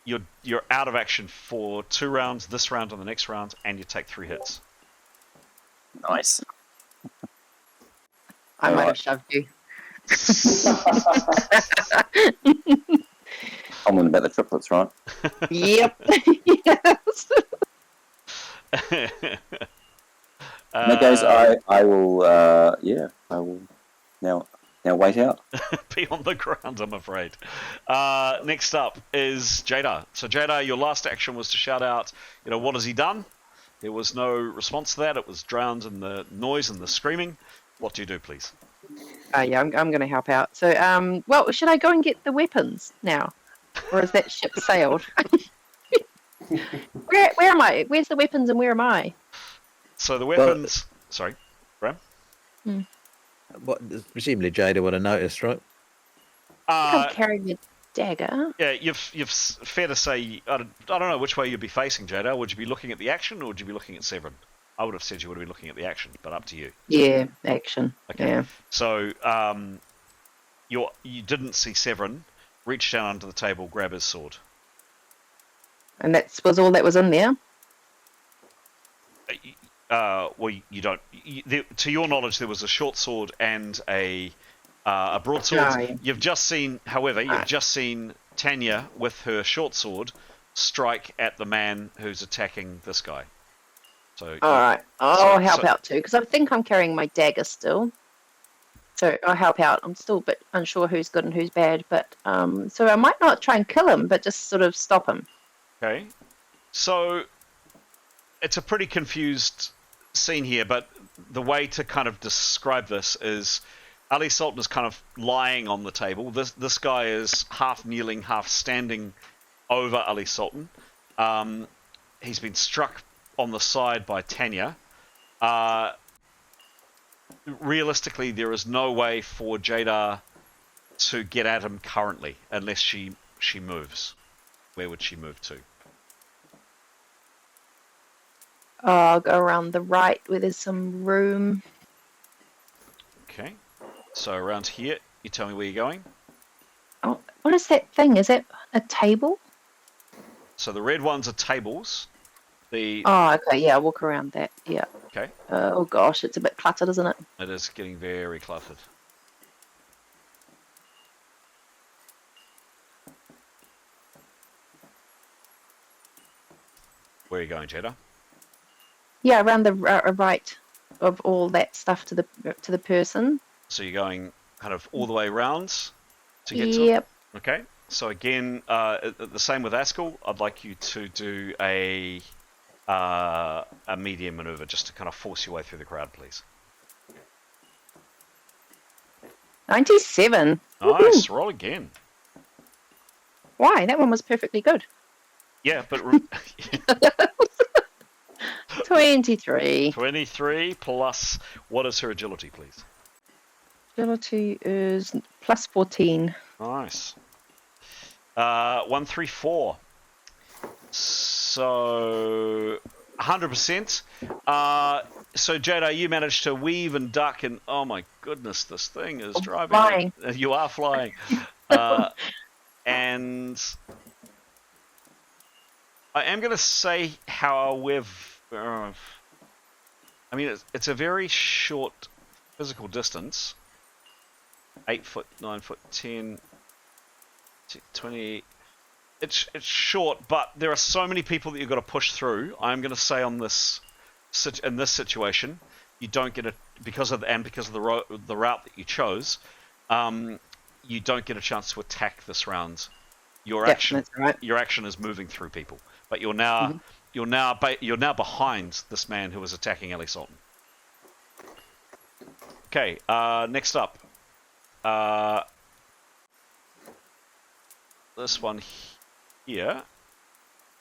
You're out of action for 2 rounds, this round and the next round, and you take 3 hits. Nice. I might have shoved you. I'm on about the triplets, right? Yep. Yes. Guys, I will. I will now wait out. Be on the ground, I'm afraid. Next up is Jada. So Jada, your last action was to shout out, what has he done? There was no response to that. It was drowned in the noise and the screaming. What do you do, please? Yeah, I'm going to help out. So, well, should I go and get the weapons now? Or is that ship sailed? Where am I? Where's the weapons and where am I? So the weapons... Sorry, Graham? Presumably Jada would have noticed, right? I'm carrying a dagger. Yeah, you've fair to say... I don't know which way you'd be facing, Jada. Would you be looking at the action or would you be looking at Severin? I would have said you would have been looking at the action, but up to you. Yeah, action. Okay. Yeah. So you didn't see Severin reach down under the table, grab his sword. And that was all that was in there? Well, you don't. To your knowledge, there was a short sword and a broadsword. Oh, yeah. You've just seen Tanya with her short sword strike at the man who's attacking this guy. So, all right, I'll help out too because I think I'm carrying my dagger still. So I'll help out. I'm still a bit unsure who's good and who's bad, but so I might not try and kill him, but just sort of stop him. Okay, so it's a pretty confused scene here, but the way to kind of describe this is Ali Sultan is kind of lying on the table. This guy is half kneeling, half standing over Ali Sultan. He's been struck on the side by Tanya. Realistically, there is no way for Jadar to get at him currently unless she moves. Where would she move to? I'll go around the right where there's some room. Okay. So around here, you tell me where you're going. Oh, what is that thing? Is that a table? So the red ones are tables. Oh, okay. Yeah, I'll walk around that. Yeah. Okay. Oh gosh, it's a bit cluttered, isn't it? It is getting very cluttered. Where are you going, Jada? Yeah, around the right of all that stuff to the person. So you're going kind of all the way around to get to it? Yep. Okay. So again, the same with Askell. I'd like you to do a medium maneuver just to kind of force your way through the crowd, please. 97. Nice. Woohoo. Roll again. Why? That one was perfectly good. Yeah, but 23. 23 plus, what is her agility, please? Agility is plus 14. Nice. 134. So 100%. So Jada, you managed to weave and duck, and oh my goodness, this thing is driving. Flying. You are flying. And I am going to say how we've. I mean, it's a very short physical distance. 8 foot, 9 foot, 10, 20. It's short, but there are so many people that you've got to push through. I'm going to say in this situation, you don't get because of the route that you chose. You don't get a chance to attack this round. Your action is moving through people, but you're now behind this man who was attacking Ali Sultan. Okay, next up, this one here.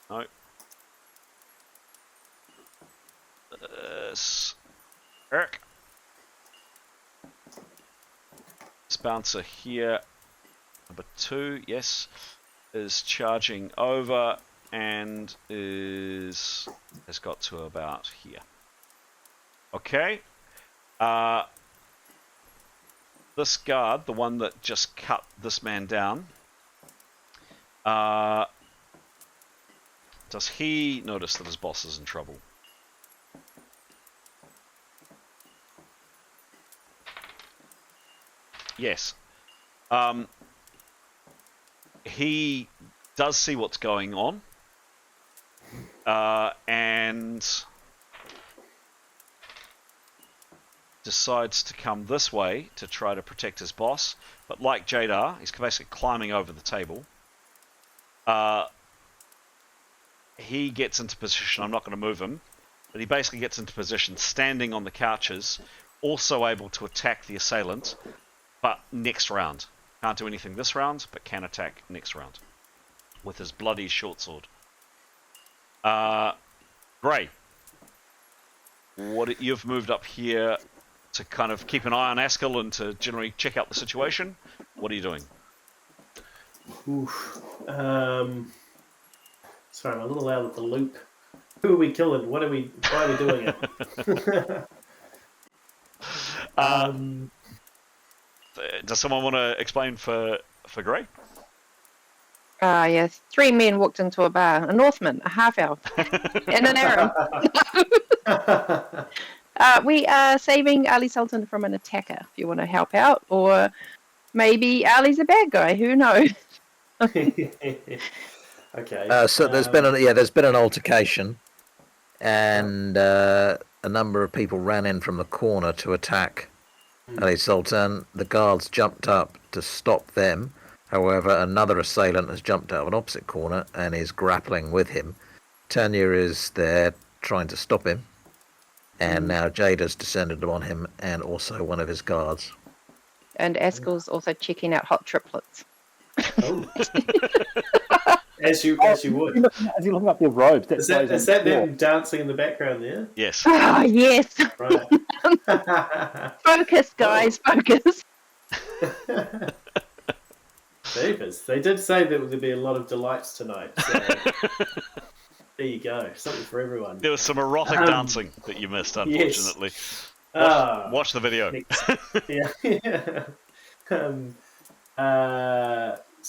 No. Eric. This bouncer here, number 2, yes, is charging over and has got to about here. Okay. This guard, the one that just cut this man down, does he notice that his boss is in trouble? Yes. He does see what's going on, and decides to come this way to try to protect his boss. But like Jadar, he's basically climbing over the table. He gets into position. I'm not going to move him, but he basically gets into position, standing on the couches, also able to attack the assailant, but next round. Can't do anything this round, but can attack next round with his bloody short sword. Gray, you've moved up here to kind of keep an eye on Askell and to generally check out the situation. What are you doing? Oof. Sorry, I'm a little out of the loop. Who are we killing? Why are we doing it? Does someone want to explain for Gray? Yes. 3 men walked into a bar. A Northman, a half-elf, and an Arab. We are saving Ali Sultan from an attacker, if you want to help out. Or maybe Ali's a bad guy, who knows? Okay. So there's been an altercation, and a number of people ran in from the corner to attack Ali Sultan. The guards jumped up to stop them. However, another assailant has jumped out of an opposite corner and is grappling with him. Tanya is there trying to stop him, and now Jada's descended on him and also one of his guards. And Askell's also checking out hot triplets. Oh. As you As would. you're looking up their robes, Is that them dancing in the background there? Yes. Oh, yes. Right. Focus, guys, focus. Jeepers. They did say that there'd be a lot of delights tonight. So there you go. Something for everyone. There was some erotic dancing that you missed, unfortunately. Watch the video. Yeah.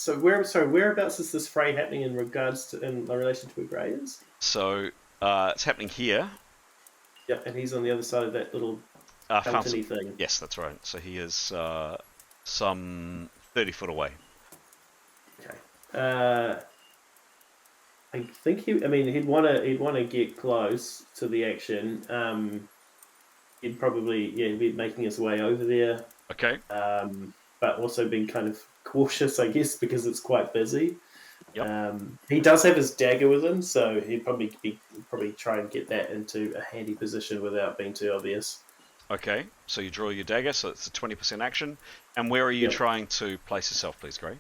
Whereabouts is this fray happening in relation to where Grey is? So it's happening here. Yep, and he's on the other side of that little fountain thing. Yes, that's right. So he is some 30 foot away. Okay. I think he'd want to get close to the action. He'd probably be making his way over there. Okay. But also being kind of cautious, I guess, because it's quite busy. Yep. He does have his dagger with him, so he'd probably try and get that into a handy position without being too obvious. Okay, so you draw your dagger, so it's a 20% action. And where are you trying to place yourself, please, Gray?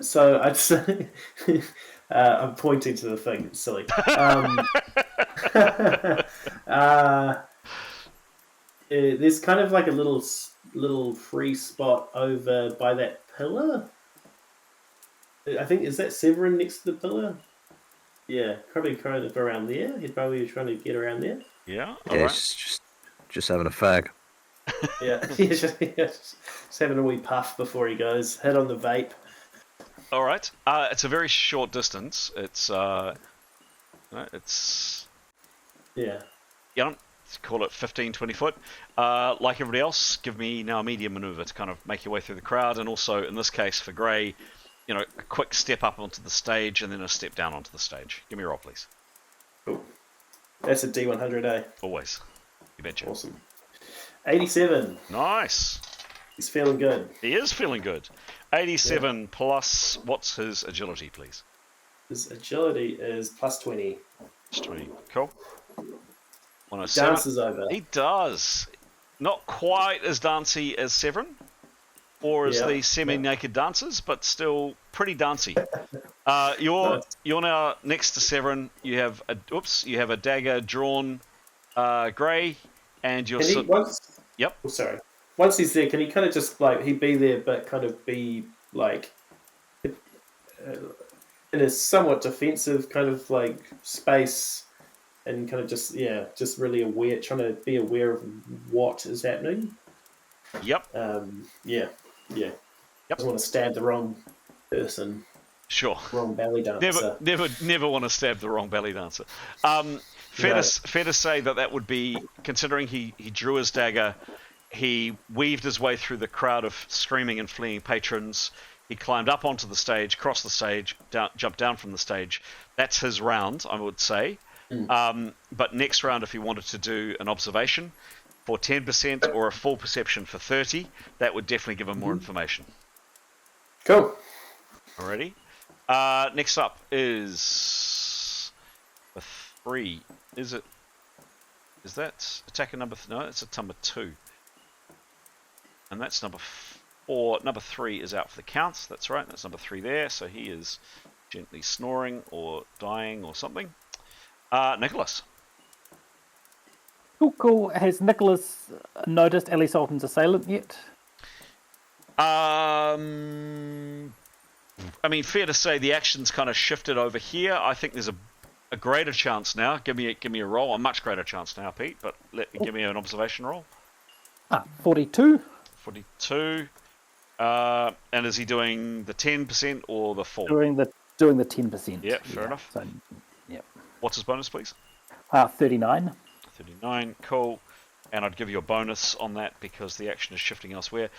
So I'd say I'm pointing to the thing. It's silly. There's kind of like a little free spot over by that pillar. I think, is that Severin next to the pillar? Yeah, probably kind of around there. He'd probably be trying to get around there. Yeah. Yeah, Right. just having a fag. Yeah, just having a wee puff before he goes. Hit on the vape. All right. It's a very short distance. It's Yeah. Call it 15, 20 foot. Like everybody else, give me now a medium maneuver to kind of make your way through the crowd, and also in this case for Gray, a quick step up onto the stage and then a step down onto the stage. Give me a roll, please. Cool. That's a D100, eh? Always. You betcha. Awesome. 87. Nice. He's feeling good. He is feeling good. 87 plus, what's his agility, please? His agility is plus 20. Plus 20. Cool. 107. Dances over. He does. Not quite as dancey as Severin, or as the semi-naked dancers, but still pretty dancey. You're now next to Severin. You have a dagger drawn, Gray, and you're. Yep. Oh, sorry. Once he's there, can he kind of just he'd be there, but kind of be in a somewhat defensive kind of space, and kind of just really aware, trying to be aware of what is happening. Yep. Yeah. Yep. Doesn't want to stab the wrong person. Sure. Wrong belly dancer. Never want to stab the wrong belly dancer. Fair to say that would be, considering he drew his dagger, he weaved his way through the crowd of screaming and fleeing patrons. He climbed up onto the stage, crossed the stage, jumped down from the stage. That's his round, I would say. But next round, if he wanted to do an observation for 10% or a full perception for 30, that would definitely give him more information. Cool. Alrighty. Next up is a 3. Is that attacker number? No, it's a number 2. And that's number 4. Number 3 is out for the count. That's right. That's number 3 there. So he is gently snoring or dying or something. Nicholas. Cool. Has Nicholas noticed Ellie Sultan's assailant yet? I mean, fair to say the action's kind of shifted over here. I think there's a greater chance now. Give me a roll. A much greater chance now, Pete. But give me an observation roll. 42. 42. And is he doing the 10% or the full? Doing the 10%. Yeah, fair enough. So, yeah. What's his bonus, please? 39. 39. Cool. And I'd give you a bonus on that because the action is shifting elsewhere.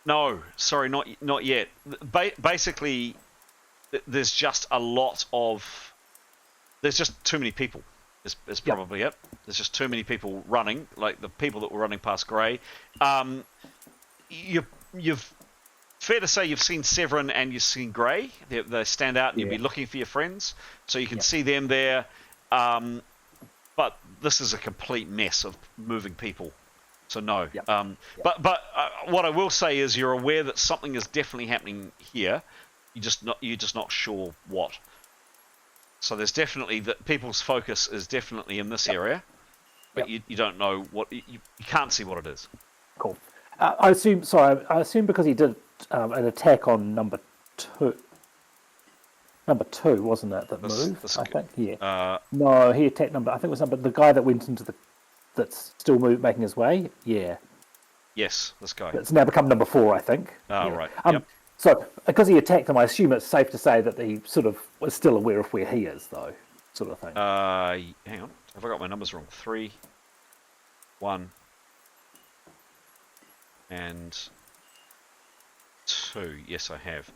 No, sorry, not yet. Basically, there's just there's just too many people. Is probably it. There's just too many people running, like the people that were running past Grey. You've fair to say you've seen Severin and you've seen Grey. They stand out, and you'll be looking for your friends, so you can see them there. But this is a complete mess of moving people. So no. Yep. But what I will say is you're aware that something is definitely happening here. You're just not sure what. So there's definitely that people's focus is definitely in this area, but you don't know what you can't see what it is. Cool. I assume because he did an attack on number two. Number 2, wasn't it, that moved? I think, yeah. No, he attacked I think it was the guy that went into that's still making his way. Yeah. Yes, this guy. It's now become number 4, I think. Oh, yeah. right. Yep. So, because he attacked him, I assume it's safe to say that he sort of was still aware of where he is, though, sort of thing. Hang on. Have I got my numbers wrong? 3, 1, and 2. Yes, I have.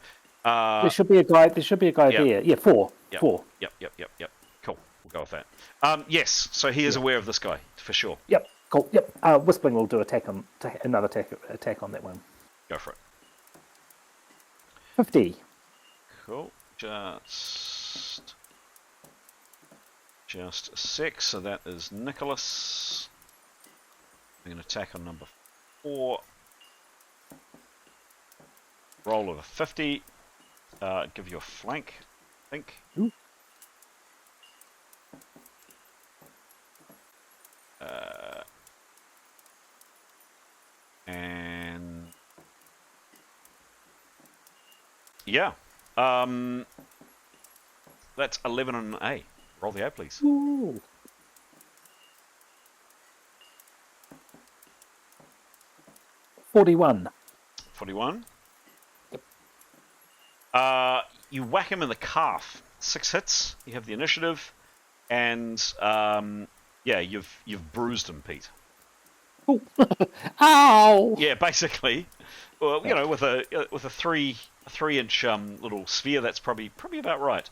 There should be a guy. There. Yeah, 4. Yep. 4. Yep. Cool. We'll go with that. Yes. So he is aware of this guy for sure. Yep. Cool. Yep. Whispering will do another attack on that one. Go for it. 50. Cool. Just a sec. So that is Nicholas. I'm going to attack on number 4. Roll of a 50. Give you a flank, I think. Ooh. And yeah, that's 11 on an A. Roll the A, please. Ooh. 41. 41. You whack him in the calf. 6 hits. You have the initiative, and you've bruised him, Pete. Ooh. Ow! Yeah, basically. Well, with a 3-inch little sphere, that's probably about right.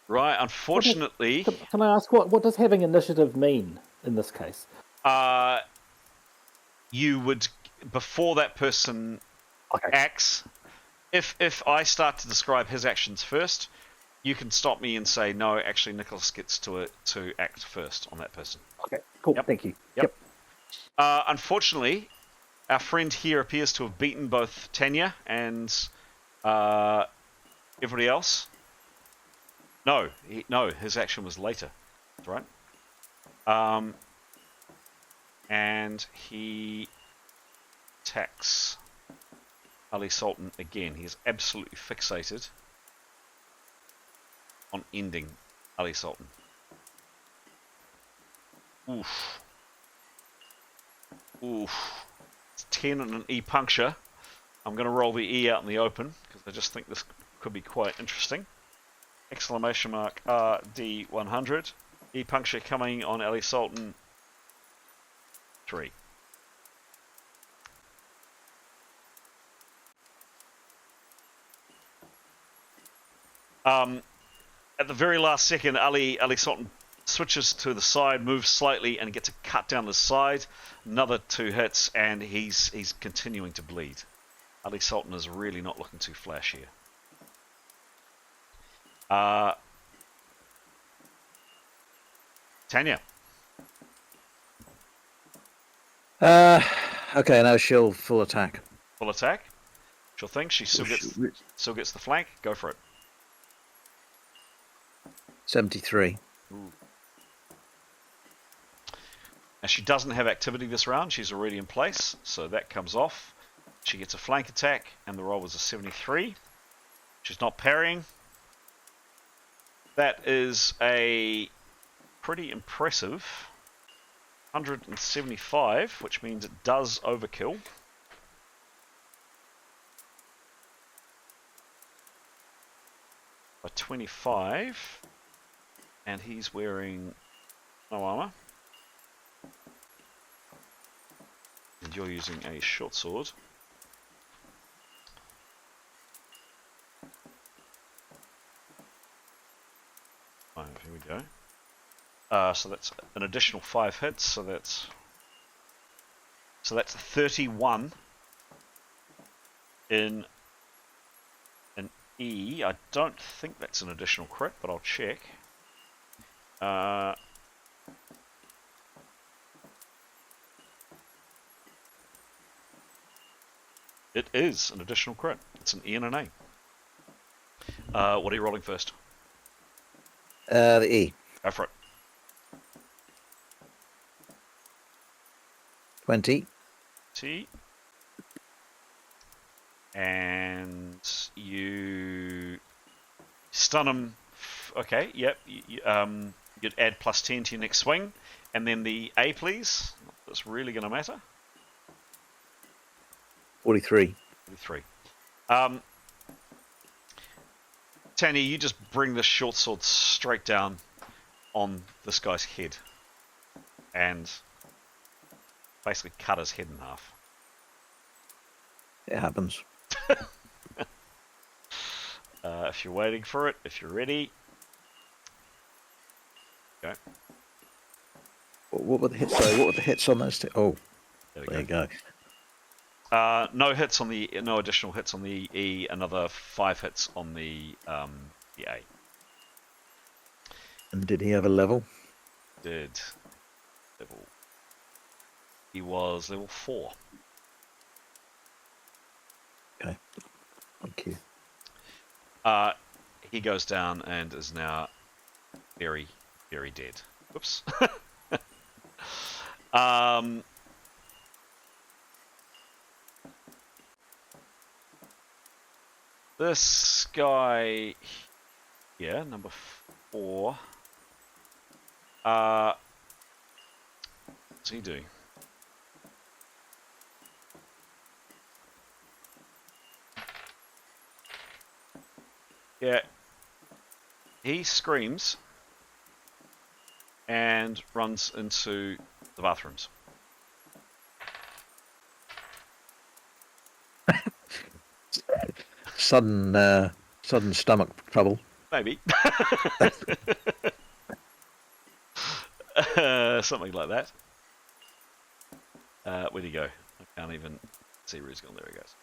Right. Unfortunately, can I ask what does having initiative mean in this case? You would, before that person acts, if I start to describe his actions first, you can stop me and say, no, actually Nicholas gets to act first on that person. Okay, cool. Yep. Thank you. Yep. Unfortunately, our friend here appears to have beaten both Tanya and everybody else. No, his action was later. That's right. And he attacks Ali Sultan again. He is absolutely fixated on ending Ali Sultan. Oof. It's 10 and an E puncture. I'm going to roll the E out in the open because I just think this could be quite interesting. Exclamation mark RD100. E puncture coming on Ali Sultan. 3. At the very last second, Ali Sultan switches to the side, moves slightly, and gets a cut down the side. Another 2 hits, and he's continuing to bleed. Ali Sultan is really not looking too flash here. Tanya. Okay, now she'll full attack. Full attack. Sure thing. She still gets the flank. Go for it. 73. Ooh. Now she doesn't have activity this round. She's already in place, so that comes off. She gets a flank attack, and the roll was a 73. She's not parrying. That is a pretty impressive 175, which means it does overkill. By 25, and he's wearing no armor. And you're using a short sword. Here we go. So that's an additional 5 hits. So that's 31 in an E. I don't think that's an additional crit, but I'll check. It is an additional crit. It's an E and an A. What are you rolling first? The E. Go for it. 20. T. And you stun him. Okay, yep. You'd add +10 to your next swing. And then the A, please. That's really going to matter. 43. 43. Tanya, you just bring the short sword straight down on this guy's head. And basically cut his head in half. It happens. If you're waiting for it, if you're ready. Go. What were the hits? Sorry, what were the hits on those two? Oh, There there we go. you go. No hits on the no additional hits on the E. Another 5 hits on the A. And did he have a level? Did level? He was level 4. Okay. Thank you. He goes down and is now very, very dead. Whoops. This guy here, number 4. What's he doing? Yeah. He screams and runs into the bathrooms. Sudden stomach trouble. Maybe. Something like that. Where'd he go? I can't even see where he's gone. There he goes.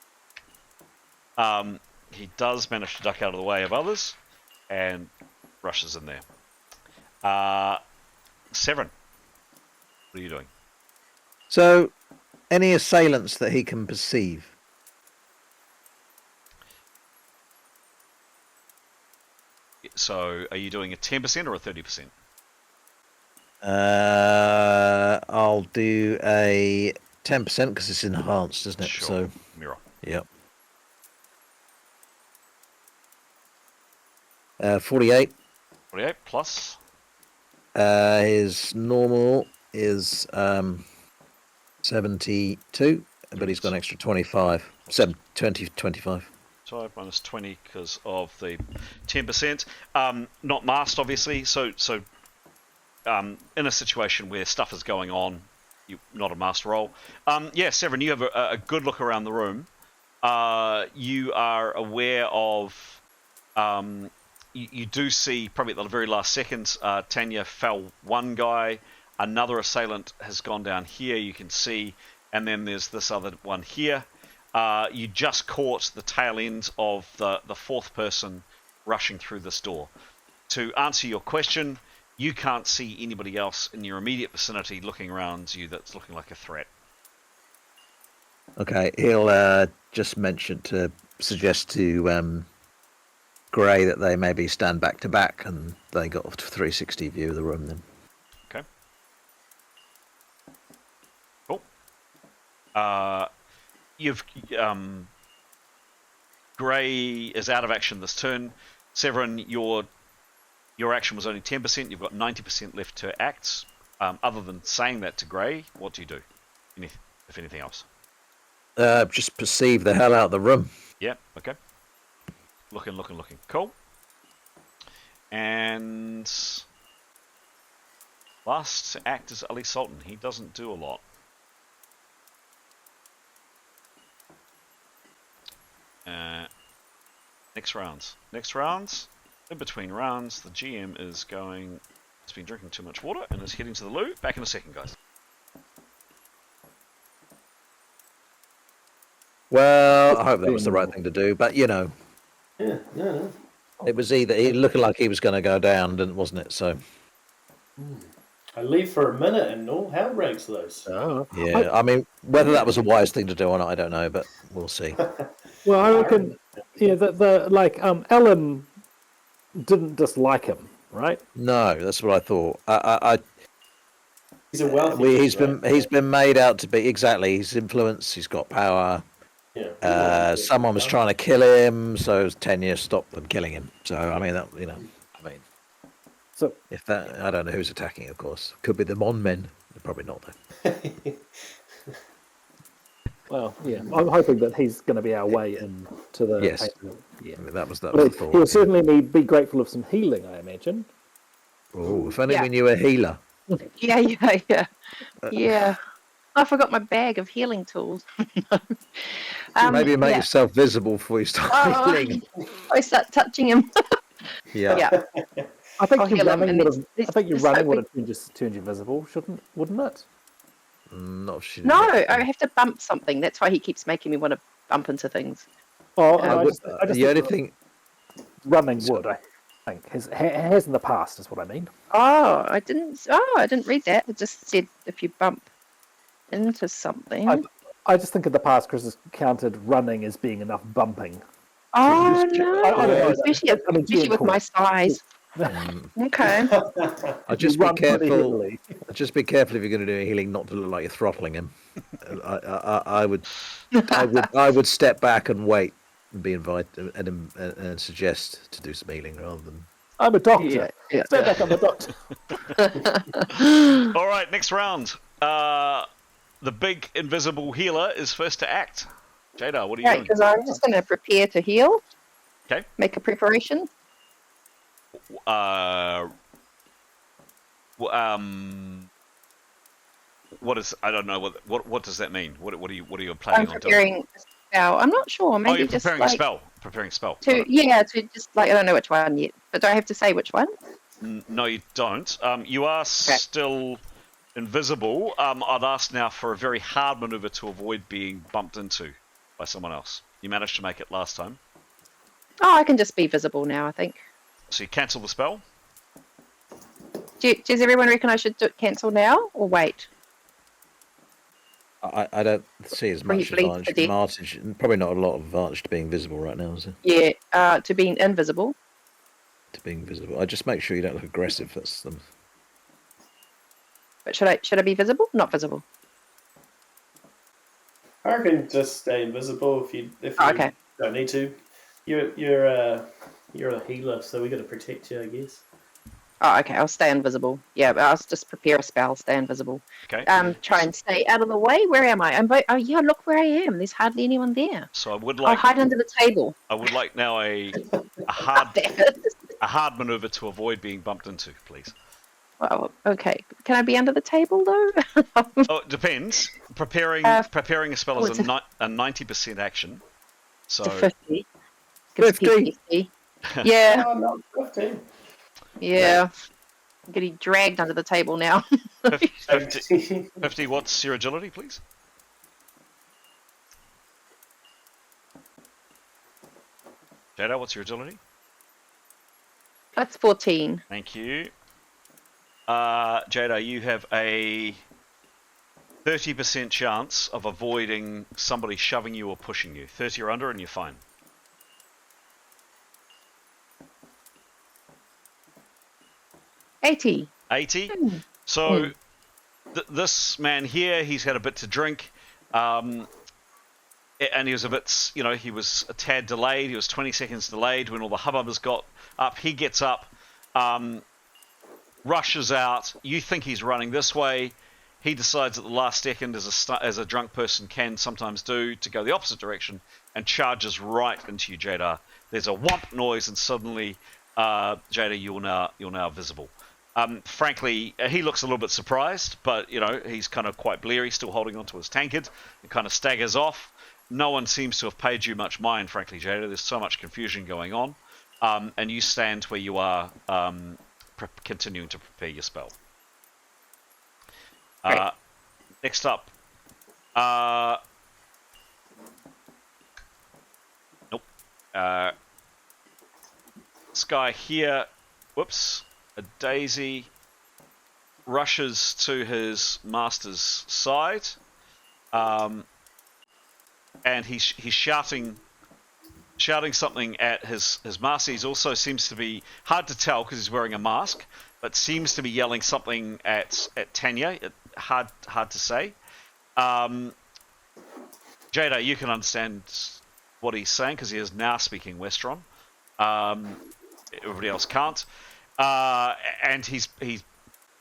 He does manage to duck out of the way of others and rushes in there. Severin, what are you doing? So, any assailants that he can perceive? So, are you doing a 10% or a 30%? I'll do a 10% because it's enhanced, isn't it? Sure. So, Mirror. yep. 48. 48 plus. His normal is 72, but he's got an extra 25. 25. 5 minus 20 because of the 10%. Not masked, obviously. So in a situation where stuff is going on, you not a master roll. Yeah, Severin, you have a good look around the room. You are aware of. You do see probably at the very last second, Tanya fell one guy. Another assailant has gone down here. You can see, and then there's this other one here. You just caught the tail end of the fourth person rushing through this door. To answer your question, you can't see anybody else in your immediate vicinity looking around you that's looking like a threat. Okay, he'll just suggest to Gray that they maybe stand back to back and they got a 360 view of the room then. Okay. Cool. You've Gray is out of action this turn. Severin, your action was only 10%. You've got 90% left to act. Other than saying that to Gray, what do you do? If anything else? Just perceive the hell out of the room. Yeah. Okay. Looking. Cool. And last to act is Ali Sultan. He doesn't do a lot. Next rounds. In between rounds, the GM is going. Has been drinking too much water and is heading to the loo. Back in a second, guys. Well, I hope that was the right thing to do, but you know. Yeah, no. It was either he looked like he was going to go down, wasn't it? So. I leave for a minute and all hell breaks loose. Oh. Yeah, I mean, whether that was a wise thing to do or not, I don't know, but we'll see. Well, I reckon, yeah, Alan didn't dislike him, right? No, that's what I thought. He's a wealthy He's man, right? he's been made out to be exactly. He's influence. He's got power. Yeah. Someone was trying to kill him, so 10 years stopped them killing him. So I mean, So, if that, I don't know who's attacking. Of course, could be the Mon Men. Probably not though. well, yeah, I'm hoping that he's going to be our way into the. Yes. Yeah. I mean, that was the But thought. he'll certainly be grateful of some healing, I imagine. Oh, if only Yeah. we knew a healer. Yeah. I forgot my bag of healing tools. Maybe make yeah. yourself visible before you start healing. I start touching him. Yeah. Yeah. I think I'll your heal him, running and would have. let's- I think your let's running hope would have turned you visible, wouldn't it? Not if she No, didn't. I have to bump something. That's why he keeps making me want to bump into things. Oh, I no, I would- just the think only thing. running would. I think has in the past is what I mean. I didn't read that. It just said if you bump into something. I just think in the past, Chris has counted running as being enough bumping. Oh no! I don't know. Especially with my size. Okay. I'd just You be run pretty careful. heavily. Just be careful if you're going to do a healing, not to look like you're throttling him. I would step back and wait and be invited and suggest to do some healing rather than. I'm a doctor. Yeah. Stay back, I'm a doctor. All right, next round. The big invisible healer is first to act. Jada, what are you Right, doing? because I'm just going to prepare to heal. Okay. Make a preparation. What is? I don't know what does that mean? What are you planning I'm on doing? preparing a spell. I'm not sure. Maybe Oh, you're just preparing like a spell. Preparing a spell. to just like I don't know which one yet. But do I have to say which one? No, you don't. You are still invisible. I'd ask now for a very hard maneuver to avoid being bumped into by someone else. You managed to make it last time. Oh, I can just be visible now, I think. So you cancel the spell. Does everyone reckon I should cancel now or wait? I don't see as much advantage. Probably not a lot of advantage to being visible right now, is there? Yeah, to being invisible. To being visible, I just make sure you don't look aggressive. That's them. But should I be visible? Not visible. I reckon just stay invisible if you Okay. don't need to. You're a healer, so we got to protect you, I guess. Oh, okay. I'll stay invisible. Yeah, but I'll just prepare a spell. Stay invisible. Okay. Try and stay out of the way. Where am I? Oh yeah, look where I am. There's hardly anyone there. So I would I'll like. hide under the table. I would like now a hard maneuver to avoid being bumped into, please. Well, okay. Can I be under the table though? Oh, it depends. Preparing a spell is it's a 90% action. So It's a 50. 50? Yeah, Oh, no, 15. yeah. I'm getting dragged under the table now. 50, what's your agility, please? Jada, what's your agility? That's 14. Thank you. Jada, you have a 30% chance of avoiding somebody shoving you or pushing you. 30 or under and you're fine. 80. 80. So this man here, he's had a bit to drink, and he was a bit, he was a tad delayed. He was 20 seconds delayed when all the hubbubbers got up. He gets up, rushes out. You think he's running this way. He decides at the last second, as a drunk person can sometimes do, to go the opposite direction and charges right into you, Jada. There's a whomp noise, and suddenly, Jada, you're now visible. Frankly, he looks a little bit surprised, but he's kind of quite bleary, still holding onto his tankard, and kind of staggers off. No one seems to have paid you much mind, frankly, Jada. There's so much confusion going on, and you stand where you are, continuing to prepare your spell. Next up, nope. This guy here, whoops, a daisy. rushes to his master's side, and he's shouting something at his master. He also seems to be hard to tell because he's wearing a mask, but seems to be yelling something at Tanya. Hard to say. Jada, you can understand what he's saying because he is now speaking Westron. Everybody else can't, and he's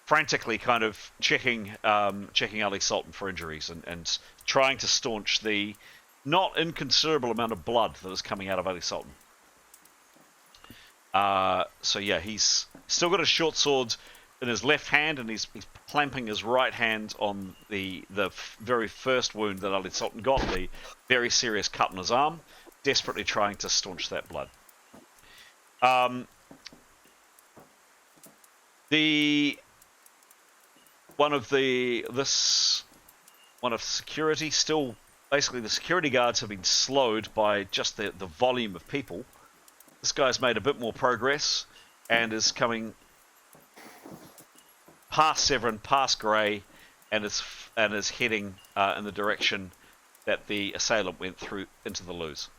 frantically kind of checking Ali Sultan for injuries and trying to staunch the not inconsiderable amount of blood that is coming out of Ali Sultan. So yeah, he's still got a short sword in his left hand, and he's clamping his right hand on the very first wound that Ali Sultan got, the very serious cut on his arm, desperately trying to staunch that blood. One of security, still basically the security guards have been slowed by just the volume of people. This guy's made a bit more progress and is coming past Severin, past Grey, and is heading in the direction that the assailant went through into the loos.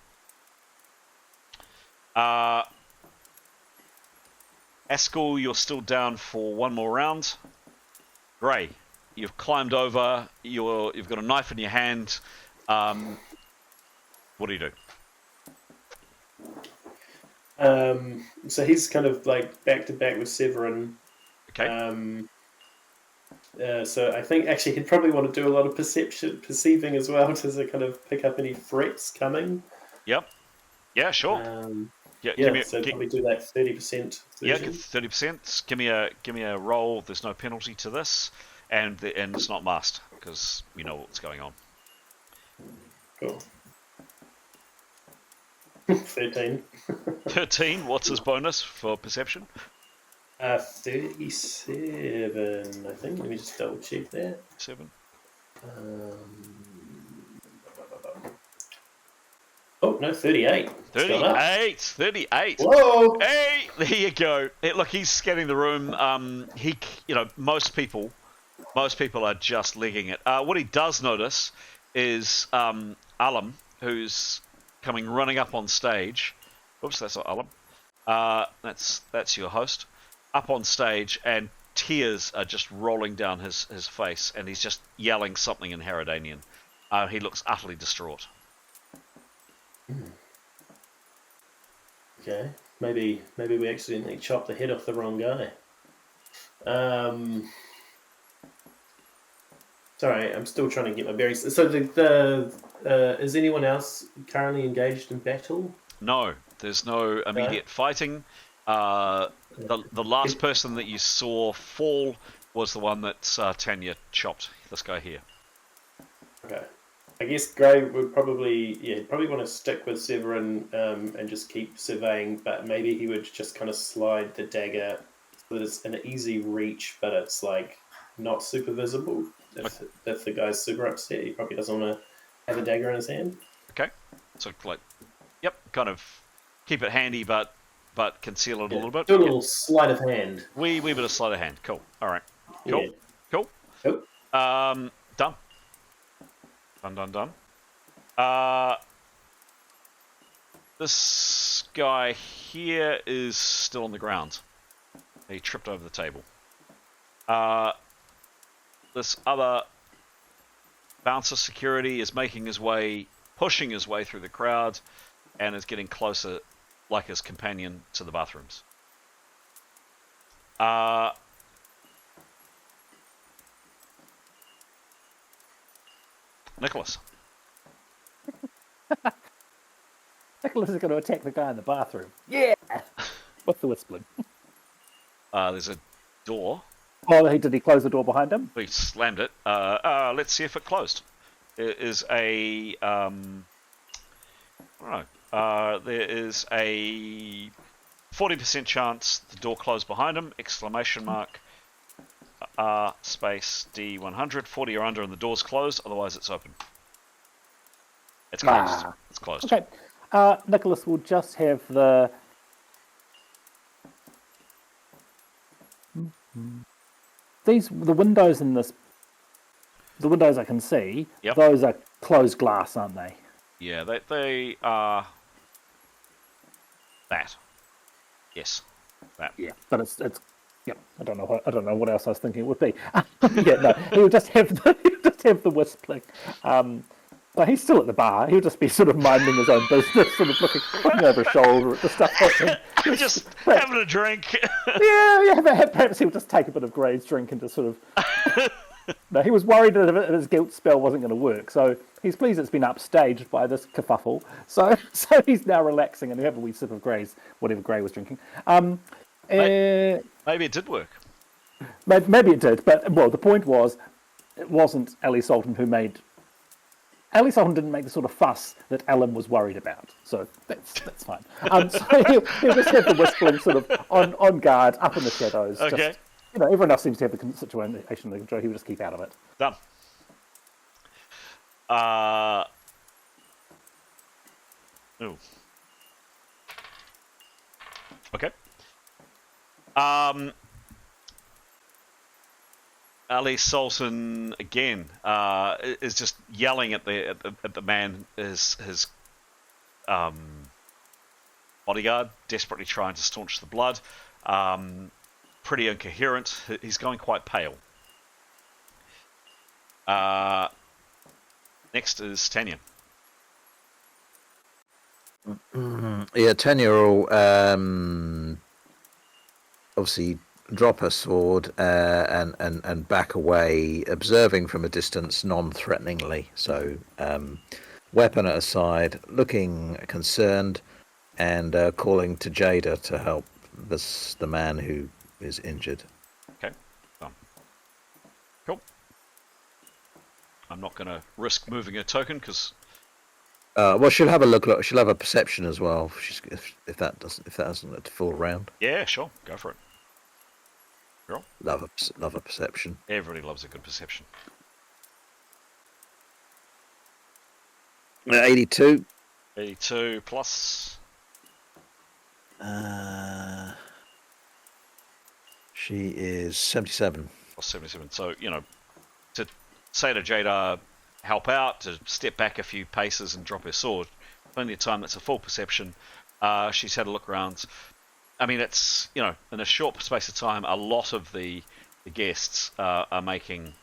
Askell, you're still down for one more round. Grey, you've climbed over. You've got a knife in your hand. What do you do? So he's kind of like back to back with Severin. Okay. So I think actually he'd probably want to do a lot of perceiving as well to kind of pick up any threats coming. Yep. Yeah, sure. Probably do that 30%. Yeah, 30%. Give me a roll. There's no penalty to this, and it's not masked because you know what's going on. Cool. 13. 13. What's his bonus for perception? 37, I think. Let me just double check that. 7. Oh, no, 38. 38. Whoa! Hey, there you go. Look, he's scanning the room. Most people are just legging it. What he does notice is Alam, who's coming running up on stage. Oops, that's not Alam. That's your host. Up on stage, and tears are just rolling down his face, and he's just yelling something in Haradanian. He looks utterly distraught. Okay, maybe we accidentally chopped the head off the wrong guy. Sorry, I'm still trying to get my bearings. So is anyone else currently engaged in battle? No, there's no immediate fighting. The last person that you saw fall was the one that Tanya chopped. This guy here. Okay. I guess Grey would probably want to stick with Severin and just keep surveying, but maybe he would just kind of slide the dagger so that it's an easy reach, but it's like not super visible. If the guy's super upset, he probably doesn't want to have a dagger in his hand. Okay. So kind of keep it handy, but conceal it a little bit. Do a little sleight of hand. Wee bit of sleight of hand. Cool. All right. Cool. Yeah. Cool. Done. Done. This guy here is still on the ground. He tripped over the table. This other bouncer security is pushing his way through the crowd, and is getting closer, like his companion, to the bathrooms. Nicholas. Nicholas is going to attack the guy in the bathroom. Yeah! What's the whistling? There's a door. Oh, did he close the door behind him? He slammed it. Let's see if it closed. It is a... I don't know. There is a 40% chance the door closed behind him. ! R space D100. 40 or under and the door's closed. Otherwise, it's open. It's closed. It's closed. Okay. Nicholas will just have the... the windows in this, the windows I can see, Yep. those are closed glass, aren't they? Yeah, they are that. Yes, that. Yeah, but it's yeah. I don't know what else I was thinking it would be. Yeah, no, he would just have the whistling. But he's still at the bar. He'll just be sort of minding his own business, sort of looking over his shoulder at the stuff happening. Just having a drink. Yeah. Perhaps he'll just take a bit of Gray's drink and just sort of. No, he was worried that his guilt spell wasn't going to work, so he's pleased it's been upstaged by this kerfuffle. So he's now relaxing and have a wee sip of Gray's, whatever Gray was drinking. Maybe it did work. Maybe it did, but well, the point was, it wasn't Ellie Salton who made. Ellie Salton didn't make the sort of fuss that Ellen was worried about, so that's fine. So he'll just have the whistling sort of on guard, up in the shadows. Okay. Just, everyone else seems to have the situation under control. He will just keep out of it. Done. Ooh. Okay. Ali Salton again is just yelling at the man, his bodyguard, desperately trying to staunch the blood. Pretty incoherent. He's going quite pale. Next is Tanya. Yeah, Tanya will obviously drop her sword and back away, observing from a distance non-threateningly. So, weapon at her side, looking concerned, and calling to Jada to help the man who is injured. Okay, done. Cool. I'm not going to risk moving a token because. Well, she'll have a look. She'll have a perception as well. If that doesn't a full round. Yeah, sure, go for it. Girl. Love a perception. Everybody loves a good perception. 82. 82 plus. She is 77. Plus 77. So, to say to Jada, help out, to step back a few paces and drop her sword, plenty of time, that's a full perception. She's had a look around. I mean, it's, in a short space of time, a lot of the guests are making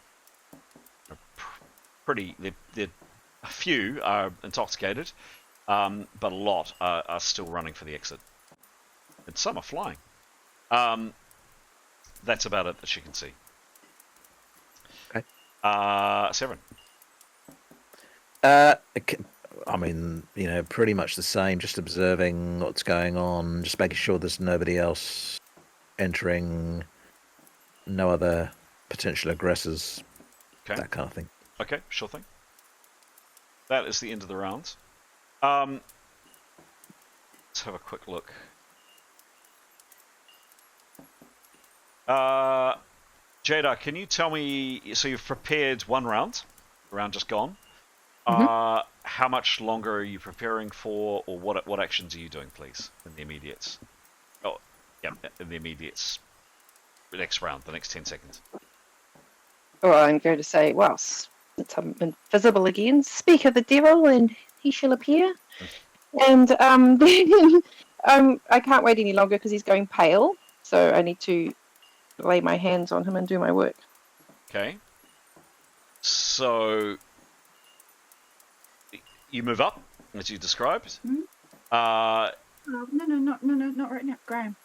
pretty, a few are intoxicated, but a lot are still running for the exit. And some are flying. That's about it that she can see. Okay. Severin. I mean, pretty much the same, just observing what's going on, just making sure there's nobody else entering, no other potential aggressors, Okay. that kind of thing. Okay, sure thing. That is the end of the round. Let's have a quick look. Jada, can you tell me, so you've prepared one round, the round just gone. Mm-hmm. How much longer are you preparing for, or what actions are you doing, please, in the immediates? Oh, yeah, in the immediates. The next round, the next 10 seconds. Or I'm going to say, well, since I'm invisible again, speak of the devil and he shall appear. And then I can't wait any longer because he's going pale, so I need to lay my hands on him and do my work. Okay. So you move up, as you described. Mm-hmm. No, not right now, Graham.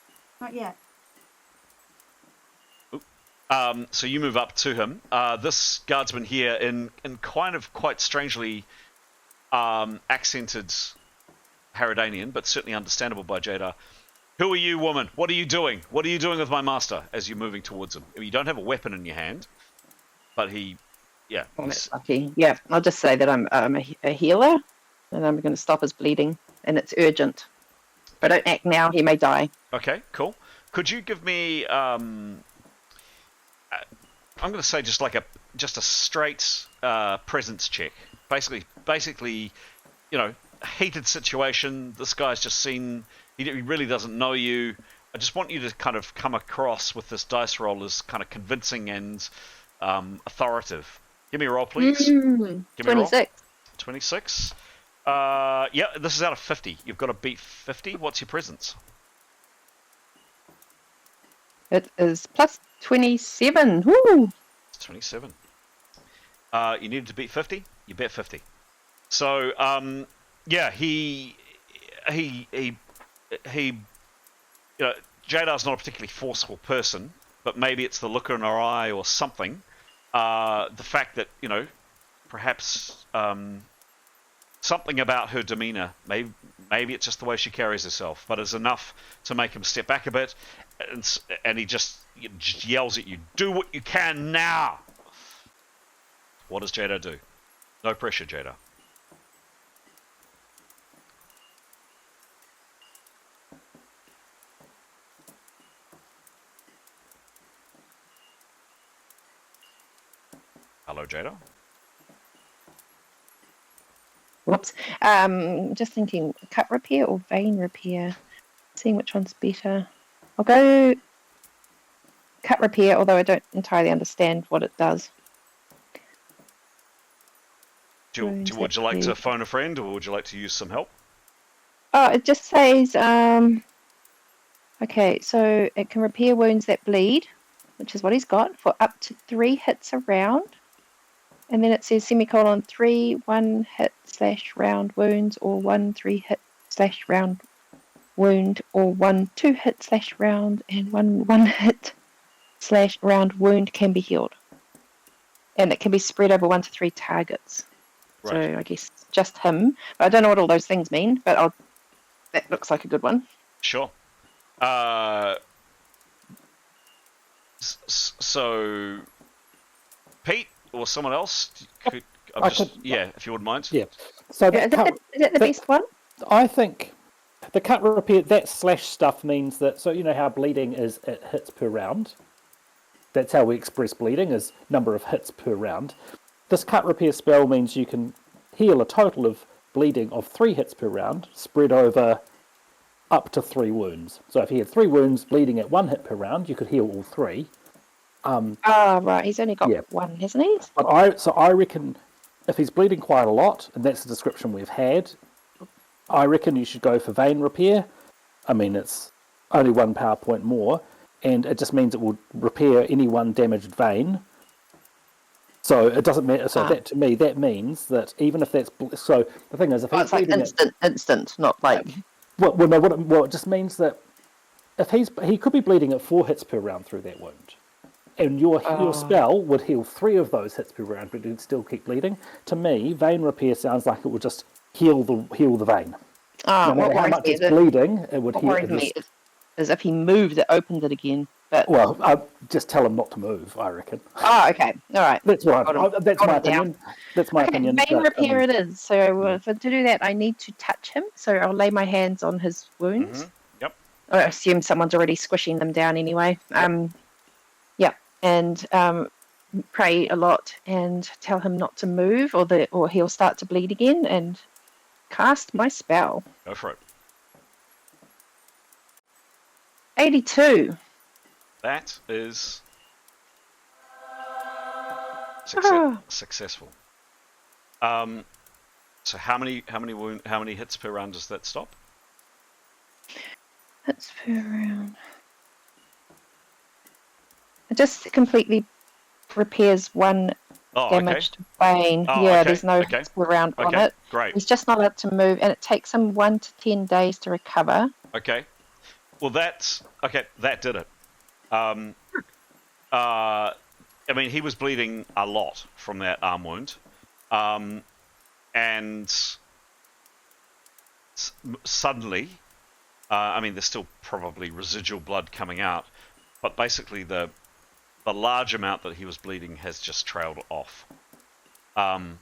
Not yet. So you move up to him. This guardsman here, in kind of quite strangely accented Haradanian, but certainly understandable by Jada. Who are you, woman? What are you doing? What are you doing with my master? As you're moving towards him, you don't have a weapon in your hand, but he, yeah. Oh, that's lucky. Yeah, I'll just say that I'm a healer, and I'm going to stop his bleeding, and it's urgent. If I don't act now, he may die. Okay, cool. Could you give me? I'm going to say just a straight presence check. Basically, heated situation. This guy's just seen. He really doesn't know you. I just want you to kind of come across with this dice roll as kind of convincing and authoritative. Give me a roll, please. Give me a roll. 26. 26. Yeah, this is out of 50. You've got to beat 50. What's your presence? It is plus 27. Woo! It's 27. You needed to beat 50. You bet 50. So, yeah, he Jadar's not a particularly forceful person, but maybe it's the look in her eye or something. The fact that, perhaps something about her demeanor, maybe it's just the way she carries herself, but is enough to make him step back a bit, and he just yells at you, "Do what you can now!" What does Jadar do? No pressure, Jadar. Hello, Jadar. Whoops. Just thinking, cut repair or vein repair? Seeing which one's better. I'll go cut repair, although I don't entirely understand what it does. Would you like to phone a friend, or would you like to use some help? Oh, it just says, okay, so it can repair wounds that bleed, which is what he's got, for up to 3 hits a round. And then it says semicolon 3 1-hit/round wounds, or 1 3-hit/round wound, or 1 2-hit/round, and 1 1-hit/round wound can be healed. And it can be spread over 1 to 3 targets. Right. So I guess just him. But I don't know what all those things mean, but that looks like a good one. Sure. So, Pete or someone else? Yeah, if you wouldn't mind. Yeah. So Is that the best one? I think the cut repair, that slash stuff means that, so you know how bleeding is it hits per round? That's how we express bleeding, is number of hits per round. This cut repair spell means you can heal a total of bleeding of 3 hits per round, spread over up to 3 wounds. So if he had 3 wounds bleeding at 1 hit per round, you could heal all 3. Right. He's only got 1, hasn't he? But I reckon if he's bleeding quite a lot, and that's the description we've had, I reckon you should go for vein repair. I mean, it's only 1 power point more, and it just means it will repair any one damaged vein. So it doesn't matter. So that, to me, that means that even if that's so, the thing is, if he's it's like bleeding instant, not like. It just means that if he could be bleeding at 4 hits per round through that wound, and your spell would heal 3 of those hits per round, but you'd still keep bleeding. To me, vein repair sounds like it would just heal the vein. No matter how much it's bleeding, it would heal. What worries me is if he moved, it opened it again. But well, just tell him not to move, I reckon. Oh, okay, all right. That's right. That's my opinion. That's my opinion. Vein repair it is. So to do that, I need to touch him. So I'll lay my hands on his wounds. Mm-hmm. Yep. I assume someone's already squishing them down anyway. And pray a lot and tell him not to move, or he'll start to bleed again, and cast my spell. Go for it. 82. That is successful. So how many hits per round does that stop? Hits per round. It just completely repairs 1 damaged vein. There's no hits per round on it. Great. He's just not allowed to move, and it takes him 1 to 10 days to recover. Okay. Well, that did it. I mean, he was bleeding a lot from that arm wound, and suddenly, I mean, there's still probably residual blood coming out, but basically the large amount that he was bleeding has just trailed off, and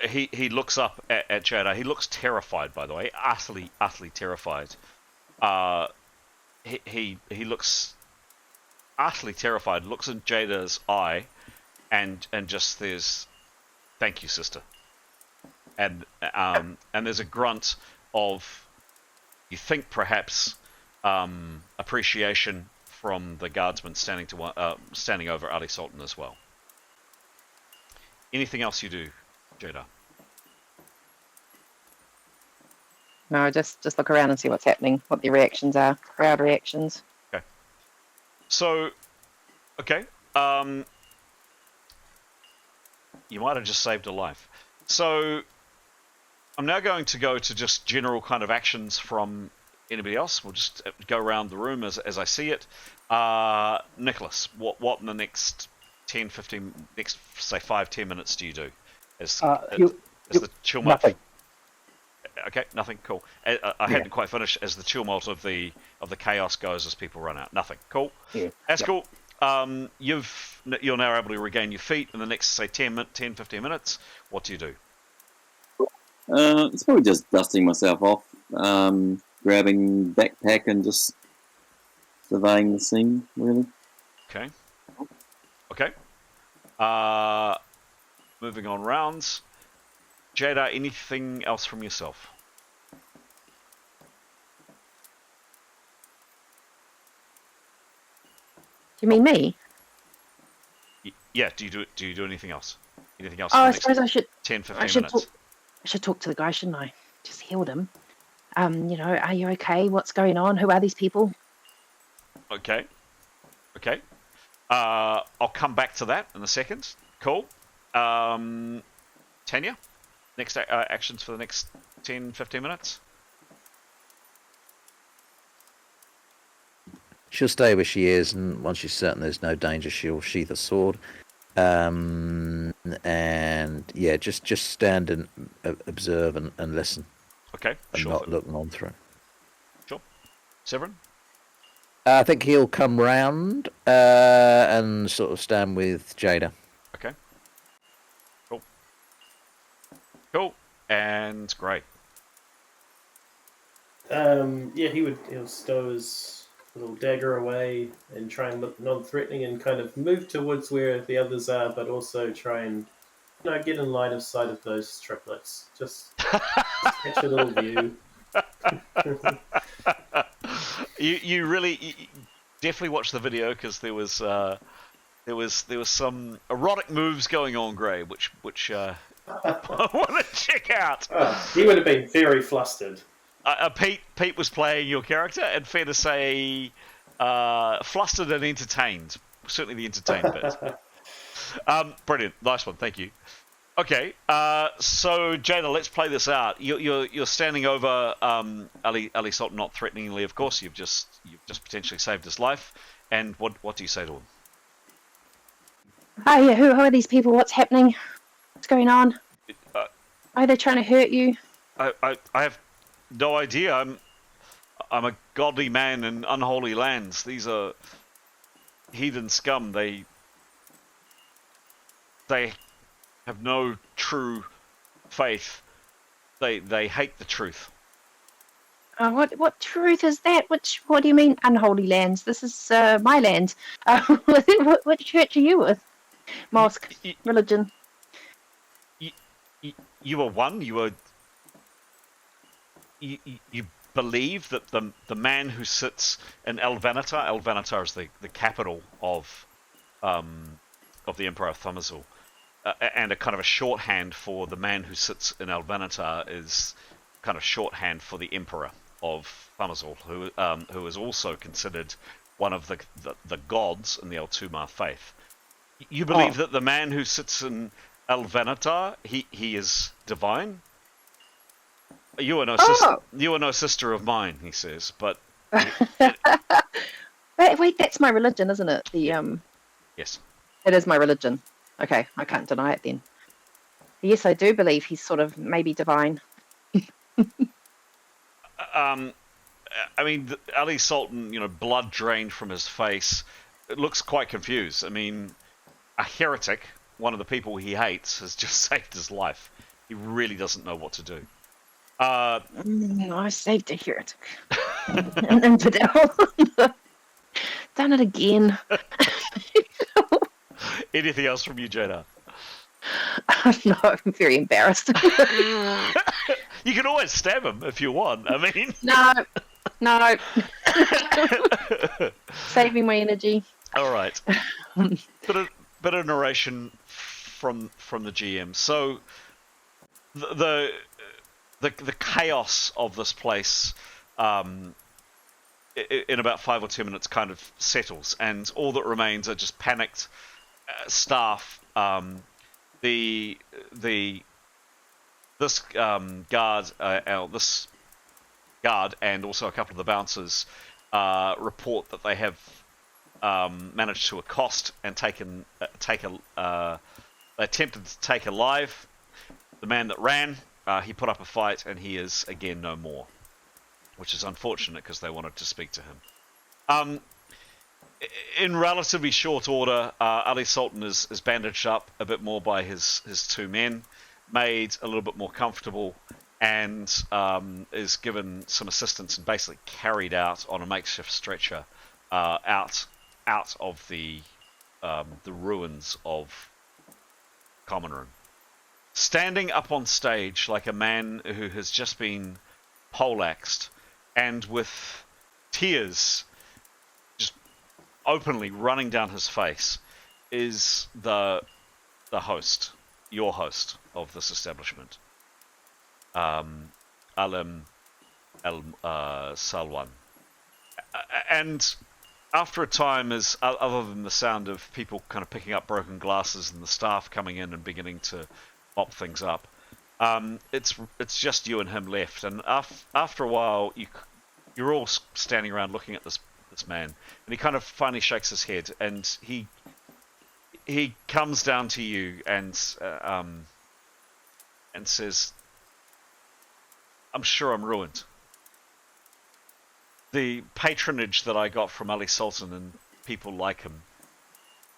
he looks up at Jada. He looks terrified, by the way, utterly terrified. He looks utterly terrified, looks in Jada's eye, and just says, "Thank you, sister." And there's a grunt of You think perhaps appreciation from the guardsman standing over Ali Sultan as well. Anything else you do, Jada? No, just look around and see what's happening, what the reactions are, crowd reactions. Okay. So, okay. You might have just saved a life. So, I'm now going to go to just general kind of actions from anybody else. We'll just go around the room as I see it. Nicholas, what in the next 10, 15, next, say 5-10 minutes do you do? As the tumult? Nothing. Okay, nothing. Cool. I hadn't quite finished. As the tumult of the chaos goes, as people run out. Nothing. Cool. Yeah. That's cool. You're now able to regain your feet in the next, say, 10, 15 minutes. What do you do? It's probably just dusting myself off, grabbing backpack and just surveying the scene, really. Okay. Okay. Moving on rounds. Jada, anything else from yourself? Do you mean me? Yeah. Do you do anything else? Anything else? Oh, in the I next suppose I should. 10, 15 I should minutes. I should talk to the guy, shouldn't I? Just healed him. Are you okay? What's going on? Who are these people? Okay. Okay. I'll come back to that in a second. Cool. Tanya, next actions for the next 10, 15 minutes. She'll stay where she is, and once she's certain there's no danger, she'll sheath a sword. And yeah, just stand and observe and listen, Okay. and Sure. not look on through. Sure. Severin? I think he'll come round and sort of stand with Jada. Okay. Cool. Cool. And great. Yeah, he'll stow his little dagger away and try and look non-threatening and kind of move towards where the others are, but also try and get in line of sight of those triplets. Just catch a little view. you definitely watch the video, because there was some erotic moves going on, Gray, which I want to check out. He would have been very flustered. Pete was playing your character, and fair to say, flustered and entertained. Certainly the entertained bit. Brilliant, nice one, thank you. Okay, so Jada, let's play this out. You're standing over Ali Sultan, not threateningly, of course. You've just potentially saved his life, and what do you say to him? Oh yeah, who are these people? What's happening? What's going on? Are they trying to hurt you? I have no idea. I'm a godly man in unholy lands. These are heathen scum. They have no true faith. They hate the truth. What truth is that? What do you mean unholy lands? This is my land. What church are you with? Mosque, religion. You are one. You believe that the man who sits in Elvanatar is the capital of the Emperor of Thamasul, and a kind of a shorthand for the man who sits in Elvanatar is kind of shorthand for the Emperor of Thamasul, who is also considered one of the gods in the Eltumar faith. You believe that the man who sits in Elvanatar, he is divine? You are no sister of mine, he says, but wait, that's my religion, isn't it? yes, it is my religion. Okay, I can't deny it then. Yes, I do believe he's sort of maybe divine. I mean, Ali Sultan, blood drained from his face, it looks quite confused. I mean, a heretic, one of the people he hates, has just saved his life. He really doesn't know what to do. I saved a heretic. An infidel. Done it again. Anything else from you, Jada? No, I'm very embarrassed. You can always stab him if you want. I mean, No. Saving my energy. all right. Bit of narration from the GM. So the chaos of this place, in about 5 or 10 minutes, kind of settles, and all that remains are just panicked staff. This guard and also a couple of the bouncers report that they have managed to accost and they attempted to take alive the man that ran. He put up a fight, and he is again no more, which is unfortunate because they wanted to speak to him. In relatively short order, Ali Sultan is bandaged up a bit more by his two men, made a little bit more comfortable, and is given some assistance and basically carried out on a makeshift stretcher out of the ruins of Common Room. Standing up on stage like a man who has just been poleaxed, and with tears just openly running down his face, is the host, your host of this establishment, Alim Salwan. And after a time, as other than the sound of people kind of picking up broken glasses and the staff coming in and beginning to mop things up, it's just you and him left. And after a while, you're all standing around looking at this man, and he kind of finally shakes his head, and he comes down to you and says, "I'm sure I'm ruined. The patronage that I got from Ali Sultan and people like him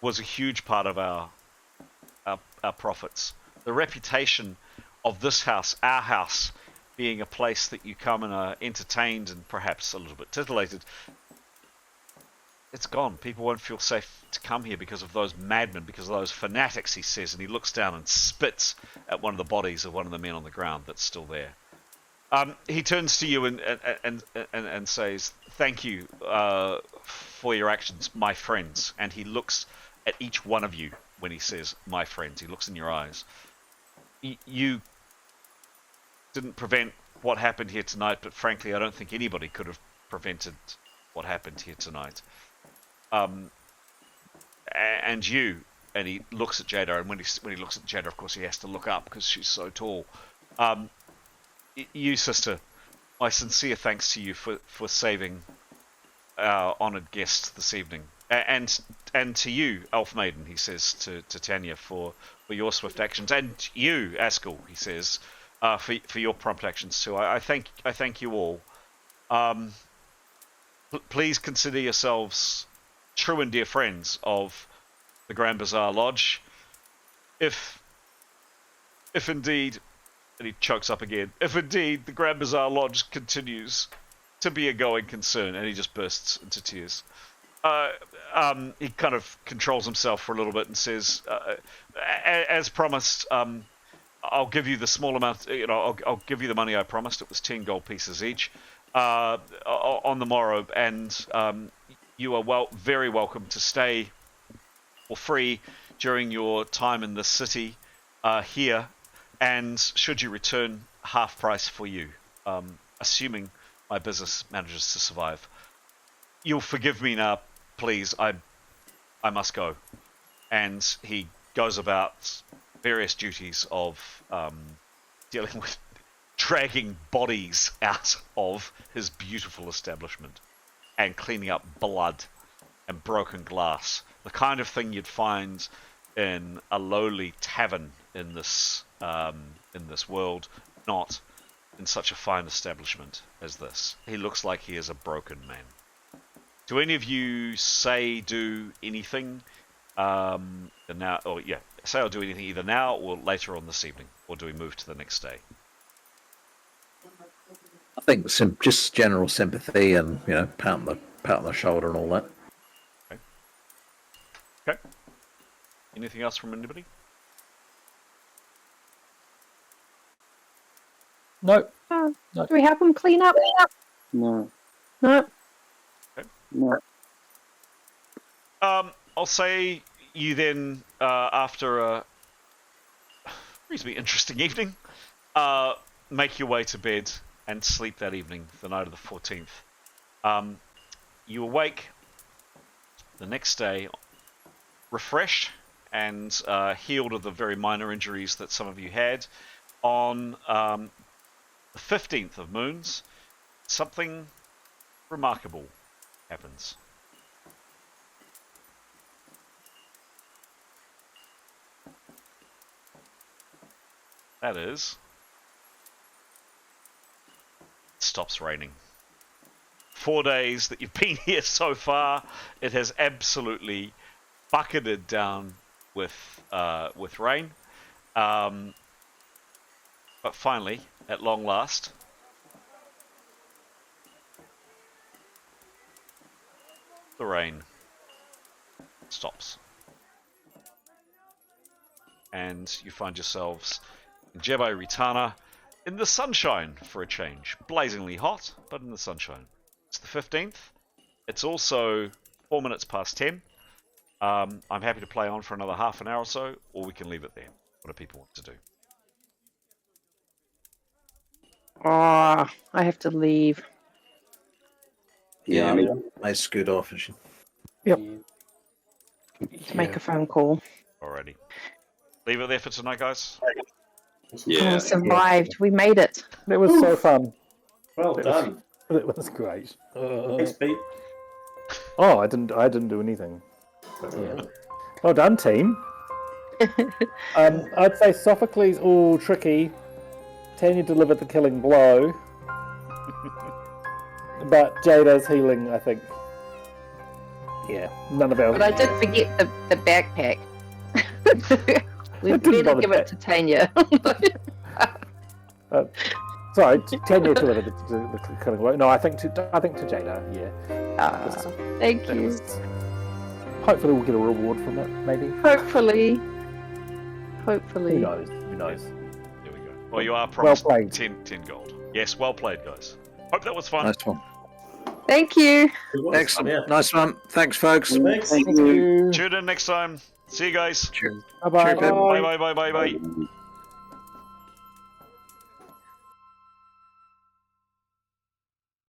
was a huge part of our profits. The reputation of this house, our house, being a place that you come and are entertained and perhaps a little bit titillated, it's gone. People won't feel safe to come here because of those madmen, because of those fanatics," he says, and he looks down and spits at one of the bodies of one of the men on the ground that's still there. He turns to you and says, "Thank you for your actions, my friends." And he looks at each one of you when he says, "my friends." He looks in your eyes. You didn't prevent what happened here tonight, but frankly, I don't think anybody could have prevented what happened here tonight. And you, and he looks at Jada, and when he looks at Jada, of course, he has to look up because she's so tall. You, sister, my sincere thanks to you for saving our honoured guest this evening, and to you, Elf Maiden, he says to Tanya, for your swift actions, and you, Askell, he says, for your prompt actions too. I thank you all. Please consider yourselves true and dear friends of the Grand Bazaar Lodge. If indeed, and he chokes up again, if indeed the Grand Bazaar Lodge continues to be a going concern, and he just bursts into tears. He kind of controls himself for a little bit and says, as promised, I'll give you the small amount, I'll give you the money I promised. It was 10 gold pieces each on the morrow, and you are very welcome to stay for free during your time in the city here, and should you return, half price for you, assuming my business manages to survive. You'll forgive me now, please. I must go." And he goes about various duties of dealing with dragging bodies out of his beautiful establishment and cleaning up blood and broken glass, the kind of thing you'd find in a lowly tavern in this world, not in such a fine establishment as this. He looks like he is a broken man. Do any of you do anything now, or say or do anything either now or later on this evening, or do we move to the next day? I think just general sympathy and pat on the shoulder and all that. Okay. Anything else from anybody? No. Oh, No. do we help him clean up? No. No. No. I'll say you then, after a reasonably interesting evening, make your way to bed and sleep that evening, the night of the 14th. You awake the next day refreshed and healed of the very minor injuries that some of you had. On the 15th of moons, something remarkable happens. That is, it stops raining. 4 days that you've been here so far, it has absolutely bucketed down with rain. But finally, at long last, the rain stops. And you find yourselves in Jebel Ritana in the sunshine for a change. Blazingly hot, but in the sunshine. It's the 15th. It's also 4 minutes past 10. I'm happy to play on for another half an hour or so, or we can leave it there. What do people want to do? Oh, I have to leave. Yeah, Yeah. I scoot off. And Yep. To make a phone call. Alrighty. Leave it there for tonight, guys. Oh, Yeah. we survived. We made it. It was so fun. Well It was- done. It was great. Thanks, Pete. Oh, I didn't do anything. But, yeah. Well done, team. I'd say Sophocles all tricky. Tanya delivered the killing blow. But Jada's healing, I think. Yeah, none of our. But I did forget the backpack. We I didn't better bother give it to Tanya. Sorry, Tanya delivered the killing blow. No, I think to Jada. Yeah. Thank That you. was- hopefully, we'll get a reward from it. Maybe. Hopefully. Who knows? Who knows? There we go. Well, you are promised played. 10 gold. Yes, well played, guys. Hope that was fun. nice one. Thank you. It was, Excellent. yeah. Nice one. Thanks, folks. Thanks. Thank Thank you. you. Tune in next time. See you guys. Cheers. Bye bye. Cheers, Bye bye bye bye bye. Bye.